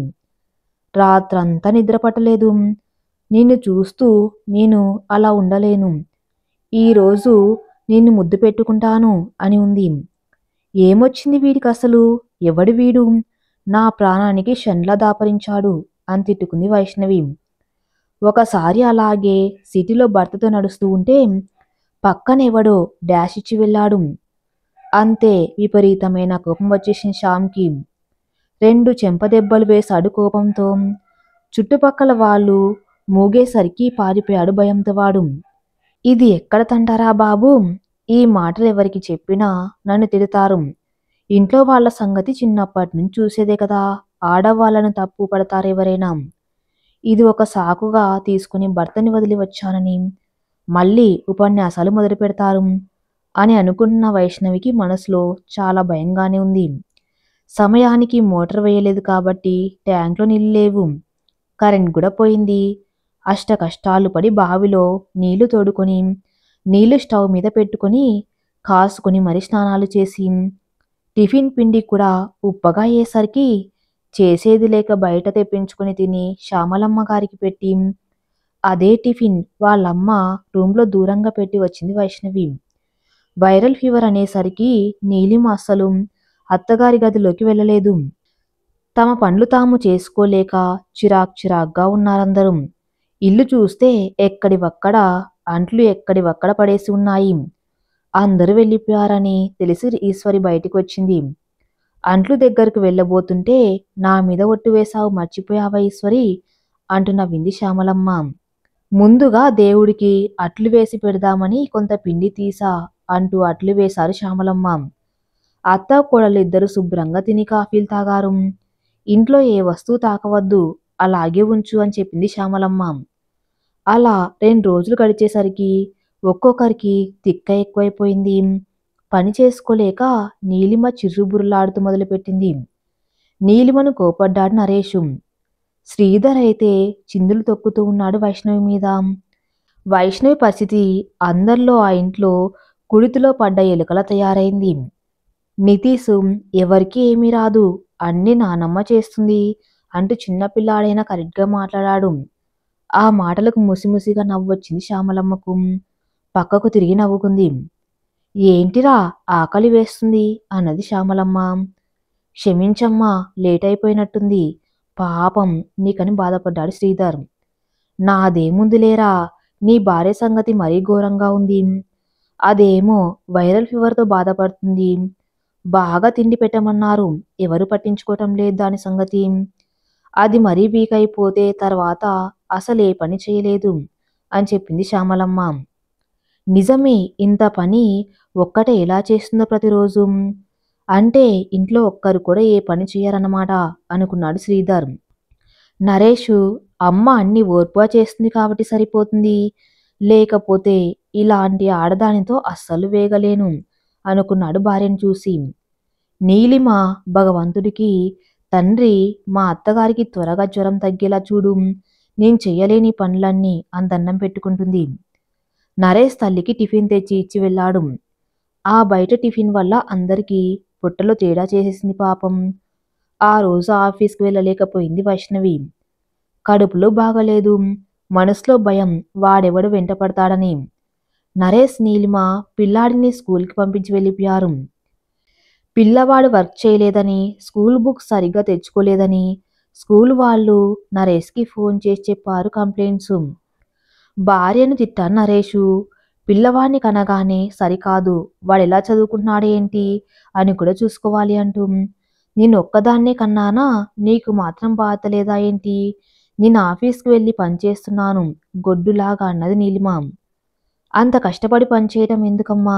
రాత్రంతా నిద్ర పట్టలేదు. నిన్ను చూస్తూ నేను అలా ఉండలేను. ఈరోజు నిన్ను ముద్దు పెట్టుకుంటాను అని ఉంది. ఏమొచ్చింది వీడికి అసలు? ఎవడు వీడు? నా ప్రాణానికి షండ్లా దాపరించాడు అని తిట్టుకుంది వైష్ణవి. ఒకసారి అలాగే సిటీలో భర్తతో నడుస్తూ ఉంటే పక్కనెవడో డాష్ ఇచ్చి వెళ్ళాడు. అంతే విపరీతమైన కోపం వచ్చేసింది శ్యామ్కి. 2 చెంపదెబ్బలు వేశాడు కోపంతో. చుట్టుపక్కల వాళ్ళు మూగేసరికి పారిపోయాడు భయంతో వాడు. ఇది ఎక్కడ తంటారా బాబు? ఈ మాటలు ఎవరికి చెప్పినా నన్ను తిడతారు. ఇంట్లో వాళ్ళ సంగతి చిన్నప్పటి నుంచి చూసేదే కదా. ఆడవాళ్ళను తప్పు పడతారెవరైనా. ఇది ఒక సాకుగా తీసుకుని భర్తని వదిలి వచ్చానని మళ్ళీ ఉపన్యాసాలు మొదలు పెడతారు అని అనుకుంటున్న వైష్ణవికి మనసులో చాలా భయంగానే ఉంది. సమయానికి మోటార్ వేయలేదు కాబట్టి ట్యాంక్లో నీళ్ళు లేవు. కరెంట్ కూడా పోయింది. అష్ట కష్టాలు పడి బావిలో నీళ్లు తోడుకొని నీళ్లు స్టవ్ మీద పెట్టుకొని కాసుకొని మరి స్నానాలు చేసి టిఫిన్ పిండి కూడా ఉప్పగా అయ్యేసరికి చేసేది లేక బయట తెప్పించుకొని తిని శ్యామలమ్మ గారికి పెట్టి అదే టిఫిన్ వాళ్ళమ్మ రూమ్లో దూరంగా పెట్టి వచ్చింది వైష్ణవి. వైరల్ ఫీవర్ అనేసరికి నీలిమ అస్సలు అత్తగారి గదిలోకి వెళ్ళలేదు. తమ పనులు తాము చేసుకోలేక చిరాగ్గా ఉన్నారందరూ. ఇల్లు చూస్తే ఎక్కడివక్కడ అంట్లు ఎక్కడివక్కడ పడేసి ఉన్నాయి. అందరూ వెళ్ళిపోయారని తెలిసి ఈశ్వరి బయటికి వచ్చింది. అంట్లు దగ్గరకు వెళ్ళబోతుంటే నా మీద ఒట్టు వేశావు, మర్చిపోయావా ఈశ్వరి అంటూ నవ్వింది శ్యామలమ్మ. ముందుగా దేవుడికి అట్లు వేసి పెడదామని కొంత పిండి తీసా అంటూ అట్లు వేశారు శ్యామలమ్మ. అత్త కోడలు ఇద్దరు శుభ్రంగా తిని కాఫీలు తాగారు. ఇంట్లో ఏ వస్తువు తాకవద్దు, అలాగే ఉంచు అని చెప్పింది శ్యామలమ్మ. అలా 2 రోజులు గడిచేసరికి ఒక్కొక్కరికి తిక్క ఎక్కువైపోయింది. పని చేసుకోలేక నీలిమ చిర్రుబుర్రులాడుతూ మొదలుపెట్టింది. నీలిమను కోపడ్డాడు నరేషు. శ్రీధర్ అయితే చిందులు తొక్కుతూ ఉన్నాడు వైష్ణవి మీద. వైష్ణవి పరిస్థితి అందరిలో ఆ ఇంట్లో కుడితిలో పడ్డ ఎలుకల తయారైంది. నితీషు ఎవరికీ ఏమీ రాదు, అన్నీ నానమ్మ చేస్తుంది అంటూ చిన్నపిల్లాడైనా కరెక్ట్గా మాట్లాడాడు. ఆ మాటలకు ముసిముసిగా నవ్వొచ్చింది శ్యామలమ్మకు. పక్కకు తిరిగి నవ్వుకుంది. ఏంటిరా ఆకలి వేస్తుంది అన్నది శ్యామలమ్మ. క్షమించమ్మా, లేట్ అయిపోయినట్టుంది, పాపం నీకని బాధపడ్డాడు శ్రీధర్. నాదేముందిలేరా, నీ భార్య సంగతి మరీ ఘోరంగా ఉంది. అదేమో వైరల్ ఫీవర్తో బాధపడుతుంది. బాగా తిండి పెట్టమన్నారు, ఎవరు పట్టించుకోవటం లేదు దాని సంగతి. అది మరీ వీక్ అయిపోతే తర్వాత అసలు ఏ పని చేయలేదు అని చెప్పింది శ్యామలమ్మ. నిజమే, ఇంత పని ఒక్కటే ఎలా చేస్తుందో ప్రతిరోజు. అంటే ఇంట్లో ఒక్కరు కూడా ఏ పని చేయరన్నమాట అనుకున్నాడు శ్రీధర్. నరేషు అమ్మ అన్ని ఓర్పుగా చేస్తుంది కాబట్టి సరిపోతుంది, లేకపోతే ఇలాంటి ఆడదానితో అస్సలు వేగలేను అనుకున్నాడు భార్యను చూసి. నీలిమ భగవంతుడికి, తండ్రి మా అత్తగారికి త్వరగా జ్వరం తగ్గేలా చూడు, నేను చెయ్యలేని పనులన్నీ అంతన్నం పెట్టుకుంటుంది. నరేష్ తల్లికి టిఫిన్ తెచ్చి ఇచ్చి వెళ్ళాడు. ఆ బయట టిఫిన్ వల్ల అందరికీ పొట్టలో తేడా చేసేసింది పాపం. ఆ రోజు ఆఫీస్కి వెళ్ళలేకపోయింది వైష్ణవి. కడుపులో బాగలేదు, మనసులో భయం వాడెవడు వెంట పడతాడని. నరేష్ నీలిమ పిల్లాడిని స్కూల్కి పంపించి వెళ్ళిపోయారు. పిల్లవాడు వర్క్ చేయలేదని, స్కూల్ బుక్స్ సరిగ్గా తెచ్చుకోలేదని స్కూల్ వాళ్ళు నరేష్కి ఫోన్ చేసి చెప్పారు కంప్లైంట్స్. భార్యను తిట్టాను నరేషు. పిల్లవాడిని కనగానే సరికాదు, వాడెలా చదువుకుంటున్నాడేంటి అని కూడా చూసుకోవాలి అంటూ. నిన్నొక్కదాన్నే కన్నానా? నీకు మాత్రం బాధ లేదా ఏంటి? నేను ఆఫీస్‌కి వెళ్లి పనిచేస్తున్నాను గొడ్డులాగా అన్నది నీలిమ. అంత కష్టపడి పనిచేయడం ఎందుకమ్మా?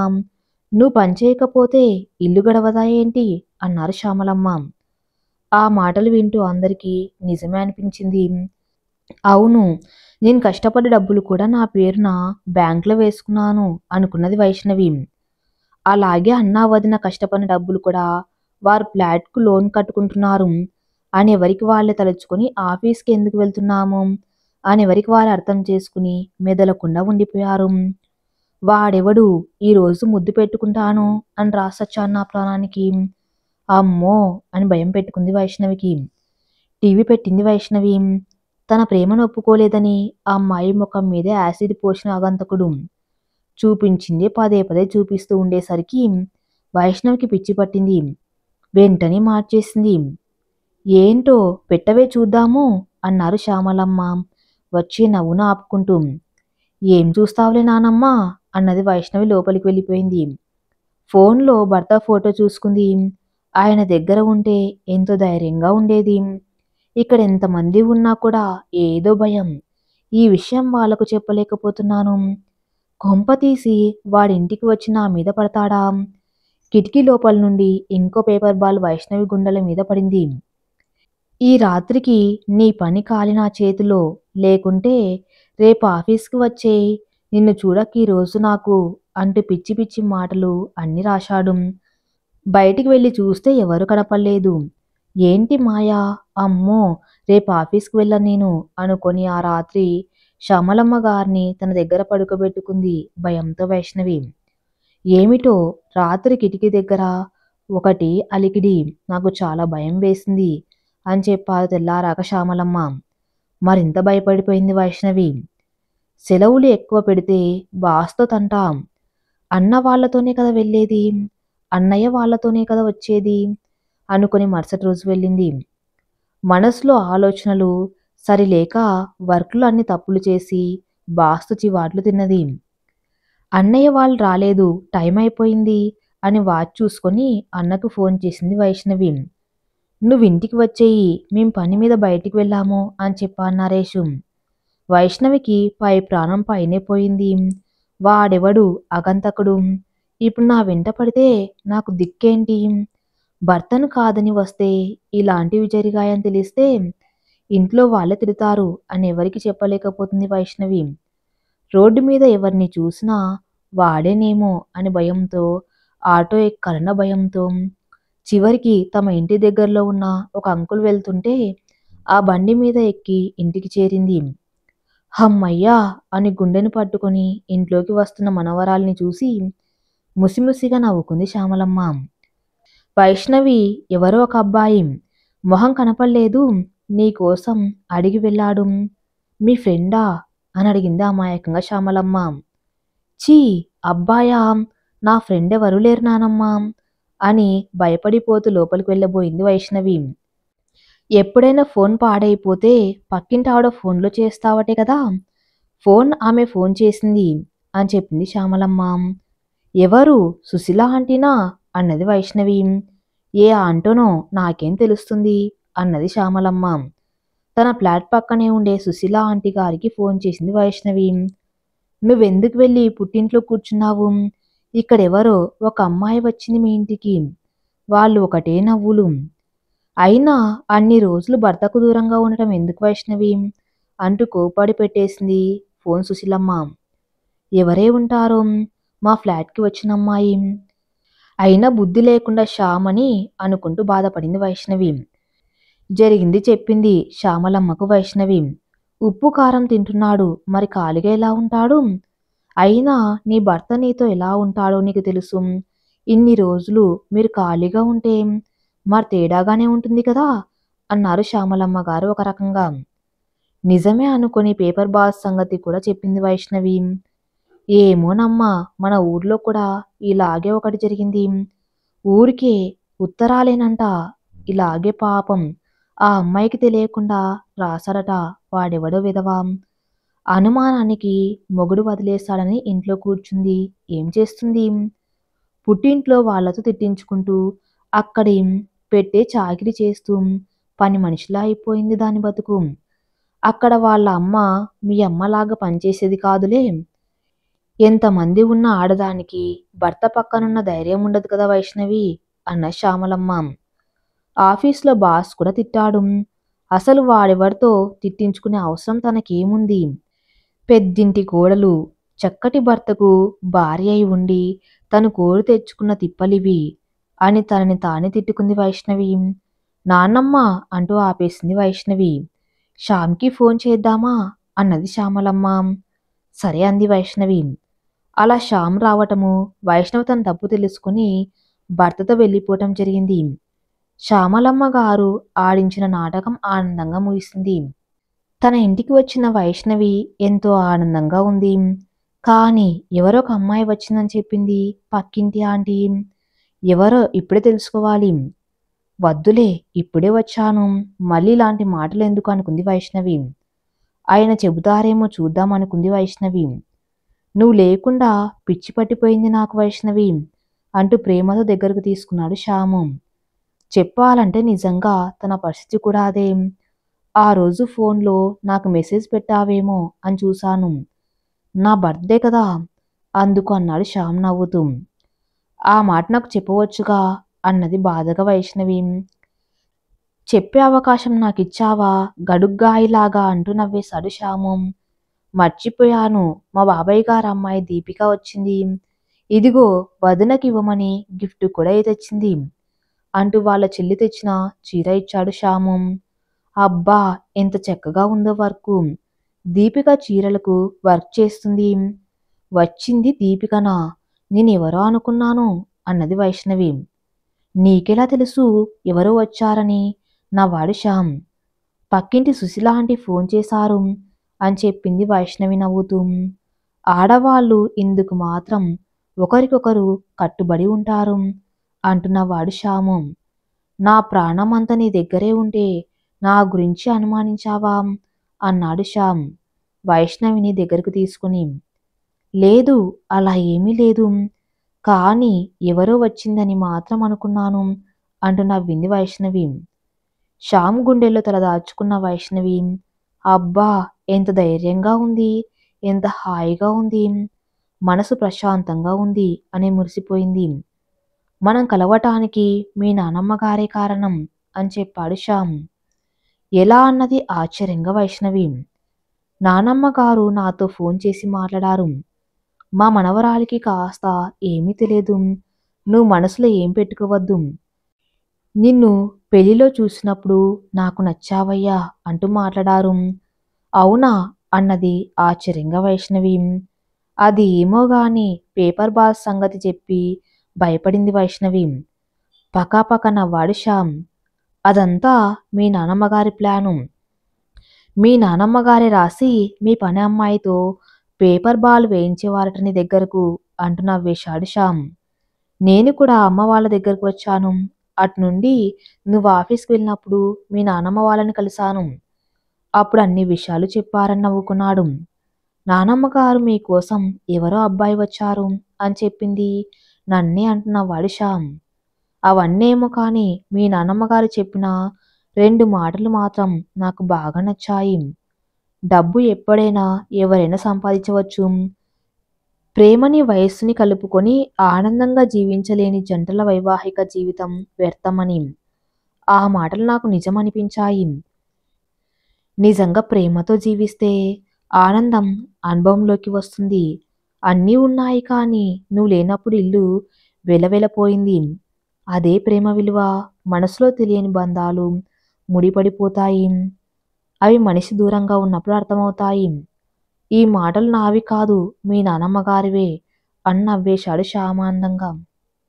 నువ్వు పనిచేయకపోతే ఇల్లు గడవదా ఏంటి? అన్నారు శ్యామలమ్మ. ఆ మాటలు వింటూ అందరికీ నిజమే అనిపించింది. అవును. నేను కష్టపడ్డ డబ్బులు కూడా నా పేరున బ్యాంక్‌లో వేసుకున్నాను అనుకున్నది వైష్ణవి. అలాగే అన్నా వదిన కష్టపడిన డబ్బులు కూడా వారు ఫ్లాట్‌కు లోన్ కట్టుకుంటున్నారు అని ఎవరికి వాళ్ళే తలుచుకొని ఆఫీస్‌కి ఎందుకు వెళ్తున్నాము అని ఎవరికి వాళ్ళు అర్థం చేసుకుని మెదలకుండా ఉండిపోయారు. వాడెవడు ఈరోజు ముద్దు పెట్టుకుంటాను అని రాసొచ్చాను నా ప్రాణానికి. అమ్మో! అని భయం పెట్టుకుంది వైష్ణవికి. టీవీ పెట్టింది వైష్ణవి. తన ప్రేమను ఒప్పుకోలేదని ఆ అమ్మాయి ముఖం మీద యాసిడ్ పోసిన ఆగంతకుడు చూపించిందే పదే పదే చూపిస్తూ ఉండేసరికి వైష్ణవికి పిచ్చి పట్టింది. వెంటనే మార్చేసింది. ఏంటో పెట్టవే చూద్దాము అన్నారు శ్యామలమ్మ వచ్చి నవ్వును ఆపుకుంటూ. ఏం చూస్తావులే నానమ్మ అన్నది వైష్ణవి లోపలికి వెళ్ళిపోయింది. ఫోన్లో భర్త ఫోటో చూసుకుంది. ఆయన దగ్గర ఉంటే ఎంతో ధైర్యంగా ఉండేది. ఇక్కడ ఎంతమంది ఉన్నా కూడా ఏదో భయం. ఈ విషయం వాళ్లకు చెప్పలేకపోతున్నాను. కొంప తీసి వాడింటికి వచ్చి నా మీద పడతాడా? కిటికీ లోపల నుండి ఇంకో పేపర్ బాల్ వైష్ణవి గుండెల మీద పడింది. ఈ రాత్రికి నీ పని కాలి నా చేతిలో, లేకుంటే రేపు ఆఫీస్‌కి వచ్చేయ్. నిన్ను చూడక ఈ రోజు నాకు అంటూ పిచ్చి పిచ్చి మాటలు అన్నీ రాశాడు. బయటికి వెళ్లి చూస్తే ఎవరూ కనపడలేదు. ఏంటి మాయా? అమ్మో! రేపు ఆఫీస్‌కి వెళ్ళను నేను అనుకొని ఆ రాత్రి శ్యామలమ్మ గారిని తన దగ్గర పడుకోబెట్టుకుంది భయంతో వైష్ణవి. ఏమిటో రాత్రి కిటికీ దగ్గర ఒకటి అలికిడి. నాకు చాలా భయం వేసింది అని చెప్పారు తెల్లారాక శ్యామలమ్మ. మరింత భయపడిపోయింది వైష్ణవి. సెలవులు ఎక్కువ పెడితే బాస్‌తో తంట. అన్న వాళ్ళతోనే కదా వెళ్ళేది. అన్నయ్య వాళ్ళతోనే కదా వచ్చేది అనుకుని మరుసటి రోజు వెళ్ళింది. మనసులో ఆలోచనలు సరిలేక వర్క్‌లో అన్ని తప్పులు చేసి బాస్‌తో చివాట్లు తిన్నది. అన్నయ్య వాళ్ళు రాలేదు, టైం అయిపోయింది అని వాచ్ చూసుకొని అన్నకు ఫోన్ చేసింది వైష్ణవి. నువ్వింటికి వచ్చేయి, మేం పని మీద బయటికి వెళ్ళాము అని చెప్పా నరేషు. వైష్ణవికి పై ప్రాణం పైనే పోయింది. వాడెవడు అగంతకుడు? ఇప్పుడు నా వెంట పడితే నాకు దిక్కేంటి? భర్తను కాదని వస్తే ఇలాంటివి జరిగాయని తెలిస్తే ఇంట్లో వాళ్ళే తిడతారు అని ఎవరికి చెప్పలేకపోతుంది వైష్ణవి. రోడ్డు మీద ఎవరిని చూసినా వాడేనేమో అని భయంతో ఆటో ఎక్కాలన్న భయంతో చివరికి తమ ఇంటి దగ్గరలో ఉన్న ఒక అంకుల్ వెళ్తుంటే ఆ బండి మీద ఎక్కి ఇంటికి చేరింది. హమ్మయ్యా అని గుండెను పట్టుకొని ఇంట్లోకి వస్తున్న మనవరాల్ని చూసి ముసిముసిగా నవ్వుకుంది శ్యామలమ్మ. వైష్ణవి ఎవరో ఒక అబ్బాయి మొహం కనపడలేదు, నీకోసం అడిగి వెళ్ళాడు. మీ ఫ్రెండా అని అడిగింది అమాయకంగా శ్యామలమ్మ. ఛీ! అబ్బాయా? నా ఫ్రెండ్ ఎవరూ లేరు నానమ్మా అని భయపడిపోతూ లోపలికి వెళ్ళబోయింది వైష్ణవి. ఎప్పుడైనా ఫోన్ పాడైపోతే పక్కింటావిడ ఫోన్లో చేస్తావటే కదా, ఆమె ఫోన్ చేసింది అని చెప్పింది శ్యామలమ్మ. ఎవరు? సుశీల ఆంటీనా అన్నది వైష్ణవి. ఏ ఆంటోనో నాకేం తెలుస్తుంది అన్నది శ్యామలమ్మ. తన ఫ్లాట్ పక్కనే ఉండే సుశీల ఆంటీ గారికి ఫోన్ చేసింది వైష్ణవి. నువ్వెందుకు వెళ్ళి పుట్టింట్లో కూర్చున్నావు? ఇక్కడెవరో ఒక అమ్మాయి వచ్చింది మీ ఇంటికి. వాళ్ళు ఒకటే నవ్వులు. అయినా అన్ని రోజులు భర్తకు దూరంగా ఉండటం ఎందుకు వైష్ణవి అంటూ కోపాడి పెట్టేసింది ఫోన్ సుశీలమ్మ. ఎవరే ఉంటారో మా ఫ్లాట్‌కి వచ్చిన అమ్మాయి. అయినా బుద్ధి లేకుండా శ్యామ్ అని అనుకుంటూ బాధపడింది వైష్ణవి. జరిగింది చెప్పింది శ్యామలమ్మకు వైష్ణవి. ఉప్పు కారం తింటున్నాడు, మరి ఖాళీగా ఎలా ఉంటాడు? అయినా నీ భర్త నీతో ఎలా ఉంటాడో నీకు తెలుసు. ఇన్ని రోజులు మీరు ఖాళీగా ఉంటే మరి తేడాగానే ఉంటుంది కదా అన్నారు శ్యామలమ్మ గారు ఒక రకంగా. నిజమే అనుకుని పేపర్ బాస్ సంగతి కూడా చెప్పింది వైష్ణవి. ఏమోనమ్మా, మన ఊర్లో కూడా ఇలాగే ఒకటి జరిగింది. ఊరికే ఉత్తరాలేనంట. ఇలాగే పాపం ఆ అమ్మాయికి తెలియకుండా రాశాడట వాడెవడో విధవ. అనుమానానికి మొగుడు వదిలేస్తాడని ఇంట్లో కూర్చుంది. ఏం చేస్తుంది? పుట్టింట్లో వాళ్ళతో తిట్టించుకుంటూ, అక్కడి పెట్టే చాకిరీ చేస్తూ పని మనిషిలా అయిపోయింది దాని బతుకు. అక్కడ వాళ్ళ అమ్మ మీ అమ్మలాగా పనిచేసేది కాదులే. ఎంతమంది ఉన్న ఆడదానికి భర్త పక్కనున్న ధైర్యం ఉండదు కదా వైష్ణవి అన్న శ్యామలమ్మ. ఆఫీస్లో బాస్ కూడా తిట్టాడు. అసలు వాడెవరితో తిట్టించుకునే అవసరం తనకేముంది? పెద్దింటి కోడలు, చక్కటి భర్తకు భార్య అయి ఉండి తను కోరి తెచ్చుకున్న తిప్పలివి అని తనని తానే తిట్టుకుంది వైష్ణవి. నాన్నమ్మ అంటూ ఆపేసింది వైష్ణవి. శ్యామ్కి ఫోన్ చేద్దామా అన్నది శ్యామలమ్మ. సరే అంది వైష్ణవి. అలా శ్యామ్ రావటము, వైష్ణవి తన తప్పు తెలుసుకుని భర్తతో వెళ్ళిపోవటం జరిగింది. శ్యామలమ్మ గారు ఆడించిన నాటకం ఆనందంగా ముగిసింది. తన ఇంటికి వచ్చిన వైష్ణవి ఎంతో ఆనందంగా ఉంది. కానీ ఎవరో ఒక అమ్మాయి వచ్చిందని చెప్పింది పక్కింటి ఆంటీ. ఎవరో ఇప్పుడే తెలుసుకోవాలి. వద్దులే, ఇప్పుడే వచ్చాను, మళ్ళీ ఇలాంటి మాటలు ఎందుకు అనుకుంది వైష్ణవి. ఆయన చెబుతారేమో చూద్దాం అనుకుంది వైష్ణవి. నువ్వు లేకుండా పిచ్చి పట్టిపోయింది నాకు వైష్ణవి అంటూ ప్రేమతో దగ్గరకు తీసుకున్నాడు శ్యాము. చెప్పాలంటే నిజంగా తన పరిస్థితి కూడా అదే. ఆ రోజు ఫోన్లో నాకు మెసేజ్ పెట్టావేమో అని చూశాను. నా బర్త్డే కదా అందుకు అన్నాడు శ్యామ్ నవ్వుతూ. ఆ మాట నాకు చెప్పవచ్చుగా అన్నది బాధగా వైష్ణవి. చెప్పే అవకాశం నాకిచ్చావా గడుగ్గాయిలాగా అంటూ నవ్వేశాడు శ్యాము. మర్చిపోయాను, మా బాబాయ్ గారు అమ్మాయి దీపిక వచ్చింది. ఇదిగో వదినకి ఇవ్వమని గిఫ్ట్ కూడా తెచ్చింది అంటూ వాళ్ళ చెల్లి తెచ్చిన చీర ఇచ్చాడు శ్యాము. అబ్బా, ఎంత చక్కగా ఉందో వర్కు. దీపిక చీరలకు వర్క్ చేస్తుంది. వచ్చింది దీపికనా? నేనెవరో అనుకున్నాను అన్నది వైష్ణవి. నీకెలా తెలుసు ఎవరో వచ్చారని? నవ్వాడు శ్యామ్. పక్కింటి సుశీల ఆంటీ ఫోన్ చేశారు అని చెప్పింది వైష్ణవి నవ్వుతూ. ఆడవాళ్ళు ఇందుకు మాత్రం ఒకరికొకరు కట్టుబడి ఉంటారు అంటున్నవాడు శ్యాము. నా ప్రాణం అంతా నీ దగ్గరే ఉంటే నా గురించి అనుమానించావా అన్నాడు శ్యామ్ వైష్ణవిని దగ్గరకు తీసుకుని. లేదు, అలా ఏమీ లేదు, కానీ ఎవరో వచ్చిందని మాత్రం అనుకున్నాను అంటూ నవ్వింది వైష్ణవి. శ్యామ్ గుండెల్లో తల దాచుకున్న వైష్ణవి, అబ్బా ఎంత ధైర్యంగా ఉంది, ఎంత హాయిగా ఉంది, మనసు ప్రశాంతంగా ఉంది అని మురిసిపోయింది. మనం కలవటానికి మీ నానమ్మ గారే కారణం అని చెప్పాడు శ్యామ్. ఎలా అన్నది ఆశ్చర్యంగా వైష్ణవి. నానమ్మ గారు నాతో ఫోన్ చేసి మాట్లాడారు. మా మనవరాలికి కాస్త ఏమీ తెలియదు, నువ్వు మనసులో ఏం పెట్టుకోవద్దు, నిన్ను పెళ్లిలో చూసినప్పుడు నాకు నచ్చావయ్యా అంటూ మాట్లాడారు. అవునా అన్నది ఆశ్చర్యంగా వైష్ణవి. అది ఏమో గాని పేపర్ బాస్ సంగతి చెప్పి భయపడింది వైష్ణవి. పకాపక నవ్వాడు శ్యామ్. అదంతా మీ నానమ్మగారి ప్లాను. మీ నానమ్మగారే రాసి మీ పని అమ్మాయితో పేపర్ బాల్ వేయించేవారట నీ దగ్గరకు అంటూ నవ్వేశాడు శ్యామ్. నేను కూడా అమ్మ వాళ్ళ దగ్గరకు వచ్చాను. అటునుండి నువ్వు ఆఫీస్కి వెళ్ళినప్పుడు మీ నానమ్మ వాళ్ళని కలిశాను. అప్పుడు అన్ని విషయాలు చెప్పారని నవ్వుకున్నాడు. నానమ్మ గారు మీకోసం ఎవరో అబ్బాయి వచ్చారు అని చెప్పింది నన్నే అంటున్నవాడు శ్యామ్. అవన్నేమో కానీ మీ నానమ్మగారు చెప్పిన 2 మాటలు మాత్రం నాకు బాగా నచ్చాయి. డబ్బు ఎప్పుడైనా ఎవరైనా సంపాదించవచ్చు. ప్రేమని వయస్సుని కలుపుకొని ఆనందంగా జీవించలేని జంటల వైవాహిక జీవితం వ్యర్థమని. ఆ మాటలు నాకు నిజమనిపించాయి. నిజంగా ప్రేమతో జీవిస్తే ఆనందం అనుభవంలోకి వస్తుంది. అన్నీ ఉన్నాయి కానీ నువ్వు లేనప్పుడు ఇల్లు వెలవెలపోయింది. అదే ప్రేమ విలువ. మనసులో తెలియని బంధాలు ముడిపడిపోతాయి. అవి మనిషి దూరంగా ఉన్నప్పుడు అర్థమవుతాయి. ఈ మాటలు నావి కాదు, మీ నానమ్మగారివే అని నవ్వేశాడు శ్యామానందంగా.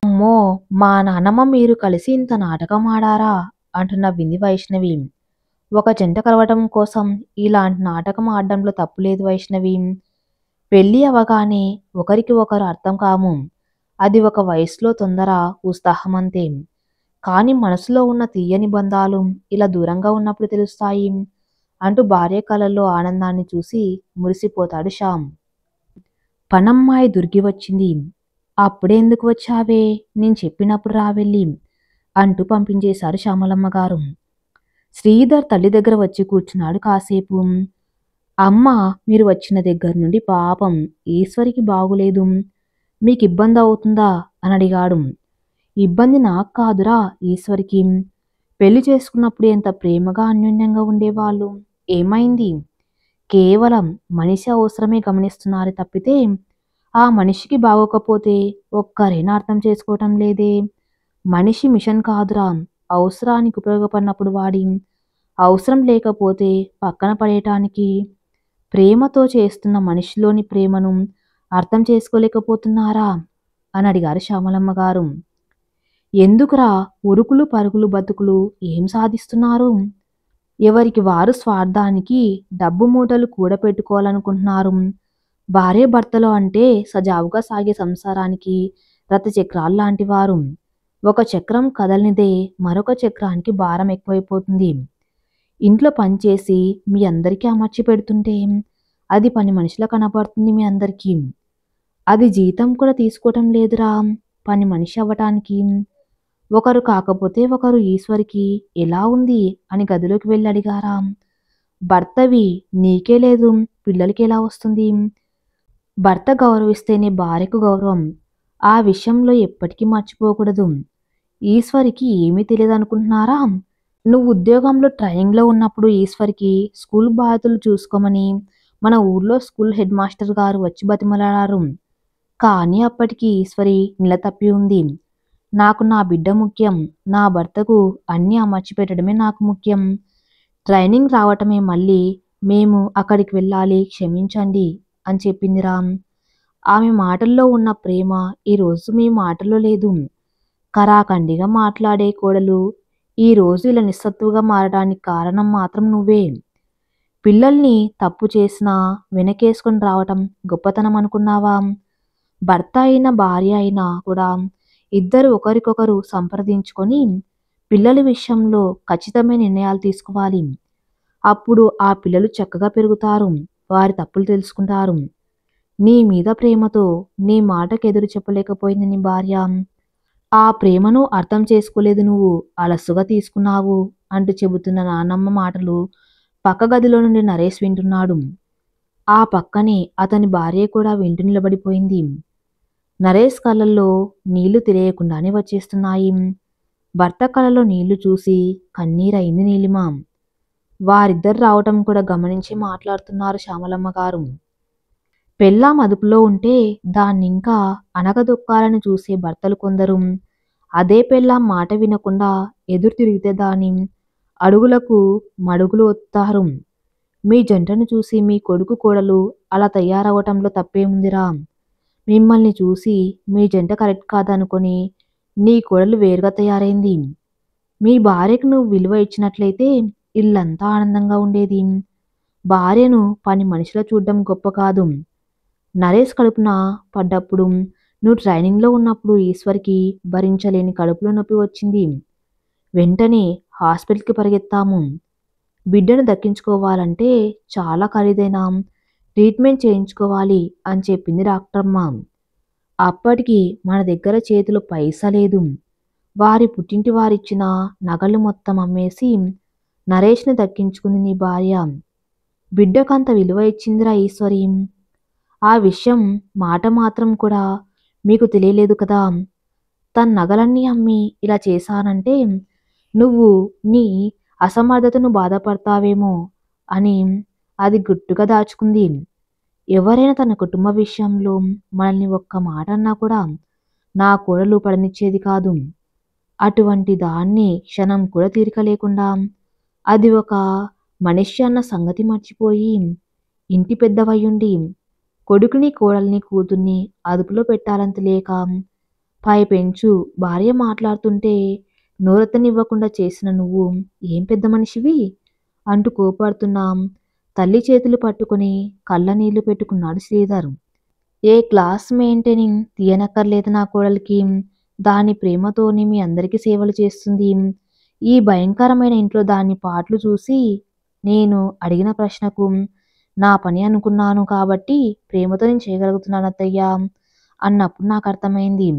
అమ్మో, మా నానమ్మ మీరు కలిసి ఇంత నాటకం ఆడారా అంటూ నవ్వింది వైష్ణవి. ఒక జంట కలవటం కోసం ఇలాంటి నాటకం ఆడడంలో తప్పులేదు వైష్ణవి. పెళ్ళి అవగానే ఒకరికి ఒకరు అర్థం కాము. అది ఒక వయసులో తొందర, ఉత్సాహం అంతే. కానీ మనసులో ఉన్న తీయని బంధాలు ఇలా దూరంగా ఉన్నప్పుడు తెలుస్తాయి అంటూ భార్య కళ్ళల్లో ఆనందాన్ని చూసి మురిసిపోతాడు శ్యామ్. పనమ్మాయి దుర్గి వచ్చింది. అప్పుడే ఎందుకు వచ్చావే? నేను చెప్పినప్పుడు రావెళ్ళి అంటూ పంపించేశారు శ్యామలమ్మ గారు. శ్రీధర్ తల్లి దగ్గర వచ్చి కూర్చున్నాడు కాసేపు. అమ్మ, మీరు వచ్చిన దగ్గర నుండి పాపం ఈశ్వరికి బాగులేదు. మీకు ఇబ్బంది అవుతుందా అని అడిగాడు. ఇబ్బంది నాకు కాదురా, ఈశ్వరికి. పెళ్లి చేసుకున్నప్పుడు ఎంత ప్రేమగా అన్యోన్యంగా ఉండేవాళ్ళు. ఏమైంది? కేవలం మనిషి అవసరమే గమనిస్తున్నారు తప్పితే ఆ మనిషికి బాగోకపోతే ఒక్కరైనా అర్థం చేసుకోవటం లేదే. మనిషి మిషన్ కాదురా, అవసరానికి ఉపయోగపడినప్పుడు వాడి, అవసరం లేకపోతే పక్కన పడేయటానికి. ప్రేమతో చేస్తున్న మనిషిలోని ప్రేమను అర్థం చేసుకోలేకపోతున్నారా అని అడిగారు శ్యామలమ్మ గారు. ఎందుకురా ఉరుకులు పరుగులు బతుకులు ఏం సాధిస్తున్నారు? ఎవరికి వారు స్వార్థానికి డబ్బు మూటలు కూడపెట్టుకోవాలనుకుంటున్నారు. భార్య భర్తలు అంటే సజావుగా సాగే సంసారానికి రథచక్రాలు లాంటి వారు. ఒక చక్రం కదలనిదే మరొక చక్రానికి భారం ఎక్కువైపోతుంది. ఇంట్లో పనిచేసి మీ అందరికీ అమర్చి పెడుతుంటే అది పని మనిషిలా కనపడుతుంది మీ అందరికీ. అది జీతం కూడా తీసుకోవటం లేదురా పని మనిషి అవ్వటానికి. ఒకరు కాకపోతే ఒకరు ఈశ్వరికి ఎలా ఉంది అని గదిలోకి వెళ్ళి అడిగారా. భర్తవి నీకే లేదు, పిల్లలకి ఎలా వస్తుంది? భర్త గౌరవిస్తేనే భార్యకు గౌరవం. ఆ విషయంలో ఎప్పటికీ మర్చిపోకూడదు. ఈశ్వరికి ఏమీ తెలియదు అనుకుంటున్నారా? నువ్వు ఉద్యోగంలో ట్రైనింగ్లో ఉన్నప్పుడు ఈశ్వరికి స్కూల్ బాధ్యతలు చూసుకోమని మన ఊర్లో స్కూల్ హెడ్ మాస్టర్ గారు వచ్చి బతిమలాడారు. కానీ అప్పటికి ఈశ్వరి నిలతప్పి ఉంది. నాకు నా బిడ్డ ముఖ్యం, నా భర్తకు అన్నీ అమర్చి పెట్టడమే నాకు ముఖ్యం. ట్రైనింగ్ రావటమే మళ్ళీ మేము అక్కడికి వెళ్ళాలి, క్షమించండి అని చెప్పింది రామ్. ఆమె మాటల్లో ఉన్న ప్రేమ ఈరోజు మీ మాటల్లో లేదు. కరాఖండిగా మాట్లాడే కోడలు ఈరోజు ఇలా నిస్సత్తుగా మారడానికి కారణం మాత్రం నువ్వే. పిల్లల్ని తప్పు చేసినా వెనకేసుకొని రావటం గొప్పతనం అనుకున్నావా? భర్త అయినా భార్య అయినా కూడా ఇద్దరు ఒకరికొకరు సంప్రదించుకొని పిల్లల విషయంలో ఖచ్చితమైన నిర్ణయాలు తీసుకోవాలి. అప్పుడు ఆ పిల్లలు చక్కగా పెరుగుతారు, వారి తప్పులు తెలుసుకుంటారు. నీ మీద ప్రేమతో నీ మాటకు ఎదురు చెప్పలేకపోయింది నీ భార్య. ఆ ప్రేమను అర్థం చేసుకోలేదు, నువ్వు అలసుగా తీసుకున్నావు అంటూ చెబుతున్న నాన్నమ్మ మాటలు పక్క గదిలో నుండి నరేష్ వింటున్నాడు. ఆ పక్కనే అతని భార్య కూడా వింటూ నిలబడిపోయింది. నరేష్ కళ్ళల్లో నీళ్లు తెలియకుండానే వచ్చేస్తున్నాయి. భర్త కళ్ళలో నీళ్లు చూసి కన్నీరయింది నీలిమ. వారిద్దరు రావటం కూడా గమనించి మాట్లాడుతున్నారు శ్యామలమ్మ గారు. పెళ్ళాం అదుపులో ఉంటే దాన్నింకా అణగదొక్కాలని చూసే భర్తలు కొందరు, అదే పెళ్ళాం మాట వినకుండా ఎదురు తిరిగితే దాని అడుగులకు మడుగులు ఒత్తారు. మీ జంటను చూసి మీ కొడుకు కోడలు అలా తయారవటంలో తప్పేముందిరా? మిమ్మల్ని చూసి మీ జంట కరెక్ట్ కాదనుకొని నీ కోడలు వేరుగా తయారైంది. మీ భార్యకు నువ్వు విలువ ఇచ్చినట్లయితే ఇల్లంతా ఆనందంగా ఉండేది. భార్యను పని మనిషిలా చూడడం గొప్ప కాదు. నరేష్ కడుపున పడ్డప్పుడు నువ్వు ట్రైనింగ్లో ఉన్నప్పుడు ఈశ్వర్కి భరించలేని కడుపులో నొప్పి వచ్చింది. వెంటనే హాస్పిటల్కి పరిగెత్తాము. బిడ్డను దక్కించుకోవాలంటే చాలా ఖరీదైన ట్రీట్మెంట్ చేయించుకోవాలి అని చెప్పింది డాక్టర్మ్మ. అప్పటికి మన దగ్గర చేతిలో పైసా లేదు. వారి పుట్టింటి వారిచ్చిన నగలు మొత్తం అమ్మేసి నరేష్ని దక్కించుకుంది నీ భార్య. బిడ్డకంత విలువ ఇచ్చిందిరా ఈశ్వరి. ఆ విషయం మాట మాత్రం కూడా మీకు తెలియలేదు కదా. తన నగలన్నీ అమ్మి ఇలా చేశానంటే నువ్వు నీ అసమర్థతను బాధపడతావేమో అని అది గుట్టుగా దాచుకుంది. ఎవరైనా తన కుటుంబ విషయంలో మనల్ని ఒక్క మాట అన్నా కూడా నా కోడలు పడనిచ్చేది కాదు. అటువంటి దాన్ని క్షణం కూడా తీరిక లేకుండా అది ఒక మనిషి అన్న సంగతి మర్చిపోయి ఇంటి పెద్దవయ్యుండి కొడుకుని కోడల్ని కూతుర్ని అదుపులో పెట్టాలని తెలియక పైపెంచు భార్య మాట్లాడుతుంటే నోరెత్తనివ్వకుండా చేసిన నువ్వు ఏం పెద్ద మనిషివి అంటూ కోపడుతున్నాం. తల్లి చేతులు పట్టుకుని కళ్ళ నీళ్లు పెట్టుకున్నాడు శ్రీధర్. ఏ క్లాస్ మెయింటైనింగ్ తీయనక్కర్లేదు నా కోడలికి. దాని ప్రేమతోని మీ అందరికీ సేవలు చేస్తుంది. ఈ భయంకరమైన ఇంట్లో దాని పాటలు చూసి నేను అడిగిన ప్రశ్నకు నా పని అనుకున్నాను కాబట్టి ప్రేమతో నేను చేయగలుగుతున్నాను అత్తయ్య అన్నప్పుడు నాకు అర్థమైంది.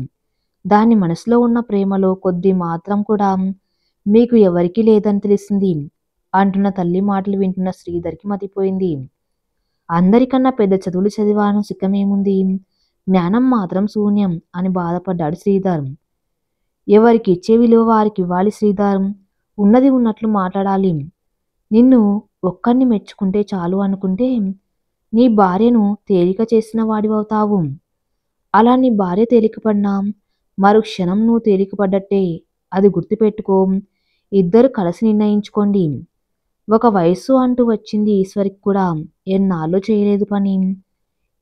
దాని మనసులో ఉన్న ప్రేమలో కొద్ది మాత్రం కూడా మీకు ఎవరికీ లేదని తెలిసింది అంటున్న తల్లి మాటలు వింటున్న శ్రీధర్కి మతిపోయింది. అందరికన్నా పెద్ద చదువులు చదివాను సిక్కమేముంది, జ్ఞానం మాత్రం శూన్యం అని బాధపడ్డాడు శ్రీధర్. ఎవరికి ఇచ్చే విలువ వారికి ఇవ్వాలి శ్రీధర్. ఉన్నది ఉన్నట్లు మాట్లాడాలి. నిన్ను ఒక్కరిని మెచ్చుకుంటే చాలు అనుకుంటే నీ భార్యను తేలిక చేసిన వాడివవుతావు. అలా నీ భార్య తేలికపడినా మరు క్షణం నువ్వు తేలికపడ్డట్టే. అది గుర్తుపెట్టుకో. ఇద్దరు కలిసి నిర్ణయించుకోండి. ఒక వయస్సు అంటూ వచ్చింది ఈశ్వరికి కూడా. ఎన్నాళ్ళు చేయలేదు పని.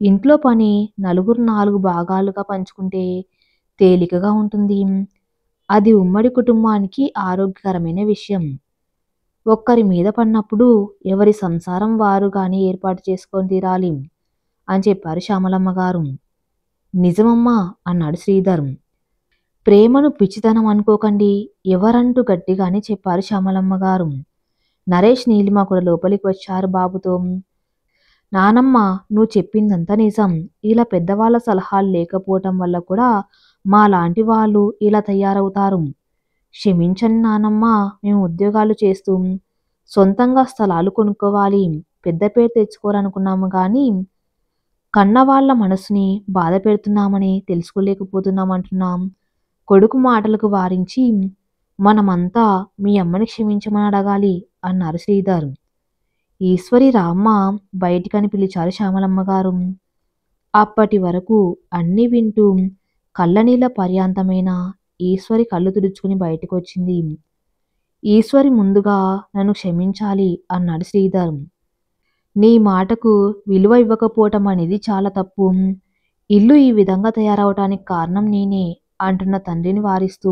ఇంట్లో పని నలుగురు 4 భాగాలుగా పంచుకుంటే తేలికగా ఉంటుంది. అది ఉమ్మడి కుటుంబానికి ఆరోగ్యకరమైన విషయం. ఒక్కరి మీద పడినప్పుడు ఎవరి సంసారం వారుగానే ఏర్పాటు చేసుకొని తీరాలి అని చెప్పారు శ్యామలమ్మ గారు. నిజమమ్మా అన్నాడు శ్రీధర్. ప్రేమను పిచ్చితనం అనుకోకండి ఎవరంటూ గట్టిగానే చెప్పారు శ్యామలమ్మ గారు. నరేష్, నీలిమ కూడా లోపలికి వచ్చారు బాబుతో. నానమ్మ, నువ్వు చెప్పిందంతా నిజం. ఇలా పెద్దవాళ్ళ సలహాలు లేకపోవటం వల్ల కూడా మాలాంటి వాళ్ళు ఇలా తయారవుతారు. క్షమించండి నానమ్మ, మేము ఉద్యోగాలు చేస్తూ సొంతంగా స్థలాలు కొనుక్కోవాలి, పెద్ద పేరు తెచ్చుకోవాలనుకున్నాము కానీ కన్నవాళ్ల మనసుని బాధ పెడుతున్నామని తెలుసుకోలేకపోతున్నామంటున్నాం. కొడుకు మాటలకు వారించి మనమంతా మీ అమ్మని క్షమించమని అడగాలి అన్నారు శ్రీధర్. ఈశ్వరి రామ్మ బయటికని పిలిచారు శ్యామలమ్మ గారు. అప్పటి వరకు అన్నీ వింటూ కళ్ళనీళ్ళ పర్యాంతమైన ఈశ్వరి కళ్ళు తుడుచుకుని బయటకు వచ్చింది. ఈశ్వరి ముందుగా నన్ను క్షమించాలి అన్నాడు శ్రీధర్. నీ మాటకు విలువ ఇవ్వకపోవటం అనేది చాలా తప్పు. ఇల్లు ఈ విధంగా తయారవటానికి కారణం నేనే అంటున్న తండ్రిని వారిస్తూ,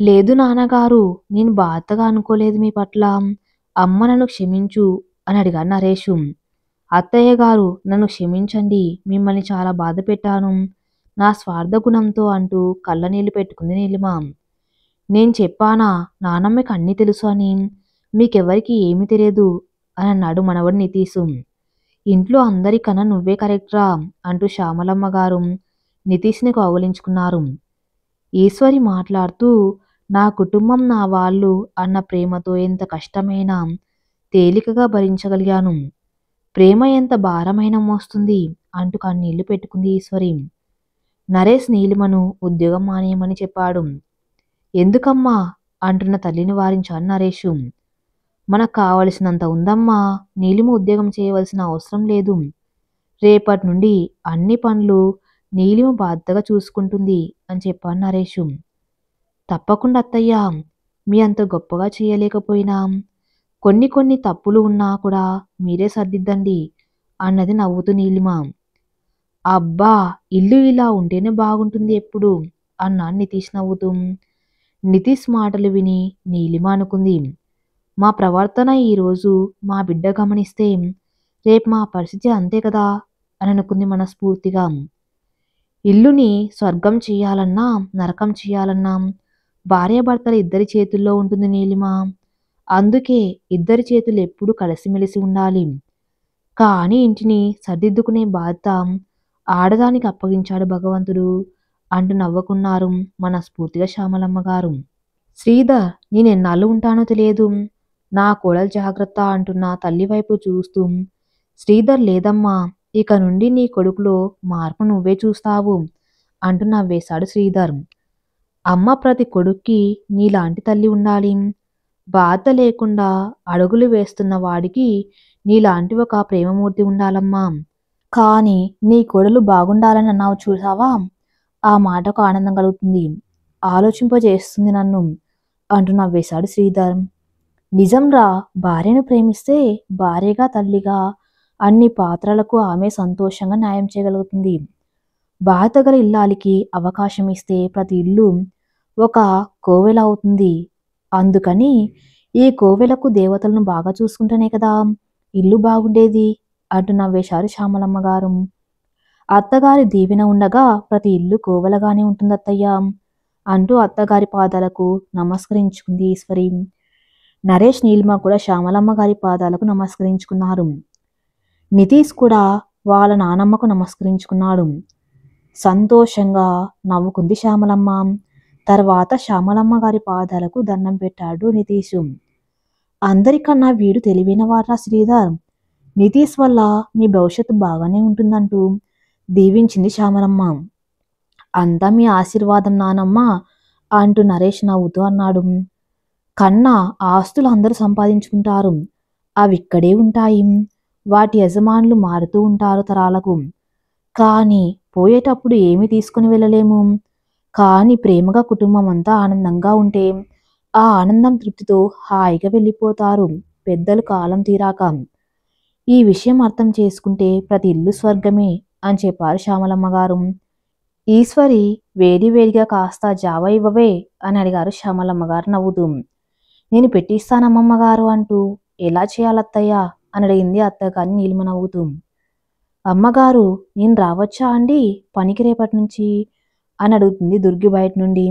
లేదు నాన్నగారు, నేను బాధగా అనుకోలేదు మీ పట్ల. అమ్మ నన్ను క్షమించు అని అడిగాడు నరేషు. అత్తయ్య గారు నన్ను క్షమించండి, మిమ్మల్ని చాలా బాధ పెట్టాను నా స్వార్థ గుణంతో అంటూ కళ్ళనీళ్లు పెట్టుకుంది నీలిమ. నేను చెప్పానా నానమ్మకి అన్నీ తెలుసు అని, మీకెవరికి ఏమీ తెలియదు అని అన్నాడు మనవడు నితీషు. ఇంట్లో అందరికన్నా నువ్వే కరెక్ట్రా అంటూ శ్యామలమ్మ గారు నితీష్ని కౌగిలించుకున్నారు. ఈశ్వరి మాట్లాడుతూ, నా కుటుంబం నా వాళ్ళు అన్న ప్రేమతో ఎంత కష్టమైనా తేలికగా భరించగలిగాను. ప్రేమ ఎంత భారమైన మోస్తుంది అంటూ కన్నీళ్లు పెట్టుకుంది ఈశ్వరి. నరేష్ నీలిమను ఉద్యోగం మానేయమని చెప్పాడు. ఎందుకమ్మా అంటున్న తల్లిని వారించాడు నరేషు. మనకు కావలసినంత ఉందమ్మా, నీలిమ ఉద్యోగం చేయవలసిన అవసరం లేదు. రేపటి నుండి అన్ని పనులు నీలిమ బాధ్యతగా చూసుకుంటుంది అని చెప్పాడు నరేషు. తప్పకుండా అత్తయ్య, మీ అంత గొప్పగా చేయలేకపోయినా కొన్ని తప్పులు ఉన్నా కూడా మీరే సర్దిద్దండి అన్నది నవ్వుతూ నీలిమ. అబ్బా, ఇల్లు ఇలా ఉంటేనే బాగుంటుంది ఎప్పుడు అన్నాడు నితీష్ నవ్వుతూ. నితీష్ మాటలు విని నీలిమ అనుకుంది, మా ప్రవర్తన ఈరోజు మా బిడ్డ గమనిస్తే రేపు మా పరిస్థితి అంతే కదా అని అనుకుంది మనస్ఫూర్తిగా. ఇల్లుని స్వర్గం చేయాలన్నా నరకం చేయాలన్నా భార్యాభర్తల ఇద్దరి చేతుల్లో ఉంటుంది నీలిమ. అందుకే ఇద్దరి చేతులు ఎప్పుడూ కలిసిమెలిసి ఉండాలి. కానీ ఇంటిని సర్దిద్దుకునే బాధ్యత ఆడదానికి అప్పగించాడు భగవంతుడు అంటూ నవ్వుకున్నారు మనస్ఫూర్తిగా శ్యామలమ్మ గారు. శ్రీధర్, నేనెన్నాళ్ళు ఉంటానో తెలియదు, నా కోడలు జాగ్రత్త అంటున్న తల్లి వైపు చూస్తూ, శ్రీధర్, లేదమ్మా, ఇక నుండి నీ కొడుకులో మార్పు నువ్వే చూస్తావు అంటూ నవ్వేశాడు శ్రీధర్. అమ్మ ప్రతి కొడుక్కి నీలాంటి తల్లి ఉండాలి. బాధ లేకుండా అడుగులు వేస్తున్న వాడికి నీలాంటి ఒక ప్రేమమూర్తి ఉండాలమ్మా. కానీ నీ కొడలు బాగుండాలని అన్నావు చూసావా, ఆ మాటకు ఆనందం కలుగుతుంది, ఆలోచింపజేస్తుంది నన్ను అంటూ నవ్వేశాడు శ్రీధర్. నిజంరా, భార్యను ప్రేమిస్తే భార్యగా తల్లిగా అన్ని పాత్రలకు ఆమె సంతోషంగా న్యాయం చేయగలుగుతుంది. బాధ్యత గల ఇల్లాలికి అవకాశం ఇస్తే ప్రతి ఇల్లు ఒక కోవెల అవుతుంది. అందుకని ఈ కోవెలకు దేవతలను బాగా చూసుకుంటేనే కదా ఇల్లు బాగుండేది అంటూ నవ్వేశారు శ్యామలమ్మ గారు. అత్తగారి దీవెన ఉండగా ప్రతి ఇల్లు కోవెలగానే ఉంటుంది అత్తయ్య అంటూ అత్తగారి పాదాలకు నమస్కరించుకుంది ఈశ్వరి. నరేష్, నీలిమ కూడా శ్యామలమ్మ గారి పాదాలకు నమస్కరించుకున్నారు. నితీష్ కూడా వాళ్ళ నానమ్మకు నమస్కరించుకున్నాడు. సంతోషంగా నవ్వుకుంది శ్యామలమ్మ. తర్వాత శ్యామలమ్మ గారి పాదాలకు దండం పెట్టాడు నితీష్. అందరికన్నా వీడు తెలివైన వాడ్రా శ్రీధర్. నితీష్ వల్ల మీ భవిష్యత్తు బాగానే ఉంటుందంటూ దీవించింది శ్యామలమ్మ. అంతా మీ ఆశీర్వాదం నానమ్మ అంటూ నరేష్ నవ్వుతూ అన్నాడు. కన్నా ఆస్తులు అందరూ సంపాదించుకుంటారు, అవి ఇక్కడే ఉంటాయి. వాటి యజమానులు మారుతూ ఉంటారు తరాలకు. కానీ పోయేటప్పుడు ఏమీ తీసుకుని వెళ్ళలేము. కానీ ప్రేమగా కుటుంబం అంతా ఆనందంగా ఉంటే ఆ ఆనందం తృప్తితో హాయిగా వెళ్ళిపోతారు పెద్దలు కాలం తీరాక. ఈ విషయం అర్థం చేసుకుంటే ప్రతి ఇల్లు స్వర్గమే అని చెప్పారు శ్యామలమ్మ గారు. ఈశ్వరి వేడి వేడిగా కాస్త జావా ఇవ్వవే అని అడిగారు శ్యామలమ్మ గారు నవ్వుతూ. నేను పెట్టిస్తానమ్మమ్మ గారు అంటూ. ఎలా చేయాలత్తయ్యా అని అడిగింది అత్తగారిని నీలిమ నవ్వుతూ. అమ్మగారు, నేను రావచ్చా అండి పనికి రేపటి నుంచి అని అడుగుతుంది దుర్గి బయట నుండి.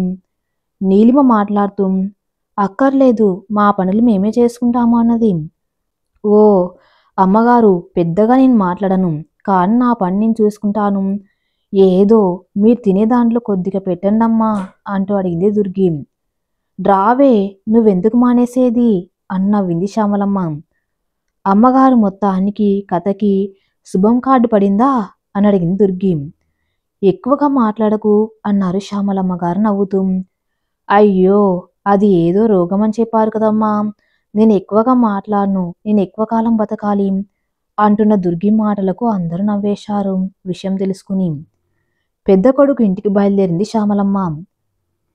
నీలిమ మాట్లాడుతూ, అక్కర్లేదు, మా పనులు మేమే చేసుకుంటాము అన్నది. ఓ అమ్మగారు, పెద్దగా నేను మాట్లాడను, కానీ నా పని నేను చూసుకుంటాను. ఏదో మీరు తినే దాంట్లో కొద్దిగా పెట్టండమ్మా అంటూ అడిగింది దుర్గి. డ్రావే, నువ్వెందుకు మానేసేది అని నవ్వింది శ్యామలమ్మ. అమ్మగారు మొత్తానికి కథకి శుభం కార్డు పడిందా అని అడిగింది దుర్గి. ఎక్కువగా మాట్లాడకు అన్నారు శ్యామలమ్మ గారు నవ్వుతూ. అయ్యో, అది ఏదో రోగం అని చెప్పారు కదమ్మా, నేను ఎక్కువగా మాట్లాడను, నేను ఎక్కువ కాలం బతకాలి అంటున్న దుర్గి మాటలకు అందరూ నవ్వేశారు విషయం తెలుసుకుని. పెద్ద కొడుకు ఇంటికి బయలుదేరింది శ్యామలమ్మ.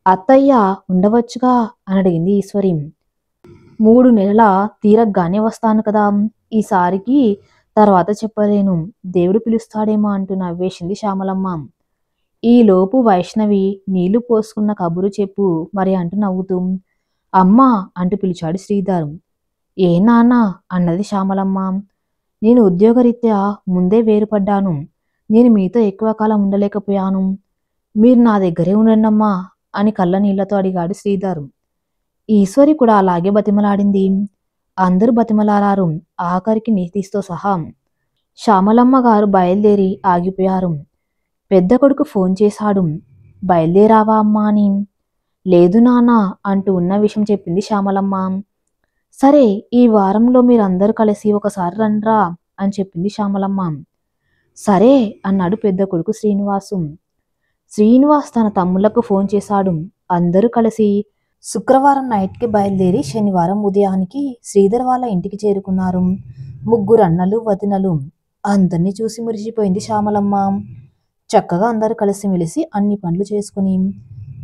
అత్తయ్య ఉండవచ్చుగా అని అడిగింది ఈశ్వరి. 3 నెలల తీరగ్గానే వస్తాను కదా, ఈసారికి తర్వాత చెప్పలేను, దేవుడు పిలుస్తాడేమో అంటూ నవ్వేసింది శ్యామలమ్మ. ఈలోపు వైష్ణవి నీళ్లు పోసుకున్న కబురు చెప్పు మరి అంటూ నవ్వుతూ. అమ్మా అంటూ పిలిచాడు శ్రీధర్. ఏ నాన్న అన్నది శ్యామలమ్మ. నేను ఉద్యోగరీత్యా ముందే వేరుపడ్డాను, నేను మీతో ఎక్కువ కాలం ఉండలేకపోయాను, మీరు నా దగ్గరే ఉండండమ్మా అని కళ్ళ నీళ్లతో అడిగాడు శ్రీధర్. ఈశ్వరి కూడా అలాగే బతిమలాడింది. అందరూ బతిమలాడారు, ఆఖరికి నితీష్తో సహా. శ్యామలమ్మ గారు బయలుదేరి ఆగిపోయారు. పెద్ద కొడుకు ఫోన్ చేశాడు. బయలుదేరావా అమ్మా అని. లేదు నాన్న అంటూ ఉన్న విషయం చెప్పింది శ్యామలమ్మ. సరే, ఈ వారంలో మీరందరూ కలిసి ఒకసారి రండ్రా అని చెప్పింది శ్యామలమ్మ. సరే అన్నాడు పెద్ద కొడుకు శ్రీనివాసు. శ్రీనివాస్ తన తమ్ముళ్లకు ఫోన్ చేశాడు. అందరూ కలిసి శుక్రవారం నైట్కి బయలుదేరి శనివారం ఉదయానికి శ్రీధర్ వాళ్ళ ఇంటికి చేరుకున్నారు. 3 అన్నలు వదినలు. అందరినీ చూసి మురిసిపోయింది శ్యామలమ్మ. చక్కగా అందరూ కలిసిమెలిసి అన్ని పనులు చేసుకుని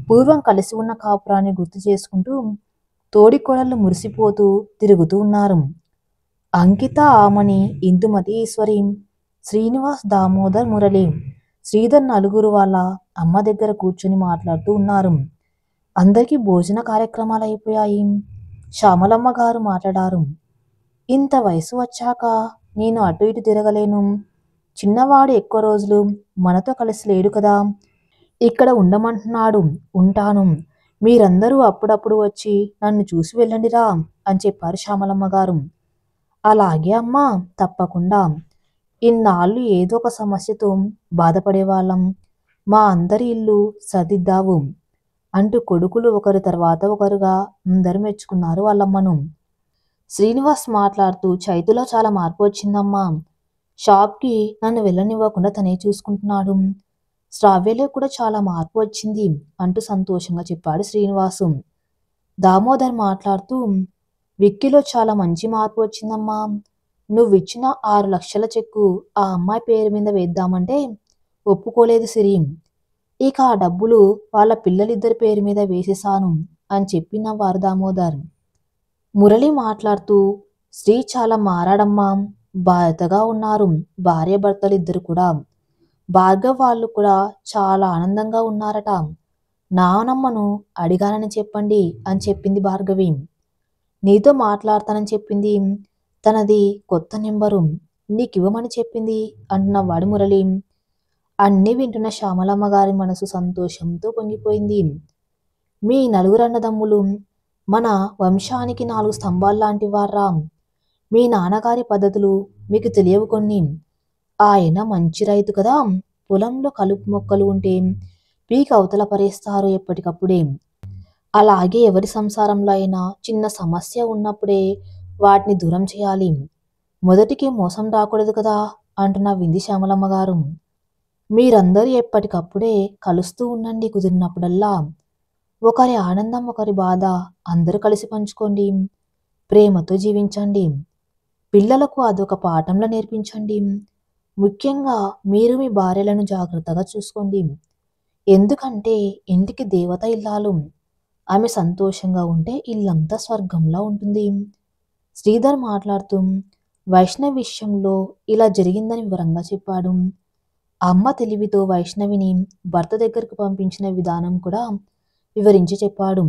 పూర్వం కలిసి ఉన్న కాపురాన్ని గుర్తు చేసుకుంటూ తోడికోడళ్ళు మురిసిపోతూ తిరుగుతూ ఉన్నారు. అంకిత, ఆమని, ఇందుమతి, ఈశ్వరి, శ్రీనివాస్, దామోదర్, మురళి, శ్రీధర్ నలుగురు వాళ్ళ అమ్మ దగ్గర కూర్చొని మాట్లాడుతూ ఉన్నారు. అందరికీ భోజన కార్యక్రమాలు అయిపోయాయి. శ్యామలమ్మ గారు మాట్లాడారు. ఇంత వయసు వచ్చాక నేను అటు ఇటు తిరగలేను. చిన్నవాడు ఎక్కువ రోజులు మనతో కలిసి లేడు కదా, ఇక్కడ ఉండమంటున్నాడు, ఉంటాను. మీరందరూ అప్పుడప్పుడు వచ్చి నన్ను చూసి వెళ్ళండిరా అని చెప్పారు శ్యామలమ్మ గారు. అలాగే అమ్మా, తప్పకుండా. ఇన్నాళ్ళు ఏదో ఒక సమస్యతో బాధపడేవాళ్ళం, మా అందరి ఇల్లు సర్దిద్దావు అంటూ కొడుకులు ఒకరి తర్వాత ఒకరుగా అందరూ మెచ్చుకున్నారు వాళ్ళమ్మను. శ్రీనివాస్ మాట్లాడుతూ, చైతులో చాలా మార్పు వచ్చిందమ్మా, షాప్కి నన్ను వెళ్ళనివ్వకుండా తనే చూసుకుంటున్నాడు. శ్రావ్యలో కూడా చాలా మార్పు వచ్చింది అంటూ సంతోషంగా చెప్పాడు శ్రీనివాసు. దామోదర్ మాట్లాడుతూ, విక్కీలో చాలా మంచి మార్పు వచ్చిందమ్మా, నువ్విచ్చిన 6 లక్షల చెక్కు ఆ అమ్మాయి పేరు మీద వేద్దామంటే ఒప్పుకోలేదు సిరి, ఇక ఆ డబ్బులు వాళ్ళ పిల్లలిద్దరి పేరు మీద వేసేశాను అని చెప్పి నవ్వారు దామోదర్. మురళి మాట్లాడుతూ, శ్రీ చాలా మారాడమ్మా, బాధ్యతగా ఉన్నారు భార్యాభర్తలిద్దరు కూడా. భార్గవ్ వాళ్ళు కూడా చాలా ఆనందంగా ఉన్నారట, నానమ్మను అడిగానని చెప్పండి అని చెప్పింది భార్గవి. నీతో మాట్లాడతానని చెప్పింది, తనది కొత్త నెంబరు, నీకివ్వమని చెప్పింది అంటున్నవాడు మురళి. అన్నీ వింటున్న శ్యామలమ్మ గారి మనసు సంతోషంతో పొంగిపోయింది. మీ 4 అన్నదమ్ములు మన వంశానికి 4 స్తంభాల్లాంటి వార్రా. మీ నాన్నగారి పద్ధతులు మీకు తెలియవు కొన్ని. ఆయన మంచి రైతు కదా. పొలంలో కలుపు మొక్కలు ఉంటే పీకి అవతల పరేస్తారు ఎప్పటికప్పుడే. అలాగే ఎవరి సంసారంలో అయినా చిన్న సమస్య ఉన్నప్పుడే వాటిని దూరం చేయాలి. మొదటికి మోసం రాకూడదు కదా అంటూ నవ్వింది శ్యామలమ్మ గారు. మీరందరూ ఎప్పటికప్పుడే కలుస్తూ ఉండండి కుదిరినప్పుడల్లా. ఒకరి ఆనందం ఒకరి బాధ అందరూ కలిసి పంచుకోండి. ప్రేమతో జీవించండి. పిల్లలకు అదొక పాఠంలో నేర్పించండి. ముఖ్యంగా మీరు మీ భార్యలను జాగ్రత్తగా చూసుకోండి. ఎందుకంటే ఇంటికి దేవత ఇల్లాలు. ఆమె సంతోషంగా ఉంటే ఇల్లంతా స్వర్గంలా ఉంటుంది. శ్రీధర్ మాట్లాడుతూ వైష్ణవి విషయంలో ఇలా జరిగిందని వివరంగా చెప్పాడు. అమ్మ తెలివితో వైష్ణవిని భర్త దగ్గరకు పంపించిన విధానం కూడా వివరించి చెప్పాడు.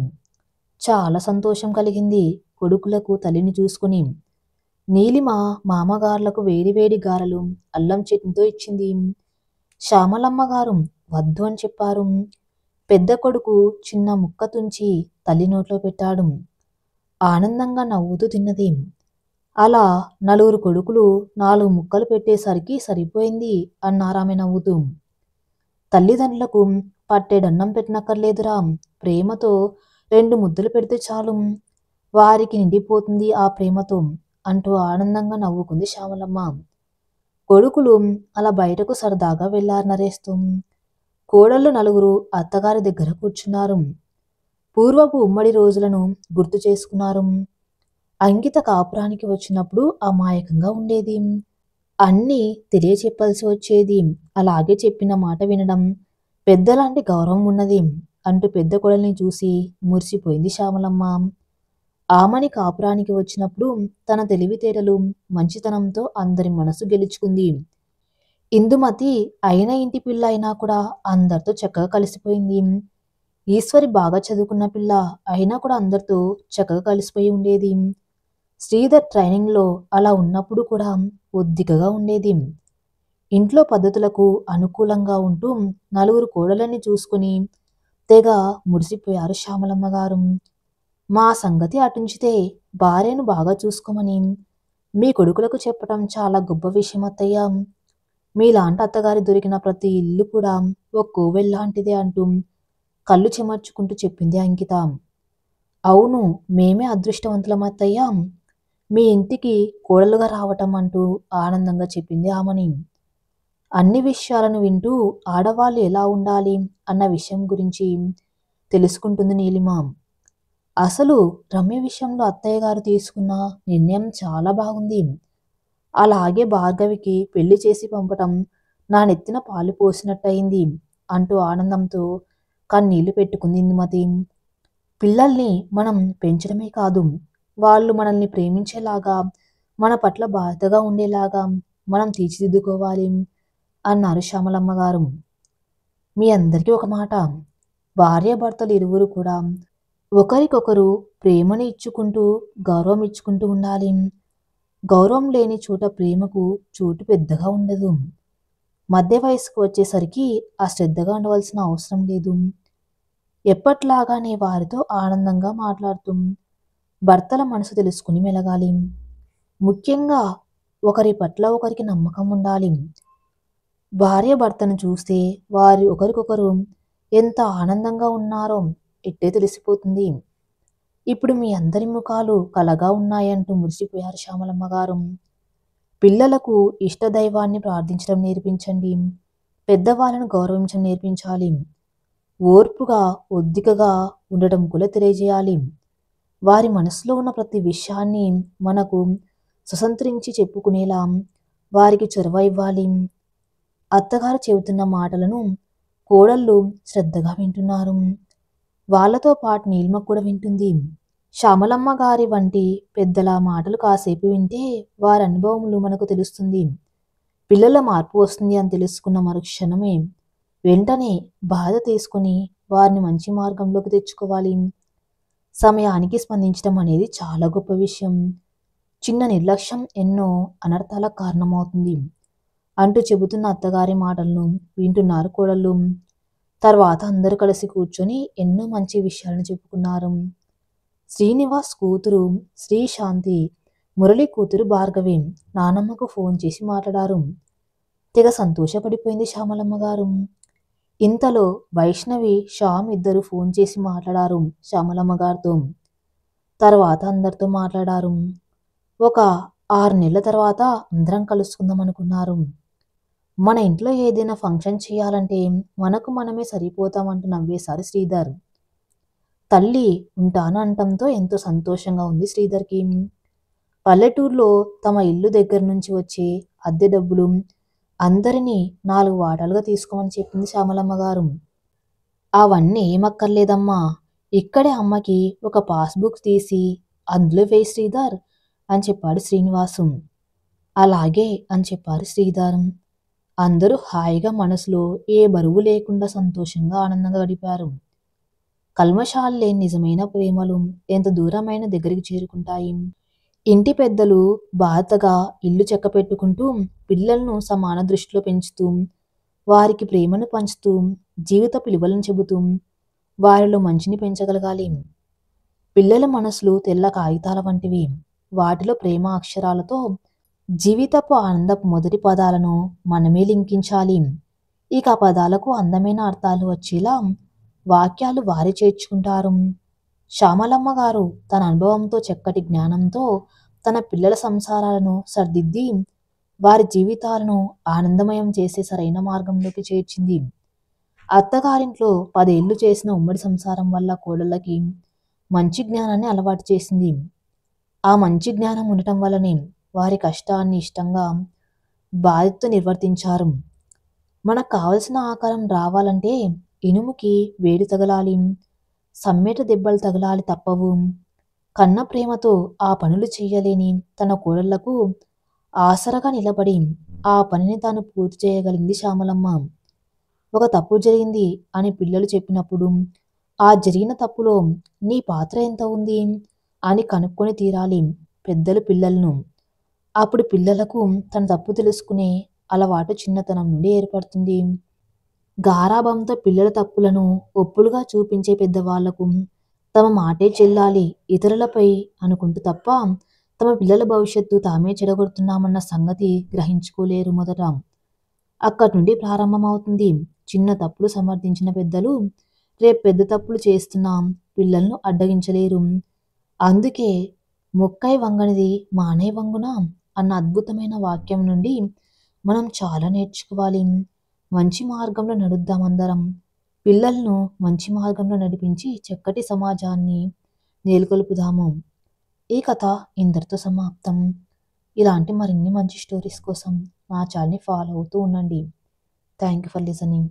చాలా సంతోషం కలిగింది కొడుకులకు తల్లిని చూసుకుని. నీలిమ మామగార్లకు వేడివేడి గారెలు అల్లం చట్నీతో ఇచ్చింది. శ్యామలమ్మ గారు వద్దు అని చెప్పారు. పెద్ద కొడుకు చిన్న ముక్క తుంచి తల్లి నోట్లో పెట్టాడు. ఆనందంగా నవ్వుతూ తిన్నది. అలా 4 కొడుకులు 4 ముక్కలు పెట్టేసరికి సరిపోయింది అన్నారామె నవ్వుతూ. తల్లిదండ్రులకు పట్టెడన్నం పెట్టనక్కర్లేదురా. ప్రేమతో 2 ముద్దలు పెడితే చాలు. వారికి నిండిపోతుంది ఆ ప్రేమతో అంటూ ఆనందంగా నవ్వుకుంది శ్యామలమ్మ. కొడుకులు అలా బయటకు సరదాగా వెళ్లారు నరేస్తూ. కోడళ్ళు 4 అత్తగారి దగ్గర కూర్చున్నారు. పూర్వపు ఉమ్మడి రోజులను గుర్తు చేసుకున్నారు. అంకిత కాపురానికి వచ్చినప్పుడు అమాయకంగా ఉండేది. అన్నీ తెలియచెప్పాల్సి వచ్చేది. అలాగే చెప్పిన మాట వినడం పెద్దలాంటి గౌరవం ఉన్నది అంటూ పెద్ద కోడల్ని చూసి మురిసిపోయింది శ్యామలమ్మ. ఆమని కాపురానికి వచ్చినప్పుడు తన తెలివితేటలు మంచితనంతో అందరి మనసు గెలుచుకుంది. ఇందుమతి అయిన ఇంటి పిల్ల అయినా కూడా అందరితో చక్కగా కలిసిపోయింది. ఈశ్వరి బాగా చదువుకున్న పిల్ల అయినా కూడా అందరితో చక్కగా కలిసిపోయి ఉండేది. శ్రీధర్ ట్రైనింగ్లో అలా ఉన్నప్పుడు కూడా ఒద్దికగా ఉండేది. ఇంట్లో పద్ధతులకు అనుకూలంగా ఉంటూ 4 కోడలని చూసుకుని తెగ మురిసిపోయారు శ్యామలమ్మ గారు. మా సంగతి అటుంచితే భార్యను బాగా చూసుకోమని మీ కొడుకులకు చెప్పటం చాలా గొప్ప విషయం అత్తయ్య. మీలాంటి అత్తగారి దొరికిన ప్రతి ఇల్లు కూడా ఓ కోవెల్లాంటిదే అంటూ కళ్ళు చెమర్చుకుంటూ చెప్పింది అంకిత. అవును, మేమే అదృష్టవంతులం అత్తయ్య, మీ ఇంటికి కోడలుగా రావటం అంటూ ఆనందంగా చెప్పింది ఆమని. అన్ని విషయాలను వింటూ ఆడవాళ్ళు ఎలా ఉండాలి అన్న విషయం గురించి తెలుసుకుంటుంది నీలిమ. అసలు రమ్య విషయంలో అత్తయ్య గారు తీసుకున్న నిర్ణయం చాలా బాగుంది. అలాగే భార్గవికి పెళ్లి చేసి పంపటం నా నెత్తిన పాలు పోసినట్టయింది అంటూ ఆనందంతో కన్నీళ్లు పెట్టుకుంది ఇందుమతి. పిల్లల్ని మనం పెంచడమే కాదు, వాళ్ళు మనల్ని ప్రేమించేలాగా మన పట్ల బాధ్యతగా ఉండేలాగా మనం తీర్చిదిద్దుకోవాలి అన్నారు శ్యామలమ్మ గారు. మీ అందరికీ ఒక మాట, భార్యాభర్తలు ఇరువురు కూడా ఒకరికొకరు ప్రేమని ఇచ్చుకుంటూ గౌరవం ఇచ్చుకుంటూ ఉండాలి. గౌరవం లేని చోట ప్రేమకు చోటు పెద్దగా ఉండదు. మధ్య వయసుకు వచ్చేసరికి ఆ శ్రద్ధగా ఉండవలసిన అవసరం లేదు. ఎప్పట్లాగానే వారితో ఆనందంగా మాట్లాడుతూ భర్తల మనసు తెలుసుకుని మెలగాలి. ముఖ్యంగా ఒకరి పట్ల ఒకరికి నమ్మకం ఉండాలి. భార్య భర్తను చూస్తే వారు ఒకరికొకరు ఎంత ఆనందంగా ఉన్నారో ఇట్టే తెలిసిపోతుంది. ఇప్పుడు మీ అందరి ముఖాలు కలగా ఉన్నాయంటూ మురిసిపోయారు శ్యామలమ్మ గారు. పిల్లలకు ఇష్టదైవాన్ని ప్రార్థించడం నేర్పించండి. పెద్దవాళ్ళను గౌరవించడం నేర్పించాలి. ఓర్పుగా ఒద్దికగా ఉండటం కూడా తెలియజేయాలి. వారి మనసులో ఉన్న ప్రతి విషయాన్ని మనకు స్వతంత్రించి చెప్పుకునేలా వారికి చొరవ ఇవ్వాలి. అత్తగారు చెబుతున్న మాటలను కోడళ్ళు శ్రద్ధగా వింటున్నారు. వాళ్లతో పాటు నీలిమ కూడా వింటుంది. శ్యామలమ్మ గారి వంటి పెద్దల మాటలు కాసేపు వింటే వారి అనుభవములు మనకు తెలుస్తుంది. పిల్లల మార్పు వస్తుంది అని తెలుసుకున్న మరుక్షణమే వెంటనే బాధ తీసుకుని వారిని మంచి మార్గంలోకి తెచ్చుకోవాలి. సమయానికి స్పందించడం అనేది చాలా గొప్ప విషయం. చిన్న నిర్లక్ష్యం ఎన్నో అనర్థాలకు కారణమవుతుంది అంటూ చెబుతున్న అత్తగారి మాటలను వింటున్నారు కోడళ్ళు. తర్వాత అందరూ కలిసి కూర్చొని ఎన్నో మంచి విషయాలను చెప్పుకున్నారు. శ్రీనివాస్ కూతురు శ్రీశాంతి, మురళి కూతురు భార్గవి నానమ్మకు ఫోన్ చేసి మాట్లాడారు. తెగ సంతోషపడిపోయింది శ్యామలమ్మ గారు. ఇంతలో వైష్ణవి, శ్యామ్ ఇద్దరు ఫోన్ చేసి మాట్లాడారు శ్యామలమ్మ గారితో. తర్వాత అందరితో మాట్లాడారు. ఒక 6 నెలల తర్వాత అందరం కలుసుకుందాం అనుకున్నారు. మన ఇంట్లో ఏదైనా ఫంక్షన్ చేయాలంటే మనకు మనమే సరిపోతామంటూ నవ్వేశారు శ్రీధర్. తల్లి ఉంటాను అంటంతో ఎంతో సంతోషంగా ఉంది శ్రీధర్కి. పల్లెటూరులో తమ ఇల్లు దగ్గర నుంచి వచ్చే అద్దె డబ్బులు అందరినీ 4 వాటాలుగా తీసుకోమని చెప్పింది శ్యామలమ్మ గారు. అవన్నీ ఏమక్కర్లేదమ్మా, ఇక్కడే అమ్మకి ఒక పాస్బుక్ తీసి అందులో వేయి శ్రీధర్ అని చెప్పాడు శ్రీనివాసు. అలాగే అని చెప్పారు శ్రీధర్. అందరూ హాయిగా మనసులో ఏ బరువు లేకుండా సంతోషంగా ఆనందంగా గడిపారు. కల్మషాలు లేని నిజమైన ప్రేమలు ఎంత దూరమైన దగ్గరికి చేరుకుంటాయి. ఇంటి పెద్దలు బాధగా ఇల్లు చక్కపెట్టుకుంటూ పిల్లలను సమాన దృష్టిలో పెంచుతూ వారికి ప్రేమను పంచుతూ జీవిత విలువలను చెబుతూ వారిలో మంచిని పెంచగలగాలి. పిల్లల మనసులు తెల్ల కాగితాల వంటివి. వాటిలో ప్రేమ అక్షరాలతో జీవితపు ఆనందపు మొదటి పదాలను మనమే లింకించాలి. ఇక ఆ పదాలకు అందమైన అర్థాలు వచ్చేలా వాక్యాలు వారి చేర్చుకుంటారు. శ్యామలమ్మ గారు తన అనుభవంతో, చక్కటి జ్ఞానంతో తన పిల్లల సంసారాలను సర్దిద్ది వారి జీవితాలను ఆనందమయం చేసే సరైన మార్గంలోకి చేర్చింది. అత్తగారింట్లో 10 ఏళ్లు చేసిన ఉమ్మడి సంసారం వల్ల కోడళ్ళకి మంచి జ్ఞానాన్ని అలవాటు చేసింది. ఆ మంచి జ్ఞానం ఉండటం వల్లనే వారి కష్టాన్ని ఇష్టంగా బాధ్యతతో నిర్వర్తించారు. మనకు కావలసిన ఆకారం రావాలంటే ఇనుముకి వేడి తగలాలి, సమ్మెట దెబ్బలు తగలాలి తప్పవు. కన్న ప్రేమతో ఆ పనులు చేయలేని తన కోడళ్లకు ఆసరగా నిలబడి ఆ పనిని తాను పూర్తి చేయగలిగింది శ్యామలమ్మ. ఒక తప్పు జరిగింది అని పిల్లలు చెప్పినప్పుడు ఆ జరిగిన తప్పులో నీ పాత్ర ఎంత ఉంది అని కనుక్కొని తీరాలి పెద్దలు పిల్లలను. అప్పుడు పిల్లలకు తన తప్పు తెలుసుకునే అలవాటు చిన్నతనం నుండి ఏర్పడుతుంది. గారాబంతో పిల్లల తప్పులను ఒప్పులుగా చూపించే పెద్దవాళ్లకు తమ మాటే చెల్లాలి ఇతరులపై అనుకుంటూ తప్ప తమ పిల్లల భవిష్యత్తు తామే చెడగొడుతున్నామన్న సంగతి గ్రహించుకోలేరు మొదట. అక్కడి నుండి ప్రారంభమవుతుంది. చిన్న తప్పులు సమర్థించిన పెద్దలు రేపు పెద్ద తప్పులు చేస్తున్నాం పిల్లలను అడ్డగించలేరు. అందుకే మొక్కై వంగనిది మానై వంగునా అన్న అద్భుతమైన వాక్యం నుండి మనం చాలా నేర్చుకోవాలి. మంచి మార్గంలో నడుద్దాం అందరం. పిల్లలను మంచి మార్గంలో నడిపించి చక్కటి సమాజాన్ని నెలకొల్పుదాము. ఈ కథ ఇందరితో సమాప్తం. ఇలాంటి మరిన్ని మంచి స్టోరీస్ కోసం నా ఛానల్ని ఫాలో అవుతూ ఉండండి. Thank you for listening.